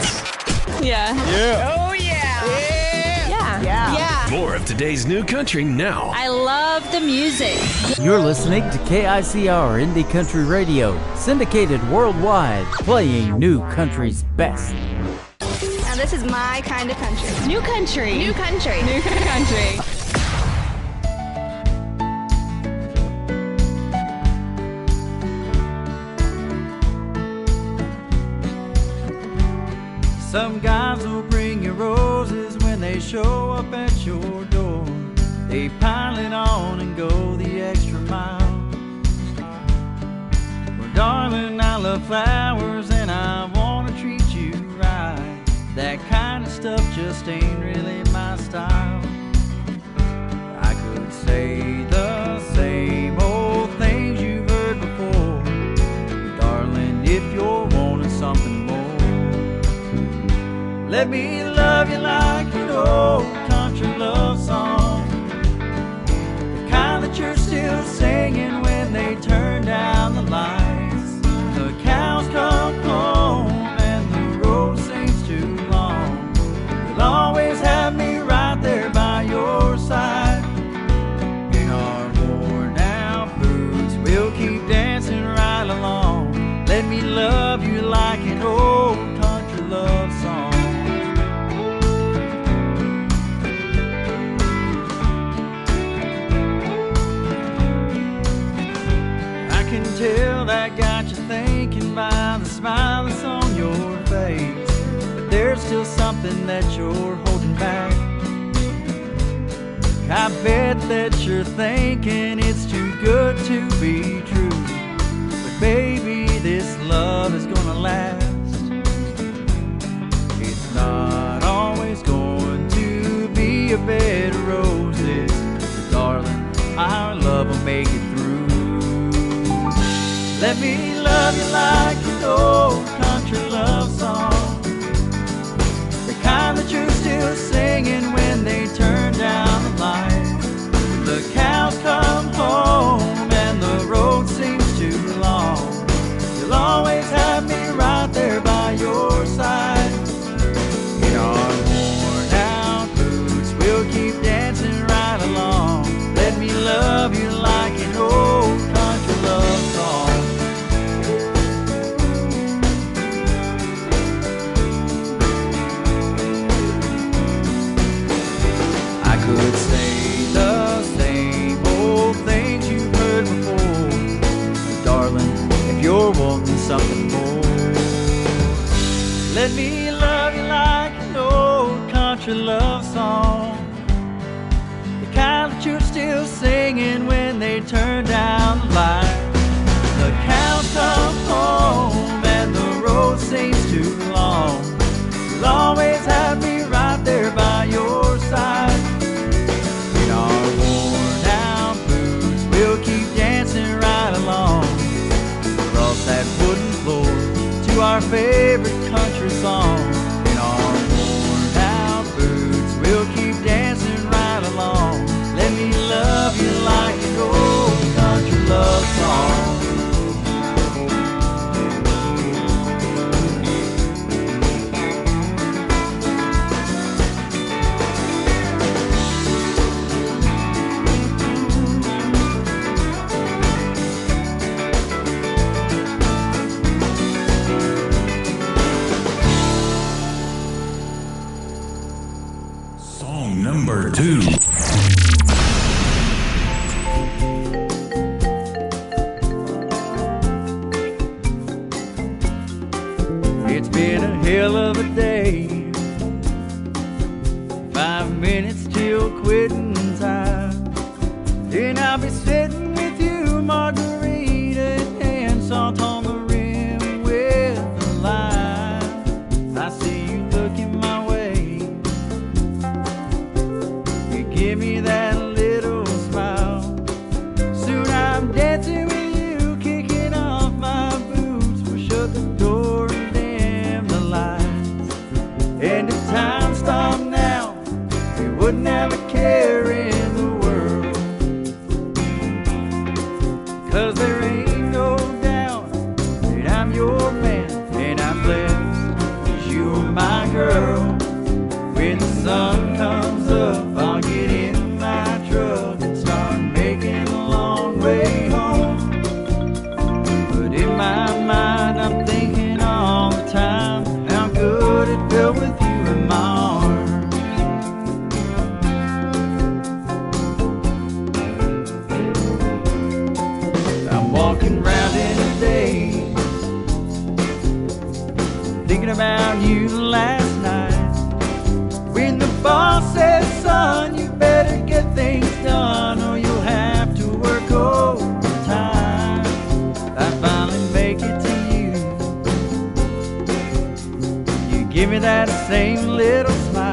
Yeah. Yeah. Oh, yeah. Yeah. More of today's new country now. I love the music. You're listening to KICR Indie Country Radio, syndicated worldwide, playing New Country's best. And this is my kind of country. New country. New country. New country. Some guys will bring you roses when they show up at your door. They pile it on and go the extra mile. Well, darling, I love flowers and I stuff just ain't really my style. I could say the same old things you've heard before, darling, if you're wanting something more. Let me love you like an old country love song, the kind that you're still singing when they turn down the lights. The cows come home and the road seems too long. You'll always have me right there by your side. In our worn out boots, we'll keep dancing right along. Let me love you like an old country love song. Tell that got you thinking by the smile that's on your face, but there's still something that you're holding back. I bet that you're thinking it's too good to be true, but baby, this love is gonna last. It's not always going to be a bed of roses, darling, our love will make it through. Let me love you like an old country love song, the kind that you're still singing when they turn down the lights. The cows come home and the road seems too long. You'll always have me right there by your side. In our worn out boots, we'll keep dancing right along. Let me love you like an old country love song. Could say the same old things you've heard before, darling, if you're wanting something more. Let me love you like an old country love song, the kind that you're still singing when they turn down the light. The cows come home and the road seems too long. You'll always have me right there by your side. Our worn out boots, we'll keep dancing right along across that wooden floor to our favorite country song. In our worn out boots, we'll keep dancing right along. Let me love you like an old country love song. Number 2. It's been a hell of a day, 5 minutes till quitting time, and I'll be sitting with you, margarita in hand, salt on the rim with a lime. I see you looking my way, give me that little smile. Soon I'm dancing with you, kicking off my boots. We'll shut the door and dim the lights. And if time stopped now, we wouldn't have a care in the world. 'Cause there ain't no doubt that I'm your man, and I'm blessed 'cause you're my girl. When the sun comes up, I'll get in my truck and start making a long way home. But in my mind, I'm thinking all the time how good it felt with you in my arms. I'm walking around in a daze, thinking about you last night. When the boss says, son, you better get things done or you'll have to work overtime, I finally make it to you. You give me that same little smile.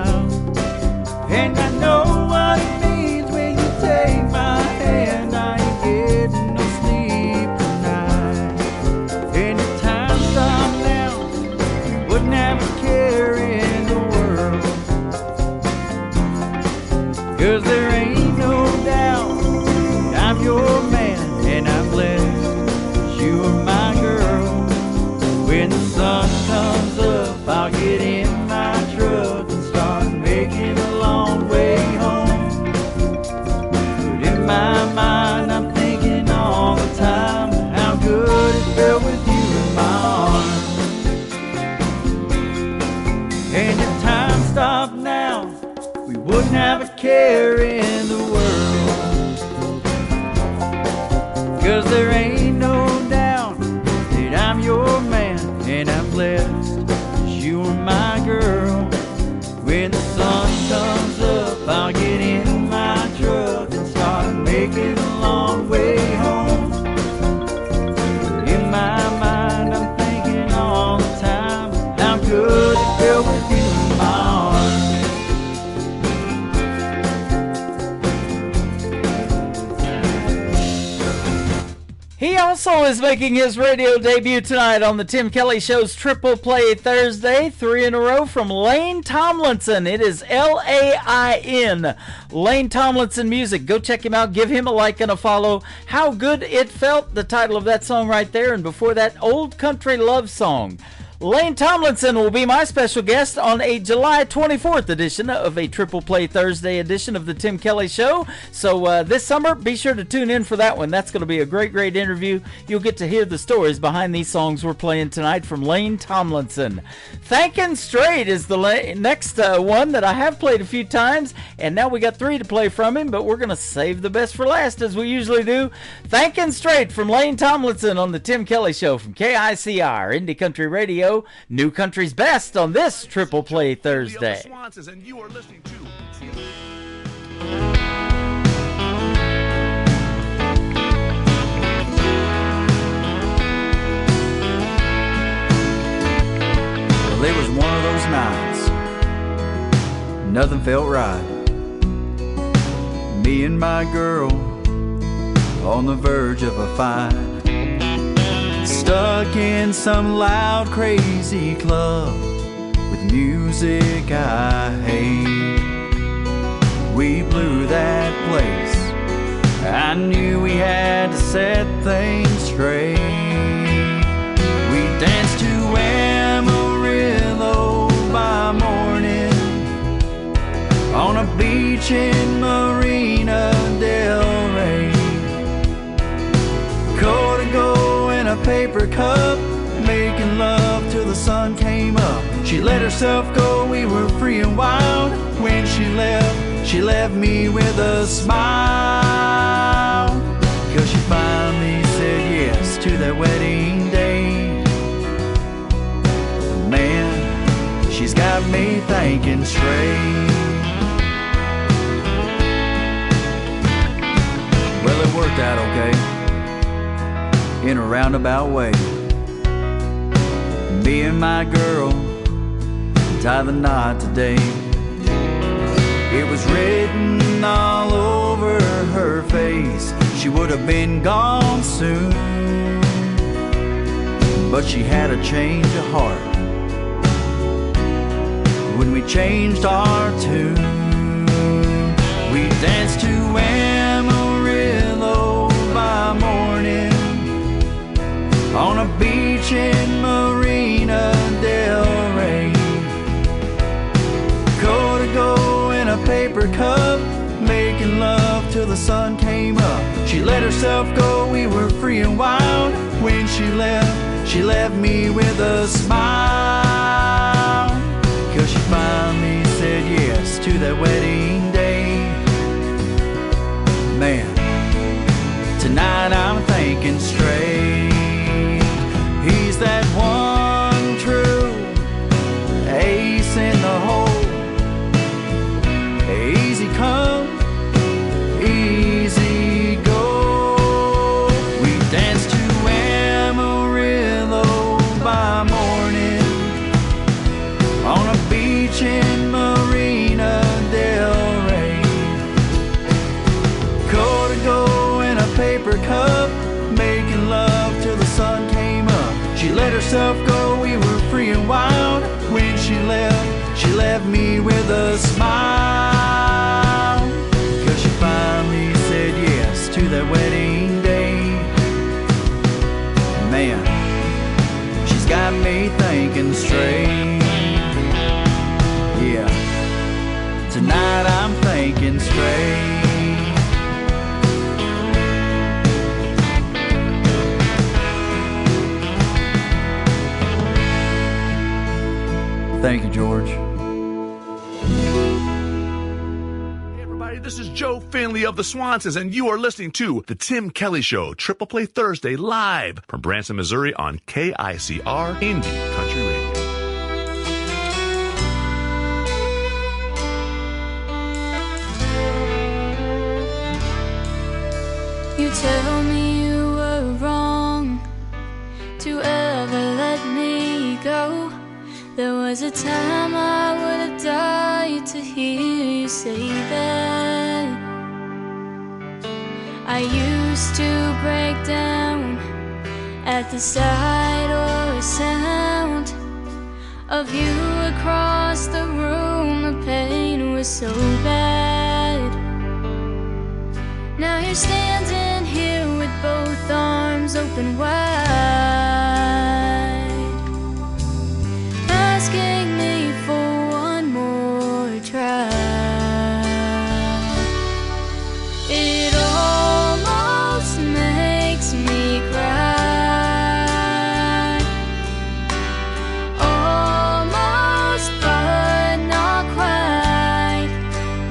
And I know what it means when you take my hand. I ain't getting no sleep tonight. And if time stopped now, we wouldn't have a care in the world. 'Cause there ain't no doubt I'm your man and I'm blessed. You are my girl. When the sun comes up, I'll get in my truck and start making a long way home. But in my mind, I'm thinking all the time how good it felt with you in my arms. And if time stopped now, we wouldn't have a care in the world. 'Cause there ain't no doubt that I'm your man and I'm blessed. 'Cause you are my girl. When the sun comes up, I'll get in my truck and start making a long way home. In my mind, I'm thinking all the time how good it felt with you in my arms. He also is making his radio debut tonight on the Tim Kelly Show's Triple Play Thursday, 3 in a row from Lane Tomlinson. It is Lain. Lane Tomlinson Music. Go check him out. Give him a like and a follow. How Good It Felt, the title of that song right there. And before that, Old Country Love Song. Lane Tomlinson will be my special guest on a July 24th edition of a Triple Play Thursday edition of the Tim Kelly Show. So this summer, be sure to tune in for that one. That's going to be a great, great interview. You'll get to hear the stories behind these songs we're playing tonight from Lane Tomlinson. Thankin' Straight is the next one that I have played a few times, and now we got 3 to play from him, but we're going to save the best for last as we usually do. Thankin' Straight from Lane Tomlinson on the Tim Kelly Show from KICR, Indie Country Radio. New Country's Best on this Triple Play Thursday. And you are listening to Well, it was one of those nights, nothing felt right. Me and my girl on the verge of a fight. Stuck in some loud, crazy club with music I hate. We blew that place. I knew we had to set things straight. We danced to Amarillo by morning on a beach in Marina Del Rey. Codigo in a paper cup, making love till the sun came up. She let herself go, we were free and wild. When she left me with a smile. 'Cause she finally said yes to that wedding day. Man, she's got me thinking straight. Well, it worked out okay, in a roundabout way. Me and my girl tie the knot today. It was written all over her face. She would have been gone soon, but she had a change of heart when we changed our tune. We danced to Amarillo by morning on a beach in Marina Del Rey. Codigo in a paper cup, making love till the sun came up. She let herself go, we were free and wild. When she left me with a smile. 'Cause she finally said yes to that wedding day. Man, tonight I'm thinking straight. He's that one true ace in the hole. Easy come, easy go. We danced to Amarillo by morning herself go, we were free and wild. When she left me with a smile. 'Cause she finally said yes to that wedding day. Man, she's got me thinking straight. Yeah, tonight I'm thinking straight. Thank you, George. Hey, everybody, this is Joe Finley of the Swansons, and you are listening to The Tim Kelly Show, Triple Play Thursday, live from Branson, Missouri on KICR Indie Country Radio. You tell me you were wrong to ever let me go. There was a time I would have died to hear you say that. I used to break down at the sight or sound of you across the room. The pain was so bad. Now you're standing here with both arms open wide, asking me for one more try. It almost makes me cry, almost but not quite.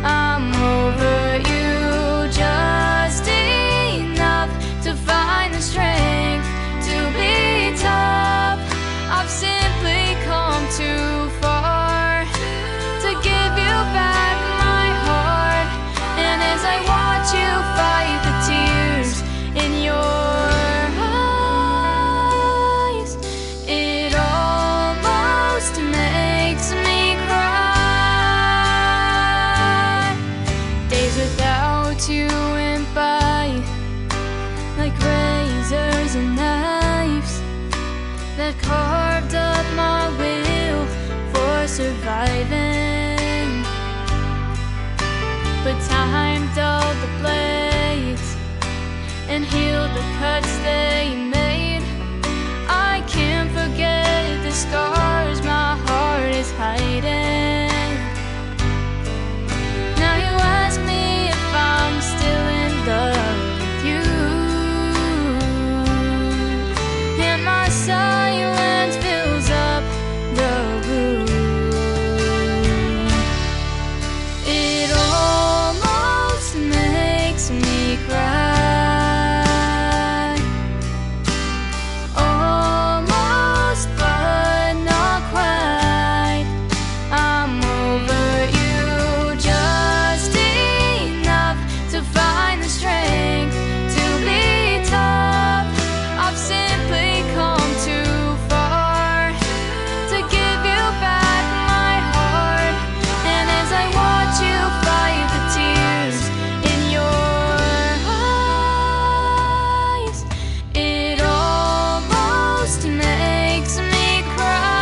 I'm over you just enough to find the strength to be tough. I've simply come too far to give you back my heart. And as I watch you fight the tears in your eyes, it almost makes me cry. Days without you went by like razors and knives that carved up my will for surviving. But time dulled the blades and healed the cuts they made. I can't forget the scars my heart is hiding. Now you ask me if I'm still in love with you, and my silence fills up the room. It almost makes me cry, almost but not quite. I'm over you just enough to find the strength to be tough. I've simply come too far to give you back my heart. And as I watch you fight the tears in your eyes, it almost makes me cry.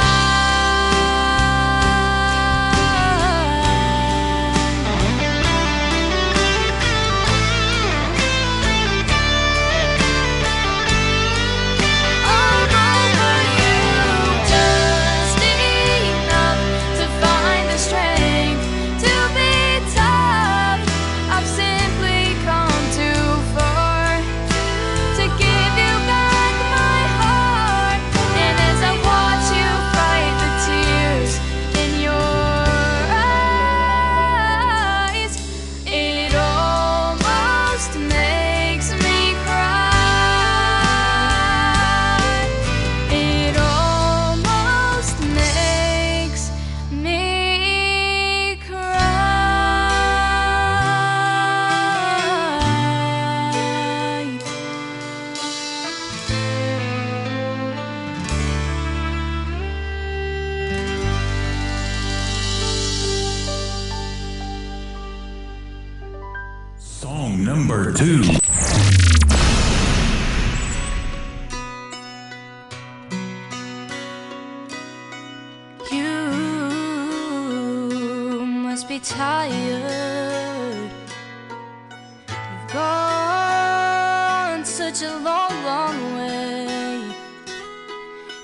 I'm over you just enough to find the strength to be tough. I've simply come too far to give you back my heart. And as I watch you fight the tears in your eyes, it almost makes me cry. It almost makes me cry. Song number 2. be tired. You've gone such a long, long way.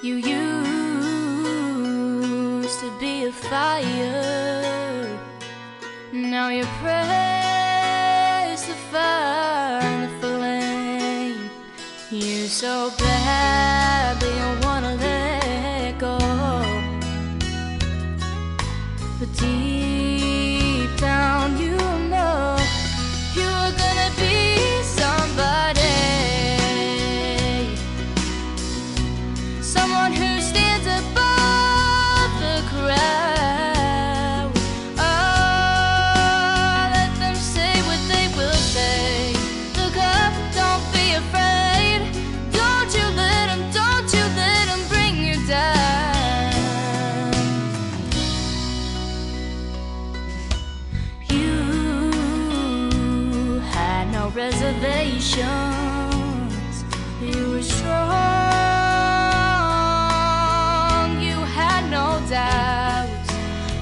You used to be a fire. Now you press the fire and the flame. You so badly wanna let go, but deep down you know you are gonna be somebody, someone who stands above the crowd. Oh, let them say what they will say. Look up, don't be afraid. Don't you let them bring you down. You had no reservations. You were strong. You had no doubts.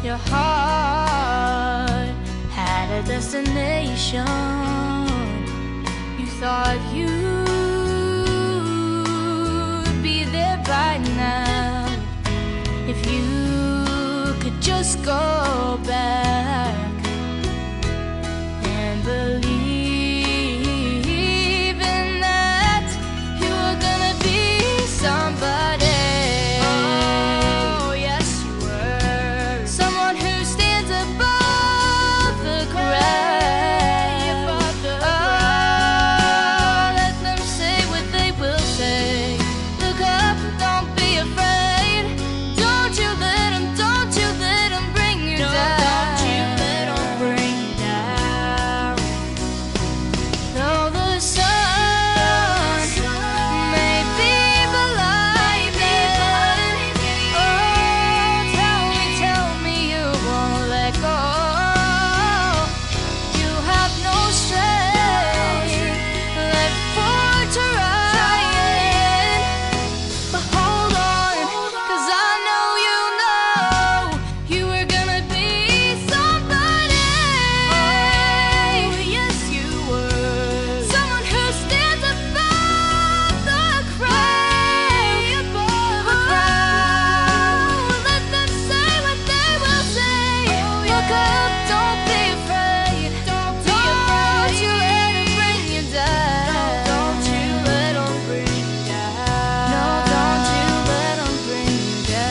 Your heart had a destination. You thought you'd be there by now if you could just go back and believe in that you were gonna be somebody. Oh, yes, you were. Someone who stands above the crowd. Oh, let them say what they will say. Look up, don't be afraid. Don't you let them bring you down. Don't you let them bring you down. Though the sun may be blinding, oh, tell me you won't let go. You have no strength left for trying. But hold on, 'cause I know you were gonna be somebody. Oh, yes, you were. Someone who stands above the crowd. Let them say what they will say. Look up, don't be afraid. Don't you let them bring you down. Don't you let them bring you down. No, don't you let them bring you down.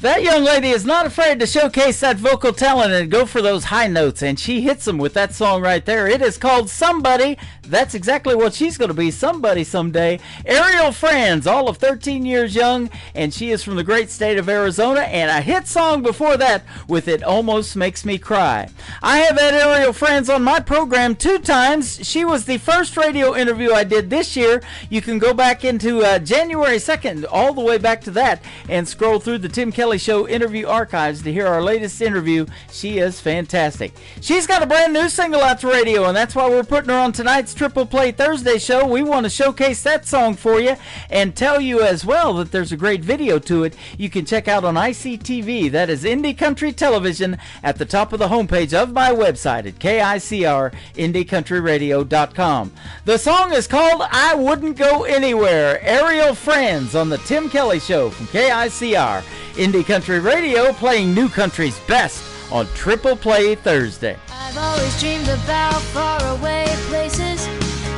That young lady is not afraid to showcase that vocal talent and go for those high notes, and she hits them with that song right there. It is called Somebody. That's exactly what she's going to be, somebody someday. Ariel Franz, all of 13 years young, and she is from the great state of Arizona, and a hit song before that with It Almost Makes Me Cry. I have had Ariel Franz on my program 2 times. She was the first radio interview I did this year. You can go back into January 2nd, all the way back to that, and scroll through the Tim Kelly Show interview archives to hear our latest interview. She is fantastic. She's got a brand new single out to radio, and that's why we're putting her on tonight's Triple Play Thursday show. We want to showcase that song for you and tell you as well that there's a great video to it you can check out on ICTV. That is Indie Country Television at the top of the homepage of my website at KICR-IndieCountryRadio.com. The song is called I Wouldn't Go Anywhere. Ariel Franz on the Tim Kelly Show from KICR Indie Country Radio, playing new country's best on Triple Play Thursday. I've always dreamed about faraway places,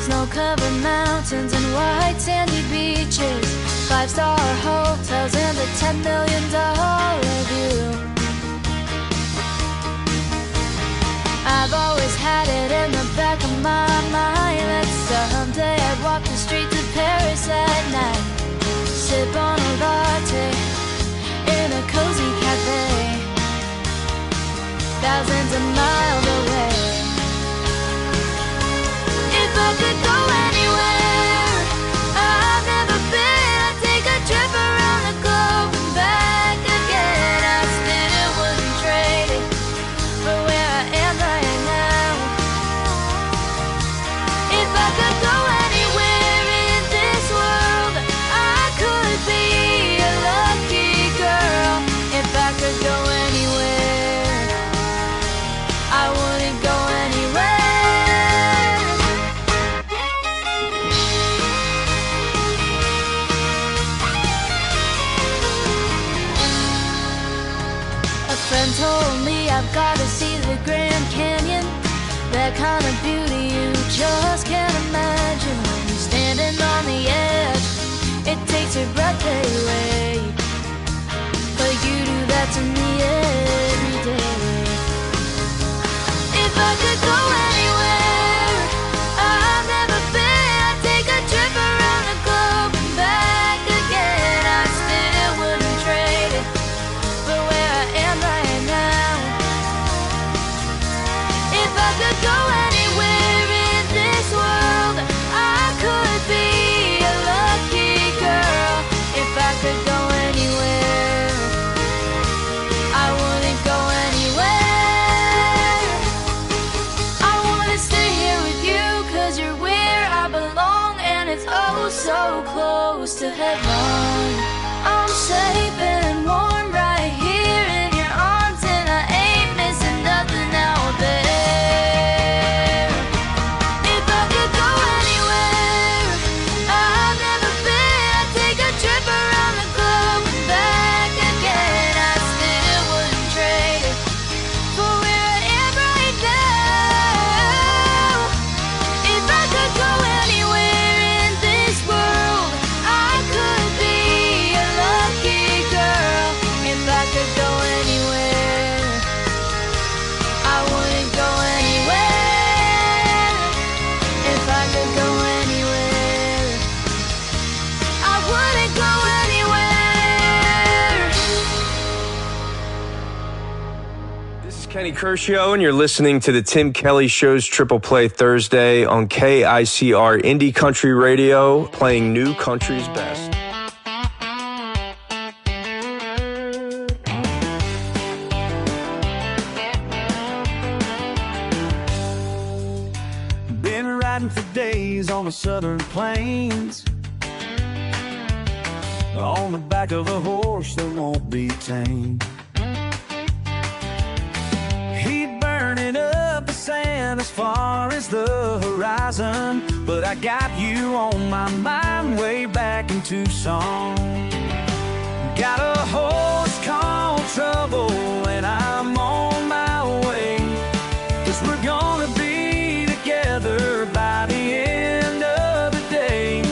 snow-covered mountains and white sandy beaches, 5-star hotels and a $10 million view. I've always had it in the back of my mind that someday I'd walk the streets of Paris at night, sip on a latte in a cozy cafe, thousands of miles away. If I could go anywhere I've never been, I'd take a trip around the globe and back again. I still wouldn't trade it for where I am right now. If I could go anywhere in this world, I could told me I've got to see the Grand Canyon. That kind of beauty you just can't imagine. When you're standing on the edge, it takes your breath away. But you do that to me every day. If I could go anywhere I've never been, I'd take a trip around the globe and back again. I still wouldn't trade it for where I am right now. If I could go anywhere in this world, I could be a lucky girl. If I could go anywhere, I wouldn't go anywhere. I wanna stay here with you, 'cause you're where I belong, and it's oh so close to heaven. I'm safe and warm right here in your arms, and I ain't missing nothing out there. If I could go anywhere I've never been, I'd take a trip around the globe and back again. I still wouldn't trade it for where I am right now. If I could go anywhere in this world, I could be a lucky girl. If I could go anywhere, I wouldn't go anywhere. If I could go anywhere, I wouldn't go anywhere. This is Kenny Kershaw, and you're listening to the Tim Kelly Show's Triple Play Thursday on KICR Indie Country Radio, playing new country's best. Been riding for days on the southern plains, on the back of a horse that won't be tamed. Heat burning up the sand as far as the horizon, but I got you on my mind way back in Tucson. Got a horse called Trouble, and I'm on my way, 'cause we're gonna be together by the end of the day.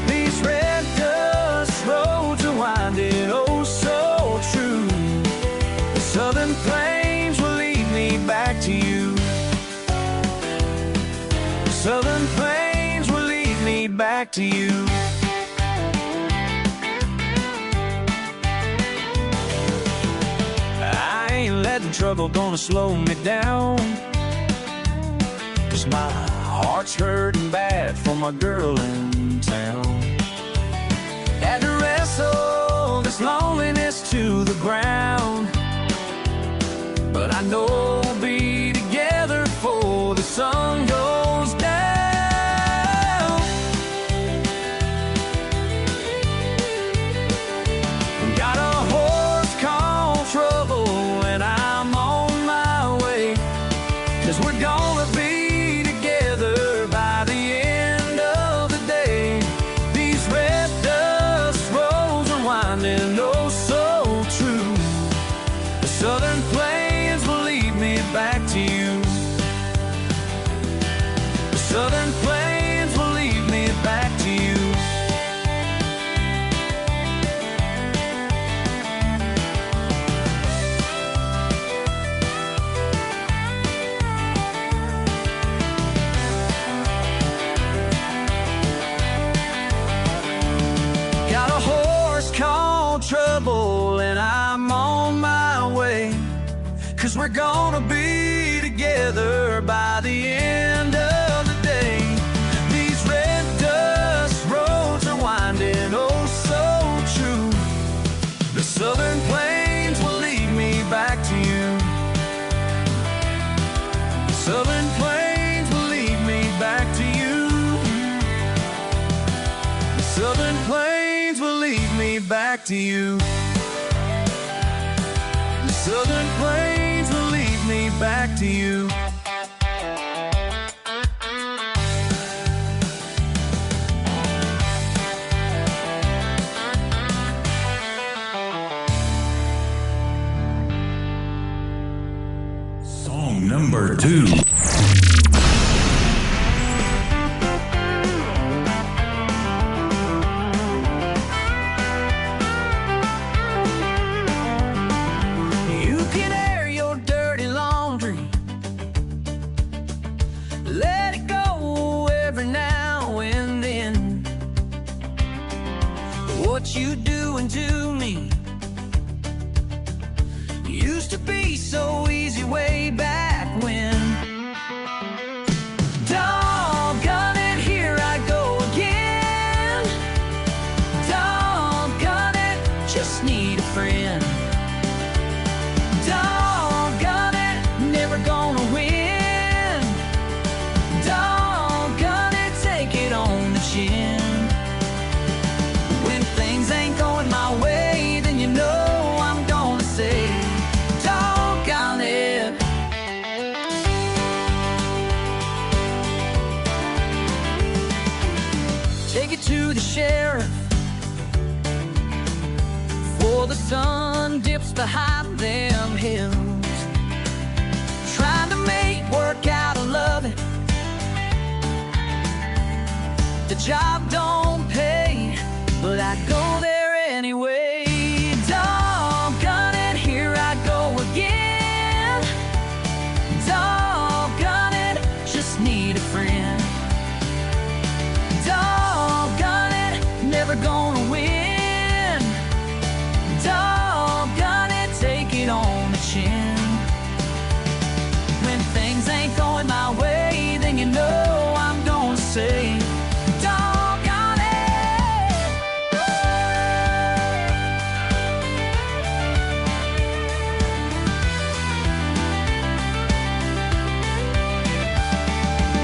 These red dust roads are winding oh so true. The southern plains will lead me back to you. The southern plains will lead me back to you. I ain't letting trouble gonna slow me down, 'cause my heart's hurting bad for my girl in town. Had to wrestle this loneliness to the ground, but I know we'll be together before the sun goes down. Got a horse called Trouble, and I'm on my way, 'cause we're gonna be together by the end of the day. These red dust roads are winding oh so true. The southern plains will lead me back to you. The southern plains will lead me back to you. Got a horse called Trouble, and I'm on my way, 'cause we're gonna be together by the end of the day. These red dust roads are winding oh so true. The southern plains will lead me back to you. The southern plains will lead me back to you. The southern plains will lead me back to you. The southern plains will lead me back to you. what you doing to me. Used to be so easy way back when. Doggone it, here I go again. Doggone it, just need a friend. Doggone it, never gonna win. Doggone it, take it on the chin. When things ain't going my way, then you know I'm gonna say, doggone it. Take it to the sheriff before the sun dips behind them hills. Trying to make work out of loving. The job don't pay, but I go there anyway. Doggone it, here I go again. Doggone it, just need a friend. Doggone it, never gonna win. Doggone it, take it on the chin. When things ain't going my way, then you know I'm gonna say, doggone it.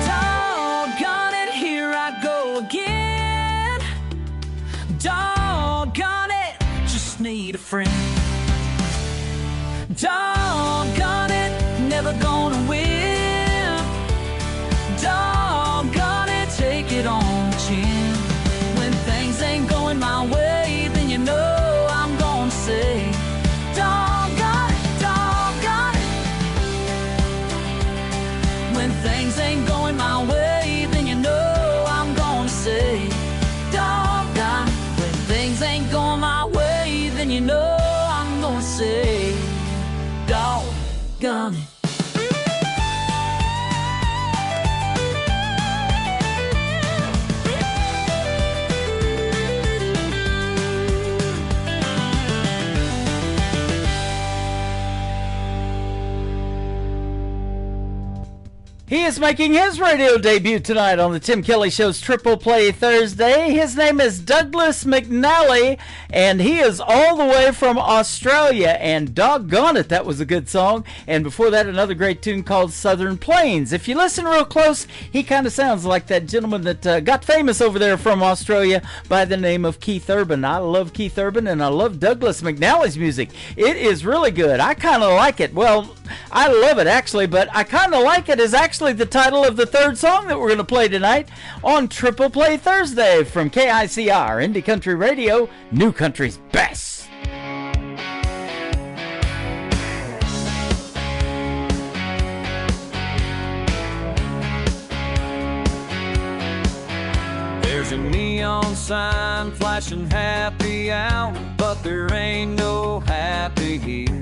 Doggone it, here I go again. Doggone it, just need a friend. Doggone it, never gonna win. Doggone it, take it on the chin. When things ain't going my way, then you know I'm gonna say, doggone it, doggone it. When things ain't going my way, then you know I'm gonna say, doggone it. When things ain't going my way, then you know I'm gonna say, doggone it. He is making his radio debut tonight on the Tim Kelly Show's Triple Play Thursday. His name is Douglas McNally, and he is all the way from Australia. And doggone it, that was a good song. And before that, another great tune called Southern Plains. If you listen real close, he kind of sounds like that gentleman that got famous over there from Australia by the name of Keith Urban. I love Keith Urban, and I love Douglas McNally's music. It is really good. I kind of like it. Well, I love it, actually, but I kind of like it is actually the title of the third song that we're going to play tonight on Triple Play Thursday from KICR, Indie Country Radio, New Country's Best. There's a neon sign flashing happy hour, but there ain't no happy here.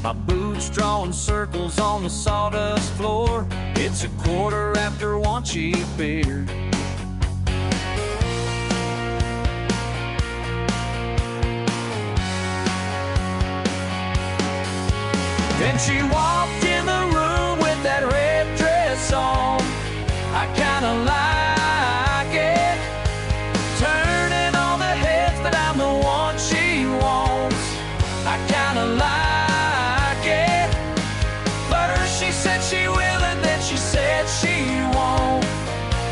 My boots drawing circles on the sawdust floor. It's 1:15 cheap beer. Then she walked in the room with that red dress on. I kinda like it, turning all the heads, but I'm the one she wants. I kinda like it, but she said she will and then she said she won't.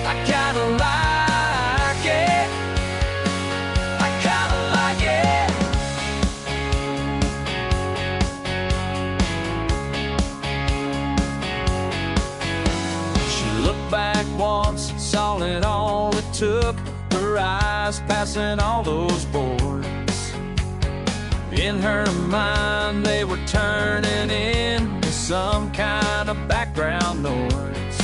I kinda like it, I kinda like it. She looked back once, saw it all it took, her eyes passing all those boards. In her mind they were turning into some kind of background noise.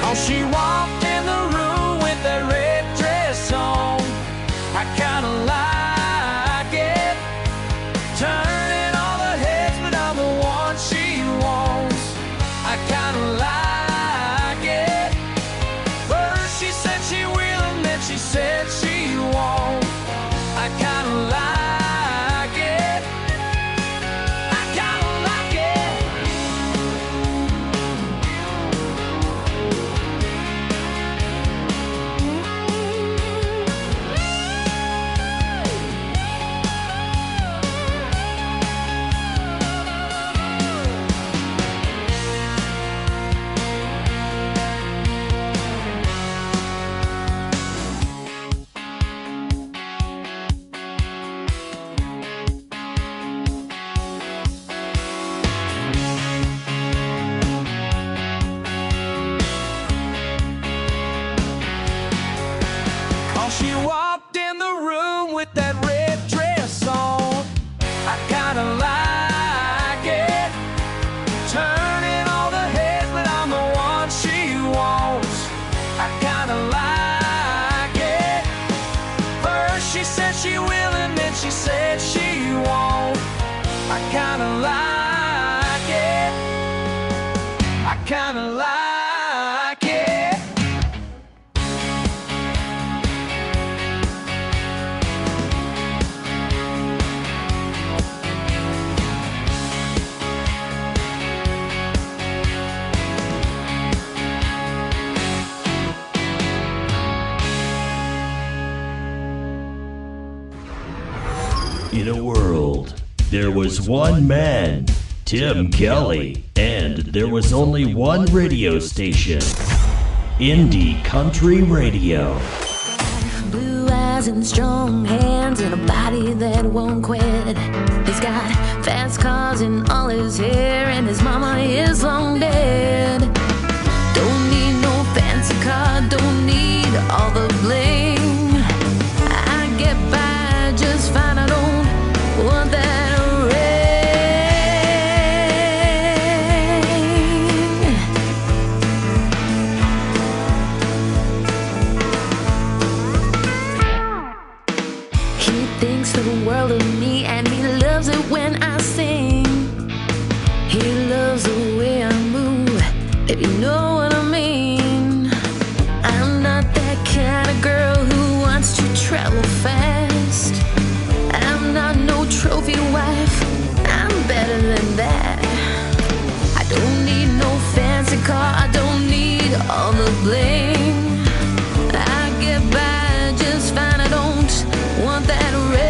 Oh, she walked in the room with that red dress on. I kinda like it, turning all the heads, but I'm the one she wants. kinda like it. I kinda like it. In a world, there was one man, Tim Kelly, and there was only one radio station, Indie Country Radio. Blue eyes and strong hands and a body that won't quit. He's got fast cars and all his hair, and his mama is long dead. Don't need no fancy car, don't need all the bling. I get by just fine, I don't want that the world of me, and he loves it when I sing. He loves the way I move, if you know what I mean. I'm not that kind of girl who wants to travel fast. I'm not no trophy wife, I'm better than that. I don't need no fancy car, I don't need all the bling. I get by just fine, I don't want that red.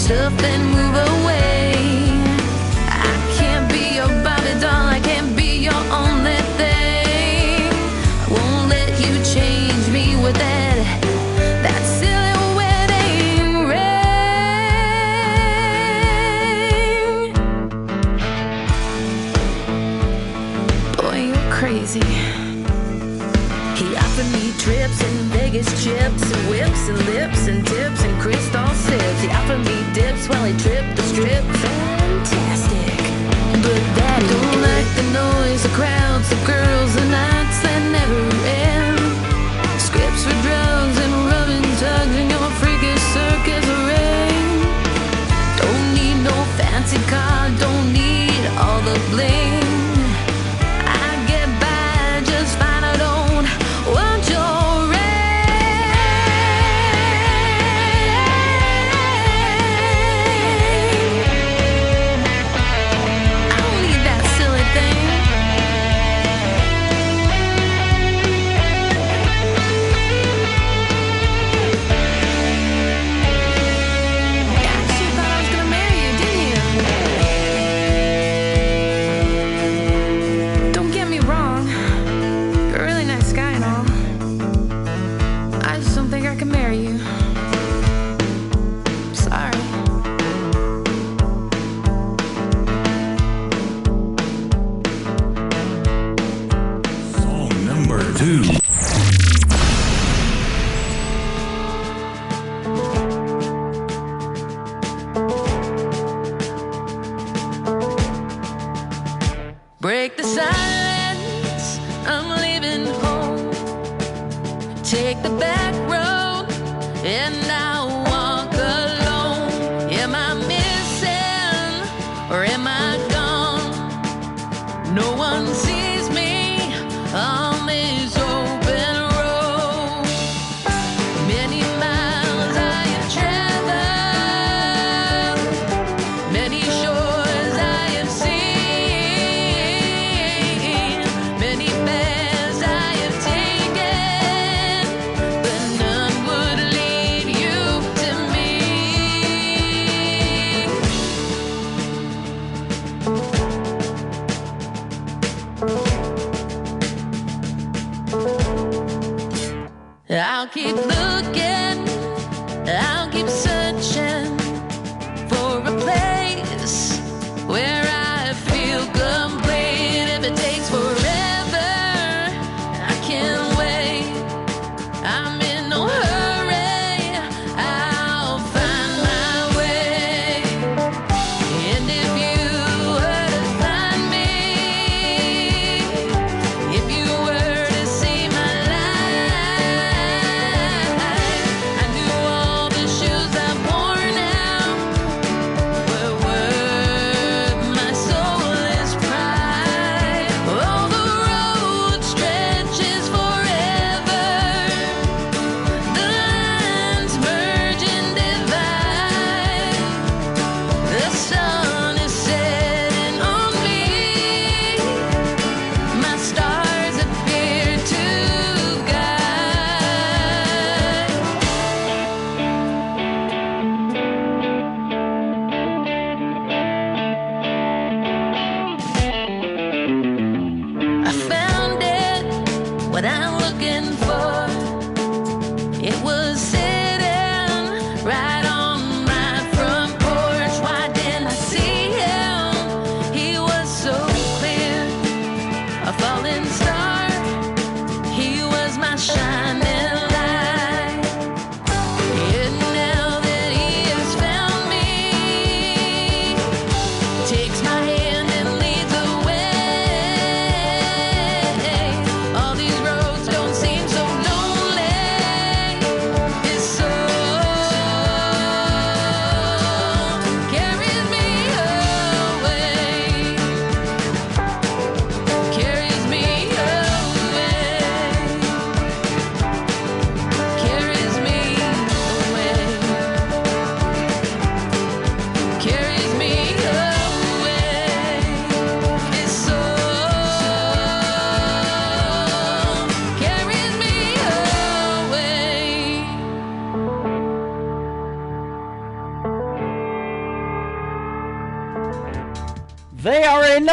Stuff and move away. I can't be your Barbie doll, I can't be your only thing. I won't let you change me with that silly wedding ring. Boy, you're crazy. He offered me trips and Vegas chips and whips and lips and tips and crystal sips. He offered me dips while he tripped the strip. Fantastic. But Daddy don't like the noise, the crowds, the girls, the nights that never end. Scripts for drugs and rubbing tugs in your freakish circus ring. Don't need no fancy car, don't need all the bling. Break the silence, I'm leaving home. Take the back road and I'll walk alone. Am I missing or am I gone? No one sees me on this open road. Many miles I have traveled, many shores I have seen. I'll keep looking, I'll keep searching for a place where I feel complete. If it takes forever, I can't wait. I'm in no hurry, I'll find my way. And if you were to find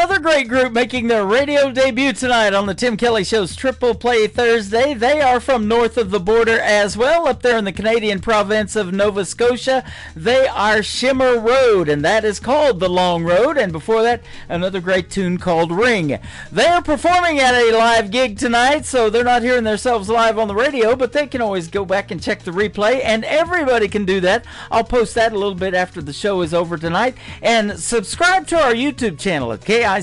Another great group making their radio debut tonight on the Tim Kelly Show's Triple Play Thursday. They are from north of the border as well, up there in the Canadian province of Nova Scotia. They are Shimmer Road, and that is called The Long Road. And before that, another great tune called Ring. They are performing at a live gig tonight, so they're not hearing themselves live on the radio, but they can always go back and check the replay, and everybody can do that. I'll post that a little bit after the show is over tonight. And subscribe to our YouTube channel at KICR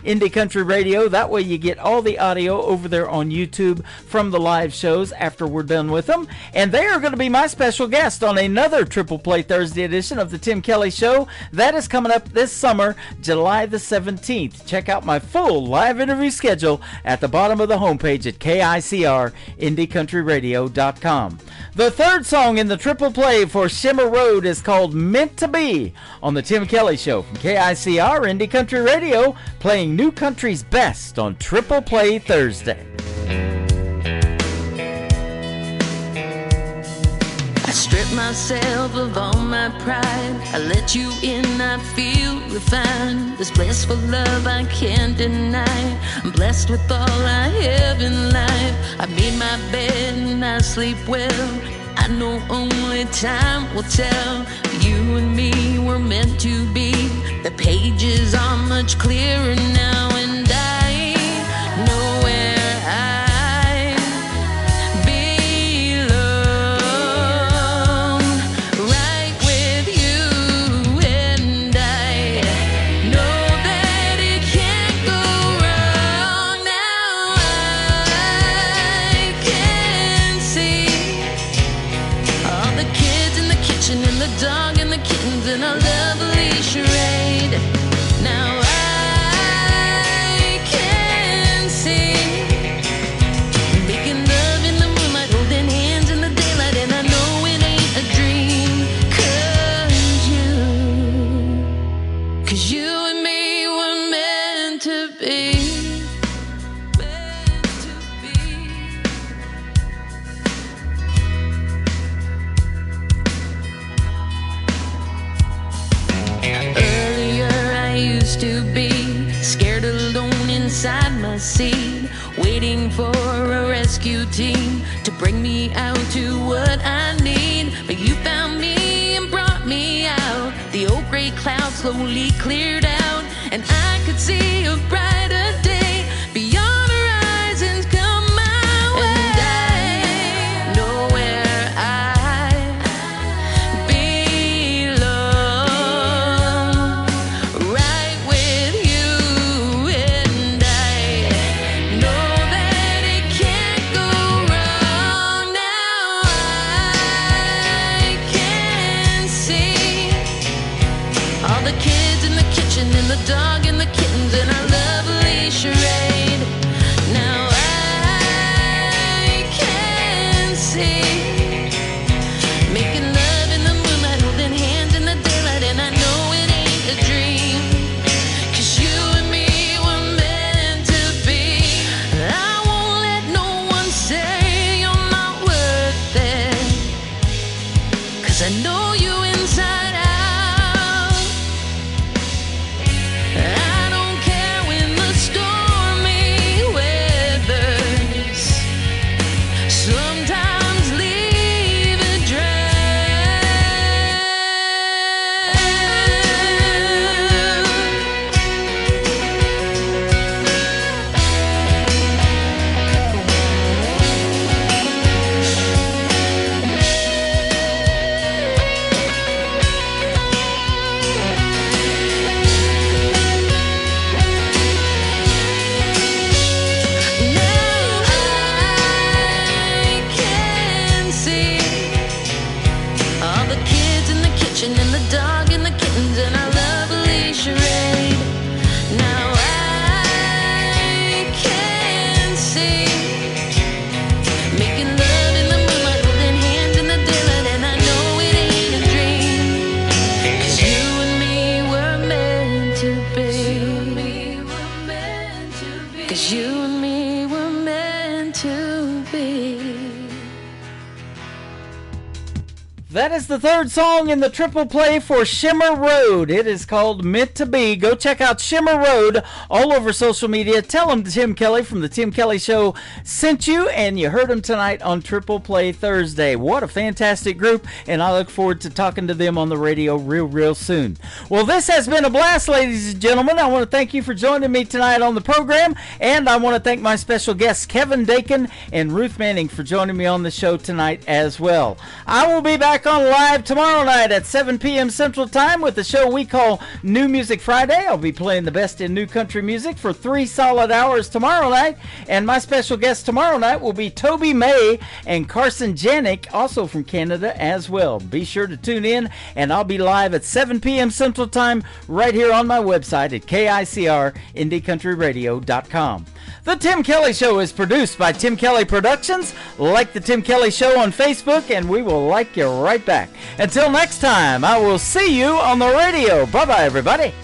Indie Country Radio. That way you get all the audio over there on YouTube from the live shows after we're done with them. And they are going to be my special guest on another Triple Play Thursday edition of the Tim Kelly Show. That is coming up this summer, July the 17th. Check out my full live interview schedule at the bottom of the homepage at KICRIndieCountryRadio.com. The third song in the Triple Play for Shimmer Road is called Meant to Be on the Tim Kelly Show from KICR Indie Country Radio, playing new country's best on Triple Play Thursday. I strip myself of all my pride. I let you in, I feel refined. This blissful love I can't deny. I'm blessed with all I have in life. I made my bed and I sleep well. I know only time will tell. You and me were meant to be. The pages are much clearer now, and I know where I belong. Right with you, and I know that it can't go wrong. Now I can see all the kids in the kitchen and the dog and the kittens and our lovely charade. Now I can see making love in the moonlight, holding hands in the daylight, and I know it ain't a dream. 'Cause you and me were meant to be. To be scared alone inside my seat, waiting for a rescue team to bring me out to what I need. But you found me and brought me out. The old gray cloud slowly cleared out, and I could see a brighter day beyond horizons come my way. And I know where I belong. Right with you, and I know that it can't go wrong. Now I can see all the kids in the kitchen and the dog and the kittens and our lovely charade. Now I can see making love in the moonlight, holding hands in the daylight, and I know it ain't a dream. 'Cause you and me were meant to be. I won't let no one say you're not worth it, 'cause I know you inside out. I don't care when the stormy weather's sometimes leave it all the kids in the kitchen and the dog and the kittens and our lovely charade. Now I can see making love in the moonlight, holding hands in the daylight, and I know it ain't a dream. 'Cause you and me were meant to be. 'Cause you and me were meant to be. That is the third song in the triple play for Shimmer Road. It is called Meant to Be. Go check out Shimmer Road all over social media. Tell them Tim Kelly from the Tim Kelly Show sent you, and you heard them tonight on Triple Play Thursday. What a fantastic group, and I look forward to talking to them on the radio real soon. Well, this has been a blast, ladies and gentlemen. I want to thank you for joining me tonight on the program, and I want to thank my special guests, Kevin Dakin and Ruth Manning, for joining me on the show tonight as well. I will be back on live tomorrow night at 7 p.m. Central Time with the show we call New Music Friday. I'll be playing the best in new country music for 3 solid hours tomorrow night, and my special guest tomorrow night will be Toby May and Carson Janik, also from Canada as well. Be sure to tune in, and I'll be live at 7 p.m. Central Time right here on my website at KICRIndieCountryRadio.com. The Tim Kelly Show is produced by Tim Kelly Productions. Like the Tim Kelly Show on Facebook, and we will like you right back. Until next time, I will see you on the radio. Bye-bye, everybody.